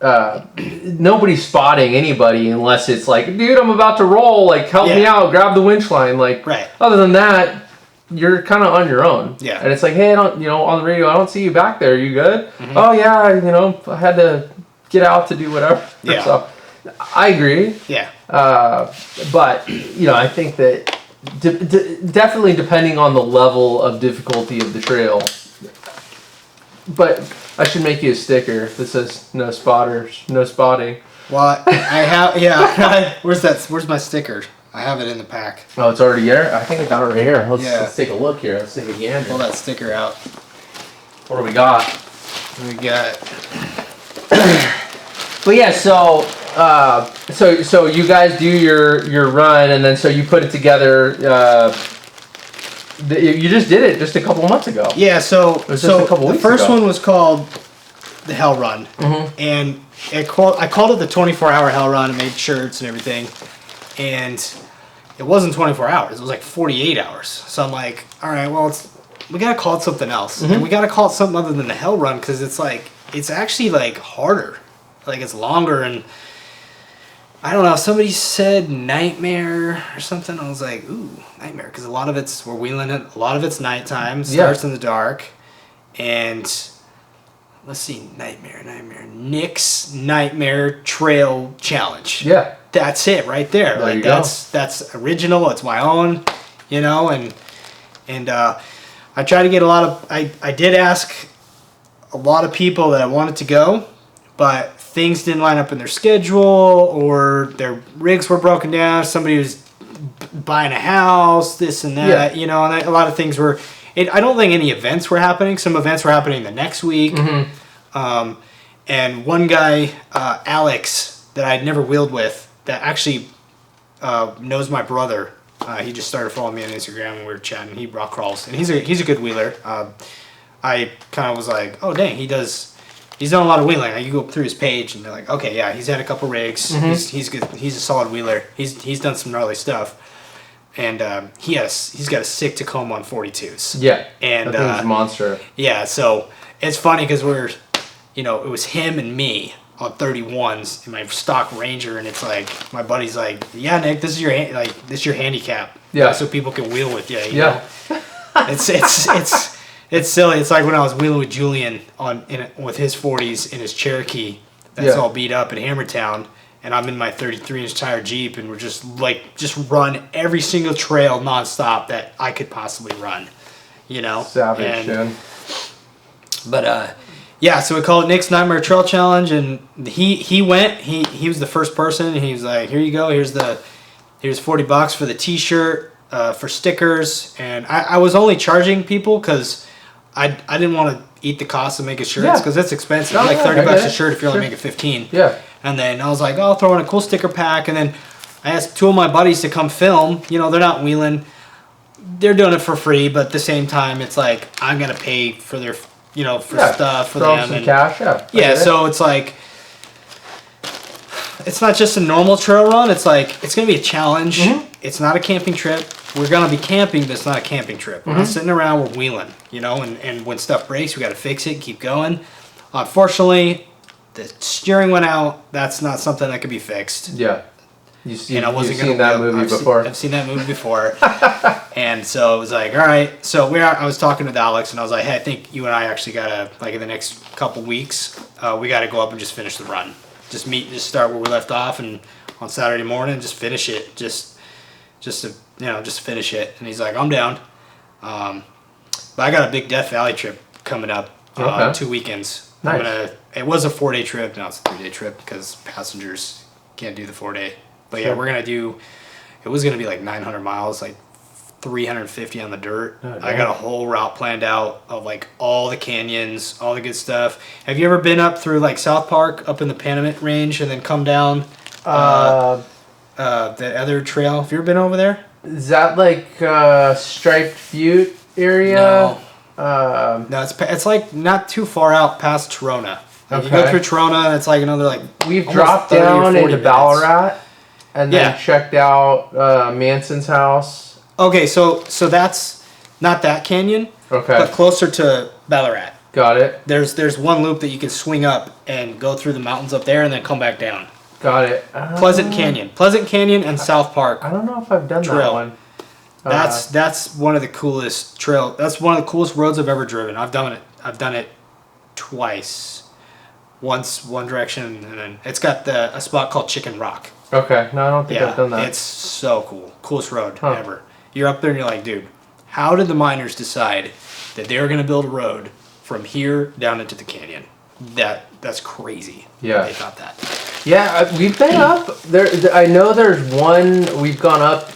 nobody's spotting anybody unless it's like, dude, I'm about to roll, like, help me out, grab the winch line. Like, other than that, you're kind of on your own. Yeah. And it's like, hey, on the radio, I don't see you back there. Are you good? Mm-hmm. Oh, yeah, I had to get out to do whatever. Yeah. So, I agree. Yeah. But, I think that definitely depending on the level of difficulty of the trail. But I should make you a sticker that says no spotters, no spotting. Well, I have, yeah. Where's my sticker? I have it in the pack. Oh, it's already there? I think I got it right here. Let's take a look here. Let's take a gander. Pull that sticker out. What do we got? We got... But yeah, so you guys do your run, and then so you put it together. You just did it just a couple months ago. Yeah, so the first one was called the Hell Run, and I called it the 24-hour Hell Run. I made shirts and everything, and it wasn't 24 hours. It was like 48 hours. So I'm like, all right, well, we gotta call it something else, and we gotta call it something other than the Hell Run because it's actually like harder, like it's longer and. I don't know, somebody said nightmare or something. I was like, ooh, nightmare. Because we're wheeling it, a lot of it's nighttime, starts in the dark. And let's see, Nick's Nightmare Trail Challenge. Yeah. That's it right there. Like that's original, it's my own, and I try to get I did ask a lot of people that I wanted to go, but things didn't line up in their schedule, or their rigs were broken down. Somebody was buying a house, this and that, and a lot of things were. I don't think any events were happening. Some events were happening the next week. And one guy, Alex, that I'd never wheeled with, that actually knows my brother. He just started following me on Instagram, and we were chatting. He rock crawls, and he's a good wheeler. I kind of was like, oh dang, He's done a lot of wheeling. You go through his page, and they're like, okay, yeah, he's had a couple rigs. He's good. He's a solid wheeler. He's done some gnarly stuff, and he's got a sick Tacoma on 42s. Yeah, and that thing's a monster. Yeah, so it's funny because it was him and me on 31s in my stock Ranger, and it's like my buddy's like, yeah, Nick, this is your handicap. Yeah, so people can wheel with you. You know? It's silly. It's like when I was wheeling with Julian with his 40s in his Cherokee that's all beat up in Hammertown, and I'm in my 33-inch tire Jeep, and we're just run every single trail nonstop that I could possibly run, Savage, man. But so we called it Nick's Nightmare Trail Challenge, and he went. He was the first person, and he was like, here you go. Here's $40 for the T-shirt, for stickers, and I was only charging people because I didn't want to eat the cost of making shirts because it's expensive. Like $30 a shirt if you're only making 15. Yeah. And then I was like, I'll throw in a cool sticker pack. And then I asked two of my buddies to come film. They're not wheeling. They're doing it for free, but at the same time, it's like I'm gonna pay for their, stuff for throw them. Some cash. Yeah. So it's like it's not just a normal trail run. It's like it's gonna be a challenge. It's not a camping trip. We're going to be camping, but it's not a camping trip. We're not sitting around, we're wheeling, and when stuff breaks, we got to fix it, keep going. Unfortunately, the steering went out. That's not something that could be fixed. Yeah. You've seen that movie before. I've seen that movie before. And so it was like, all right. So I was talking with Alex, and I was like, hey, I think you and I actually got to, like in the next couple weeks, we got to go up and just finish the run. Just start where we left off, and on Saturday morning, just finish it. Just finish it. And he's like, I'm down. But I got a big Death Valley trip coming up, 2 weekends. Nice. It was a 4-day trip. Now it's a 3-day trip because passengers can't do the 4-day. But Sure. yeah, it was gonna be like 900 miles, like 350 on the dirt. Oh, I got a whole route planned out of like all the canyons, all the good stuff. Have you ever been up through like South Park, up in the Panamint Range, and then come down the other trail? Have you ever been over there? Is that like Striped Butte area? No. No, it's like not too far out past Trona. Like you go through Trona, and it's like another like. We've dropped down into Ballarat, and then checked out Manson's house. Okay, so that's not that canyon. Okay. But closer to Ballarat. Got it. There's one loop that you can swing up and go through the mountains up there, and then come back down. Got it. Pleasant Canyon, and South Park. I don't know if I've done that one. That's one of the coolest trail. That's one of the coolest roads I've ever driven. I've done it twice. Once one direction, and then it's got a spot called Chicken Rock. Okay. No, I don't think I've done that. It's so cool. Coolest road ever. You're up there and you're like, dude, how did the miners decide that they were going to build a road from here down into the canyon? That's crazy. Yeah. They thought that. Yeah, we've been up there. I know there's one we've gone up.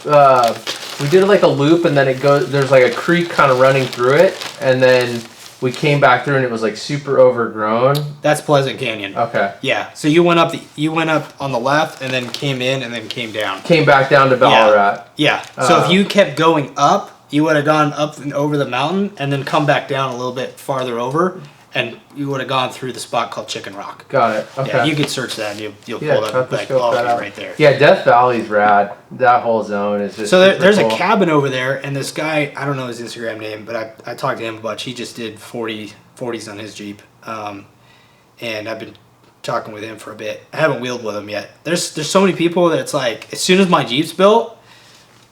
We did like a loop, and then it goes. There's like a creek kind of running through it, and then we came back through, and it was like super overgrown. That's Pleasant Canyon. Okay. Yeah. So you went up on the left, and then came in, and then came down. Came back down to Ballarat. Yeah. So if you kept going up, you would have gone up and over the mountain, and then come back down a little bit farther over, and you would have gone through the spot called Chicken Rock. Got it. Okay. Yeah, you could search that, and you'll pull up like right there. Yeah, Death Valley's rad. That whole zone is just. So there's a cabin over there, and this guy, I don't know his Instagram name, but I talked to him a bunch. He just did 40s on his Jeep, and I've been talking with him for a bit. I haven't wheeled with him yet. There's so many people that it's like, as soon as my Jeep's built,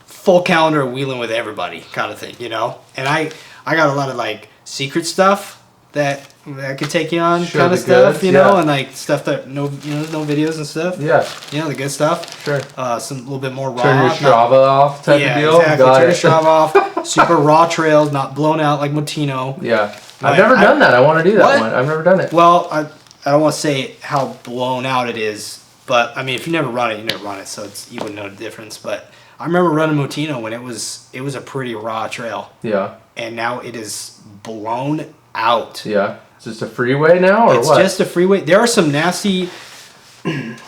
full calendar of wheeling with everybody kind of thing, you know? And I got a lot of like secret stuff that could take you on kind of stuff, you know, and like stuff that no videos and stuff. Yeah. You know, the good stuff. Sure. Some little bit more raw. Turn your Strava off type of deal. Exactly. Turn your Strava off. Super raw trails, not blown out like Motino. Yeah. I've never done that. I want to do that one. I've never done it. Well, I don't want to say how blown out it is, but I mean, if you never run it, you never run it, so you wouldn't know the difference. But I remember running Motino when it was a pretty raw trail. Yeah. And now it is blown out. Yeah. It's just a freeway now, or it's what? It's just a freeway. There are some nasty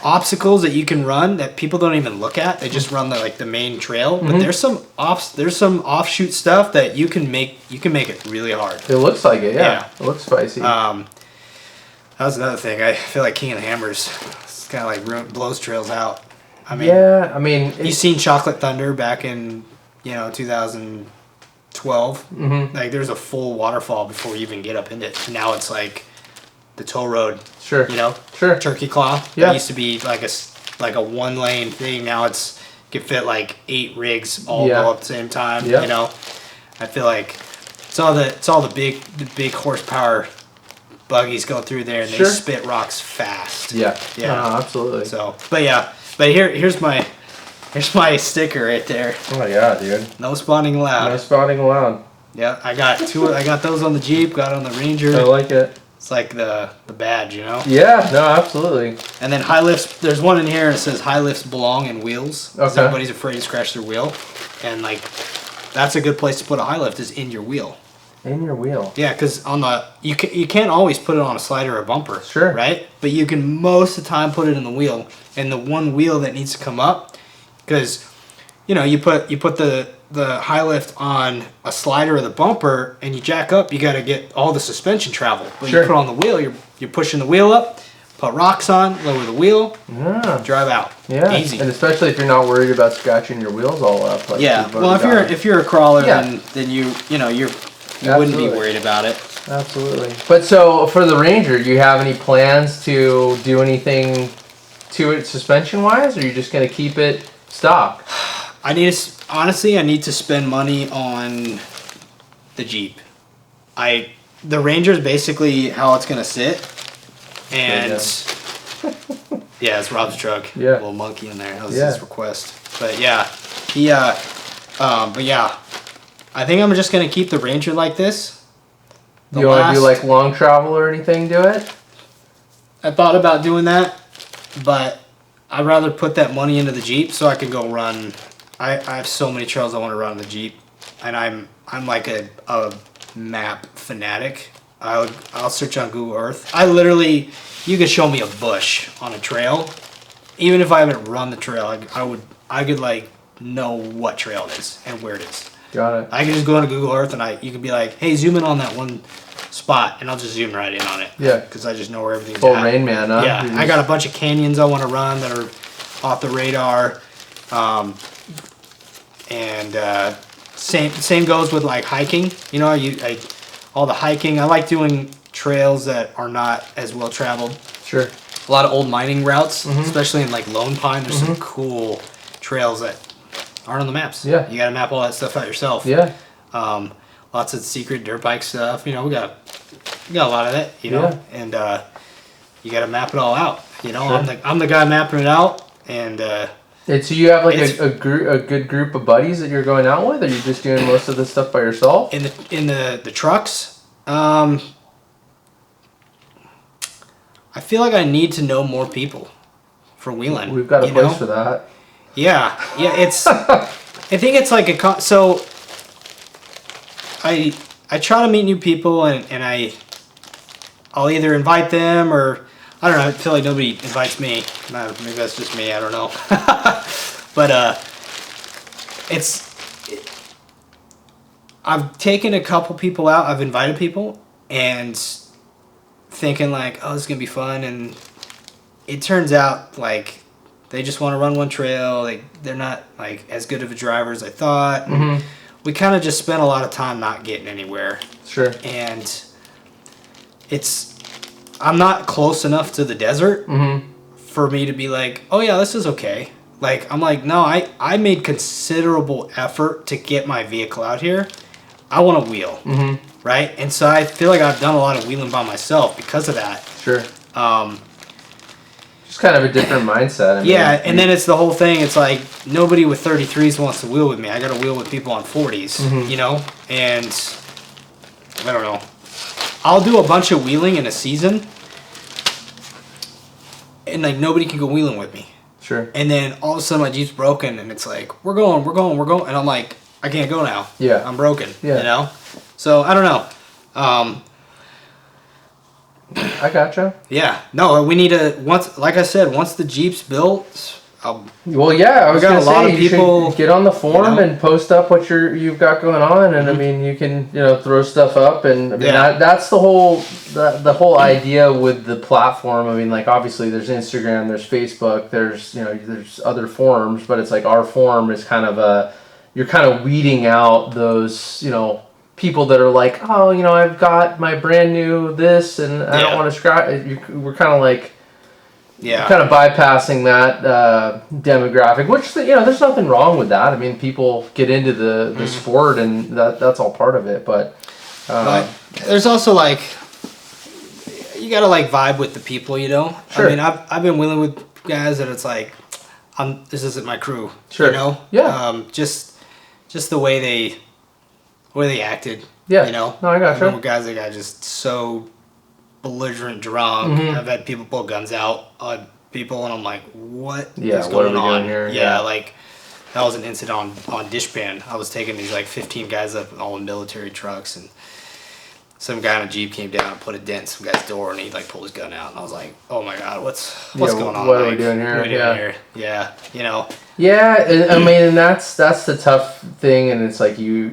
obstacles that you can run that people don't even look at. They just run the main trail. But there's some offshoot stuff that you can make it really hard. It looks like it, yeah. It looks spicy. That was another thing. I feel like King of the Hammers kind of like blows trails out. I mean, you seen Chocolate Thunder back in 2012. Like there's a full waterfall before you even get up in it. Now it's like the toll road. Sure. Sure. Turkey Claw. Yeah. It used to be like a 1-lane thing. Now it's could fit like 8 rigs all go at the same time. Yeah. You know, I feel like it's all the big horsepower buggies go through there and they spit rocks fast. Yeah. Yeah. No, absolutely. So, but here's my sticker right there. Oh yeah, dude. No spawning allowed. No spawning allowed. Yeah, I got those on the Jeep, got on the Ranger. I like it. It's like the badge, you know? Yeah, no, absolutely. And then high lifts, there's one in here that says high lifts belong in wheels. Because everybody's afraid to scratch their wheel. And like, that's a good place to put a high lift is in your wheel. In your wheel. Yeah, because you can't always put it on a slider or a bumper. Sure. Right? But you can most of the time put it in the wheel. And the one wheel that needs to come up, because, you put the high lift on a slider or the bumper and you jack up, you got to get all the suspension travel. But you put on the wheel, you're pushing the wheel up, put rocks on, lower the wheel, drive out. Yeah, easy. And especially if you're not worried about scratching your wheels all up. Like well, if you're a crawler, then you wouldn't be worried about it. Absolutely. But so for the Ranger, do you have any plans to do anything to it suspension wise, or are you just going to keep it stock? I need to spend money on the Jeep. The Ranger's basically how it's gonna sit, and it's Rob's truck. Yeah, little monkey in there. That was his request. But yeah, I think I'm just gonna keep the Ranger like this. Do you want to do like long travel or anything to it? I thought about doing that, but I'd rather put that money into the Jeep so I can go run. I have so many trails I want to run in the Jeep, and I'm like a map fanatic. I'll search on Google Earth. You could show me a bush on a trail, even if I haven't run the trail. I could like know what trail it is and where it is. Got it. I can just go into Google Earth and you could be like, hey, zoom in on that one spot, and I'll just zoom right in on it. Yeah. Because I just know where everything's Full at. Rain Man, huh? Yeah. I got a bunch of canyons I want to run that are off the radar. Same goes with like hiking. You know, all the hiking. I like doing trails that are not as well traveled. Sure. A lot of old mining routes, especially in like Lone Pine. There's some cool trails that aren't on the maps. Yeah. You got to map all that stuff out yourself. Yeah. Lots of secret dirt bike stuff. You know, we got a lot of it. You know, Yeah. and you got to map it all out. You know, Sure. I'm the guy mapping it out, and so you have like a good group of buddies that you're going out with, or are you just doing most of this stuff by yourself? in the trucks. I feel like I need to know more people for wheeling. We've got a place for that. Yeah, it's. I think it's like so. I try to meet new people and I'll either invite them or I don't know. I feel like nobody invites me. Maybe that's just me. I don't know. But I've taken a couple people out. I've invited people and thinking like, oh, this is gonna be fun, and it turns out like they just want to run one trail. They're not like as good of a driver as I thought. We kind of just spent a lot of time not getting anywhere. Sure. And I'm not close enough to the desert for me to be like, oh yeah, this is okay. Like, I'm like, no, I made considerable effort to get my vehicle out here. I want to wheel. Right? And so I feel like I've done a lot of wheeling by myself because of that. Sure. Just kind of a different mindset. And then it's the whole thing. It's like nobody with 33s wants to wheel with me. I got to wheel with people on 40s, you know? And I don't know. I'll do a bunch of wheeling in a season, and like nobody can go wheeling with me. Sure. And then all of a sudden my Jeep's broken, and it's like, we're going. And I'm like, I can't go now. Yeah. I'm broken, Yeah. you know? So I don't know. I gotcha. Yeah. No, we need like I said, once the Jeep's built, Well, yeah, I was gonna say you should get on the forum and post up what you've got going on, and I mean you can throw stuff up, and I mean that's the whole idea with the platform. I mean, like obviously there's Instagram, there's Facebook, there's other forums, but it's like our forum is kind of you're kind of weeding out those people that are like, oh, I've got my brand new this, and I don't want to scratch. We're kind of like. Yeah, kind of bypassing that demographic, which there's nothing wrong with that. I mean, people get into the sport, and that's all part of it. But there's also like you gotta like vibe with the people, Sure. I mean, I've been wheeling with guys that it's like, this isn't my crew. Sure. Yeah. Just the way they acted. Yeah. No, I gotcha. I remember guys that got just so belligerent drunk. I've had people pull guns out on people, and I'm like, what is going on here? Yeah, like that was an incident on Dishpan. I was taking these like 15 guys up all in military trucks, and some guy in a Jeep came down and put a dent in some guy's door, and he like pulled his gun out, and I was like, oh my god, what's going on? What are we doing here? What are we doing here? Yeah, Yeah, I mean, and that's the tough thing, and it's like you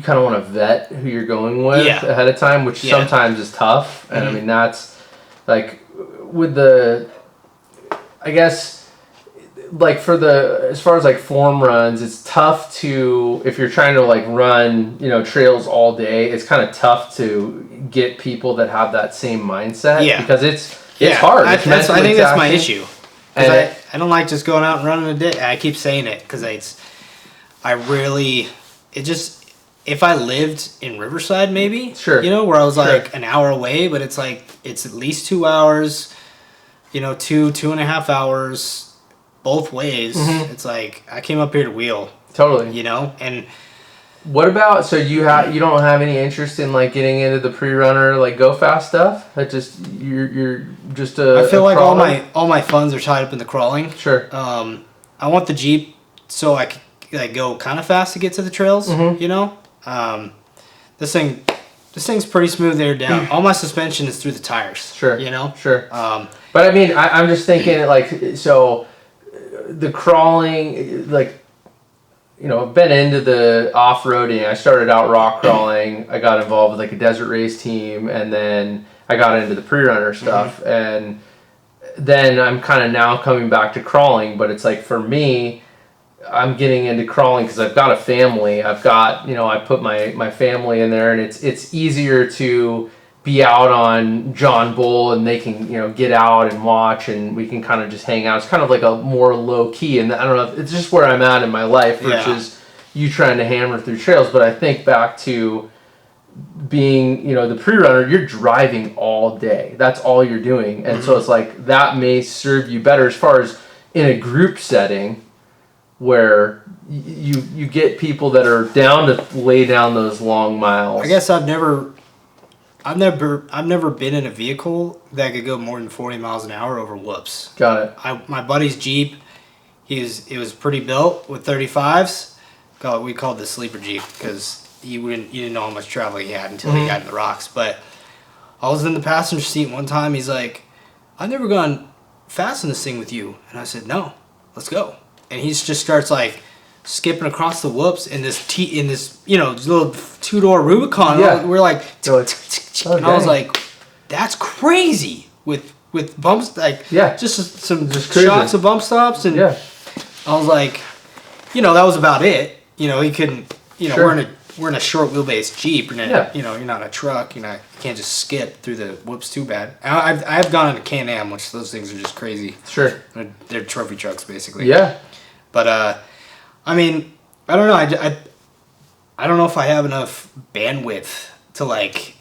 kind of want to vet who you're going with ahead of time, which sometimes is tough. And I mean, that's like with I guess like as far as like form runs, it's tough if you're trying to like run, trails all day, it's kind of tough to get people that have that same mindset because it's hard. I think that's my issue. Because I don't like just going out and running a day. I keep saying it because if I lived in Riverside, maybe, where I was like an hour away, but it's like, it's at least 2 hours, 2.5 hours, both ways. It's like, I came up here to wheel. Totally. And What about, so you don't have any interest in like getting into the pre-runner, like go fast stuff? That just, you're just I feel like crawler? all my funds are tied up in the crawling. Sure. I want the Jeep so I can like go kind of fast to get to the trails. Mm-hmm. You know, this thing's pretty smooth there down. All my suspension is through the tires. Sure. You know. Sure. But I mean, I'm just thinking like, so the crawling, like, you know, I've been into the off-roading. I started out rock crawling. I got involved with like a desert race team, and then I got into the pre-runner stuff. Mm-hmm. And then I'm kind of now coming back to crawling, but it's like for me, I'm getting into crawling because I've got a family. I've got, you know, I put my family in there, and it's easier to be out on John Bull, and they can, you know, get out and watch, and we can kind of just hang out. It's kind of like a more low key, and I don't know, it's just where I'm at in my life versus you trying to hammer through trails. But I think back to being, you know, the pre-runner, you're driving all day. That's all you're doing. And so it's like that may serve you better as far as in a group setting where you get people that are down to lay down those long miles. I guess I've never been in a vehicle that could go more than 40 miles an hour over whoops. Got it. My buddy's Jeep, it was pretty built with 35s. We called it the sleeper Jeep because you didn't know how much travel he had until he got in the rocks. But I was in the passenger seat one time. He's like, "I've never gone fast in this thing with you," and I said, "No, let's go." And he just starts like skipping across the whoops in this you know, little 2-door Rubicon. Yeah. We're like, and I was dang. like, "That's crazy!" With bumps, like just some shocks of bump stops, and I was like, you know, that was about it. You know, he couldn't. You know, we're in a short wheelbase Jeep, and you know, you're not in a truck. You can't just skip through the whoops too bad. I've gone into Can-Am, which those things are just crazy. Sure. They're trophy trucks basically. Yeah. But I mean, I don't know. I don't know if I have enough bandwidth to like.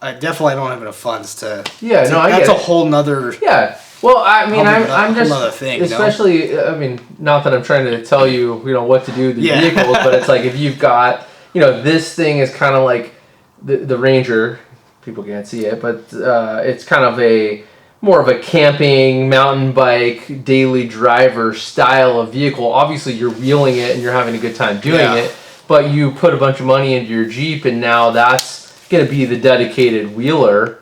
I definitely don't have enough funds to. Yeah, no, I get that's it. a whole nother. Yeah. Well, I mean, I'm just another thing, especially. You know? I mean, not that I'm trying to tell you, you know, what to do with the vehicles, but it's like if you've got, you know, this thing is kind of like the Ranger. People can't see it, but it's kind of more of a camping, mountain bike, daily driver style of vehicle. Obviously, you're wheeling it and you're having a good time doing it, but you put a bunch of money into your Jeep, and now that's going to be the dedicated wheeler.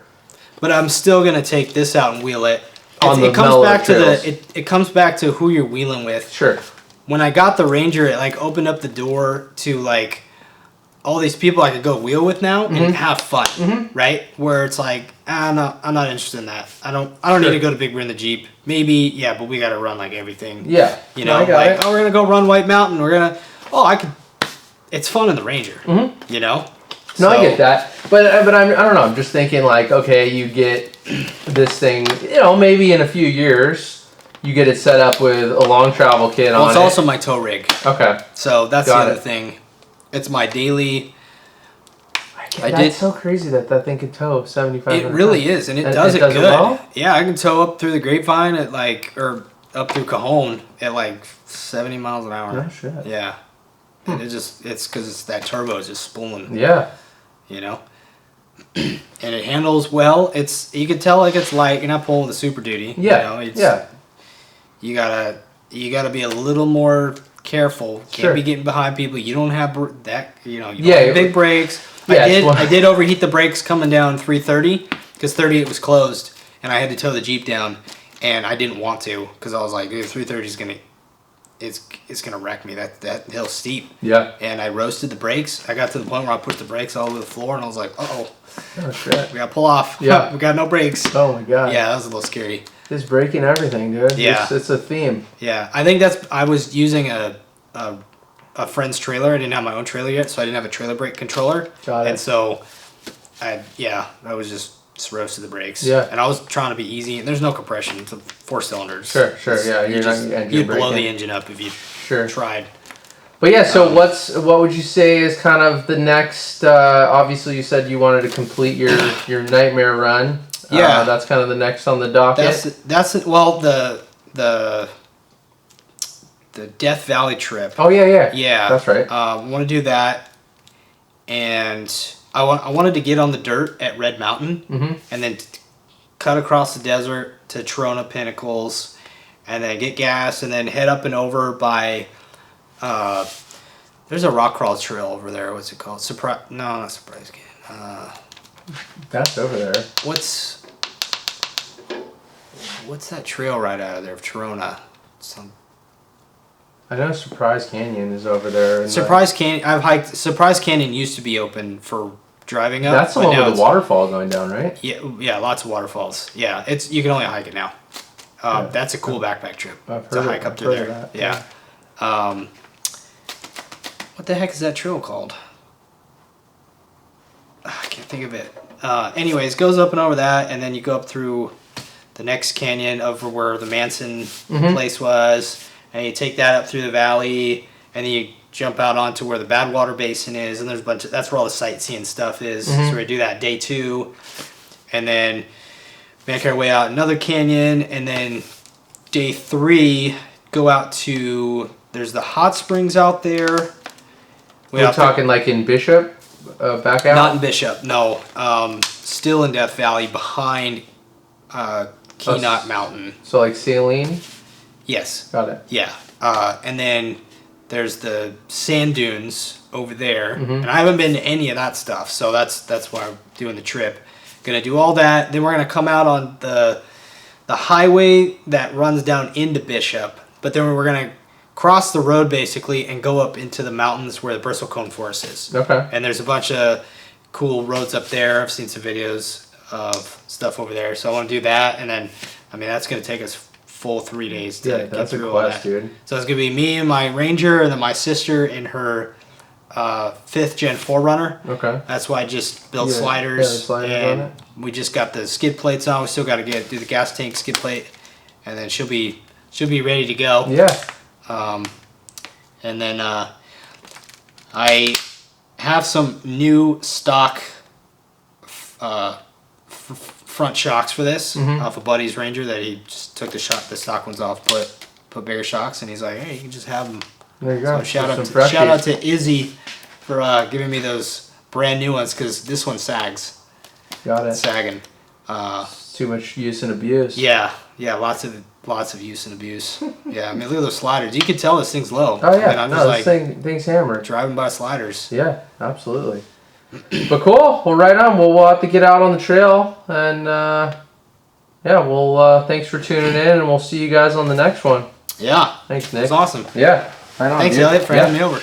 But I'm still going to take this out and wheel it. It comes back to it comes back to who you're wheeling with. Sure. When I got the Ranger, it like opened up the door to like all these people I could go wheel with now and have fun, right? Where it's like, I'm not interested in that. I don't need to go to Big Bear in the Jeep. Maybe, but we got to run like everything. Yeah. You know, like, we're gonna go run White Mountain. It's fun in the Ranger. You know. No, I get that, but I don't know. I'm just thinking like, okay, you get this thing, you know, maybe in a few years, you get it set up with a long travel kit on it. Well, it's also my tow rig. Okay. So that's the other thing. It's my daily. That's so crazy that thing can tow 7,500. It really is, and it does it good. Well? Yeah, I can tow up through the Grapevine at or up through Cajon at like 70 miles an hour. Oh shit. Yeah. And it's because that turbo is just spooling. Yeah. You know, and it handles well. You can tell like it's light. You're not pulling the Super Duty. Yeah. You know, You gotta be a little more careful. Can't be getting behind people. You don't have that. You know. You don't have big brakes. I did overheat the brakes coming down 330 because 38 was closed, and I had to tow the Jeep down, and I didn't want to because I was like, 330 is gonna. It's gonna wreck me. That hill's steep. Yeah. And I roasted the brakes. I got to the point where I pushed the brakes all over the floor, and I was like, oh shit, we gotta pull off. Yeah. We got no brakes. Oh my god. Yeah, that was a little scary. It's breaking everything, dude. Yeah. It's a theme. Yeah, I think I was using a friend's trailer. I didn't have my own trailer yet, so I didn't have a trailer brake controller. Got it. And so, I was just roasted the brakes. Yeah. And I was trying to be easy, and there's no compression. It's 4 cylinders. Sure. Yeah. You'd blow the engine up if you tried. But yeah, so what would you say is kind of the next? Obviously, you said you wanted to complete your nightmare run. Yeah, that's kind of the next on the docket. That's the Death Valley trip. Oh yeah. Yeah, That's right. Want to do that. and I wanted to get on the dirt at Red Mountain, and then cut across the desert to Trona Pinnacles, and then get gas, and then head up and over by. There's a rock crawl trail over there. What's it called? No, not Surprise Canyon. That's over there. What's that trail right out of there of Trona? I know Surprise Canyon is over there. Surprise Canyon. I've hiked. Surprise Canyon used to be open for driving up. That's the one with the waterfall going down, right? Yeah, lots of waterfalls. Yeah, you can only hike it now. That's a cool backpack trip. To hike up through there. Yeah. What the heck is that trail called? I can't think of it. Anyways, goes up and over that, and then you go up through the next canyon over where the Manson place was, and you take that up through the valley, and then you jump out onto where the Badwater Basin is, and there's a bunch of, that's where all the sightseeing stuff is. So we do that day 2, and then make our way out another canyon, and then day 3 go out to, there's the hot springs out there. We're talking like in Bishop, back out? Not in Bishop, no. Still in Death Valley behind Keenot Mountain. So like Saline? Yes. Got it. Yeah. And then there's the sand dunes over there. And I haven't been to any of that stuff, so that's why I'm doing the trip. Gonna do all that. Then we're gonna come out on the highway that runs down into Bishop, but then we're gonna cross the road basically and go up into the mountains where the bristlecone forest is. Okay. And there's a bunch of cool roads up there. I've seen some videos of stuff over there, so I want to do that. And then, I mean, that's gonna take us full 3 days to get through all that. Dude. So it's gonna be me and my Ranger, and then my sister in her 5th Gen 4Runner. Okay. That's why I just built sliders, and we just got the skid plates on. We still got to do the gas tank skid plate, and then she'll be ready to go. Yeah. And then I have some new stock front shocks for this off a buddy's Ranger that he just took the stock ones off, put bigger shocks, and he's like, hey, you can just have them. There you go. So shout out to Izzy for giving me those brand new ones, because this one sags. Got it. It's sagging. Too much use and abuse. Yeah, lots of use and abuse. Yeah, I mean, look at those sliders. You can tell this thing's low. Oh yeah, I mean, I'm this thing's hammered. Driving by sliders. Yeah, absolutely. But cool. Well, right on. We'll have to get out on the trail, and thanks for tuning in, and we'll see you guys on the next one. Yeah. Thanks, Nick. It was awesome. Yeah. Right on, Thanks, dude. Elliot, for having me over.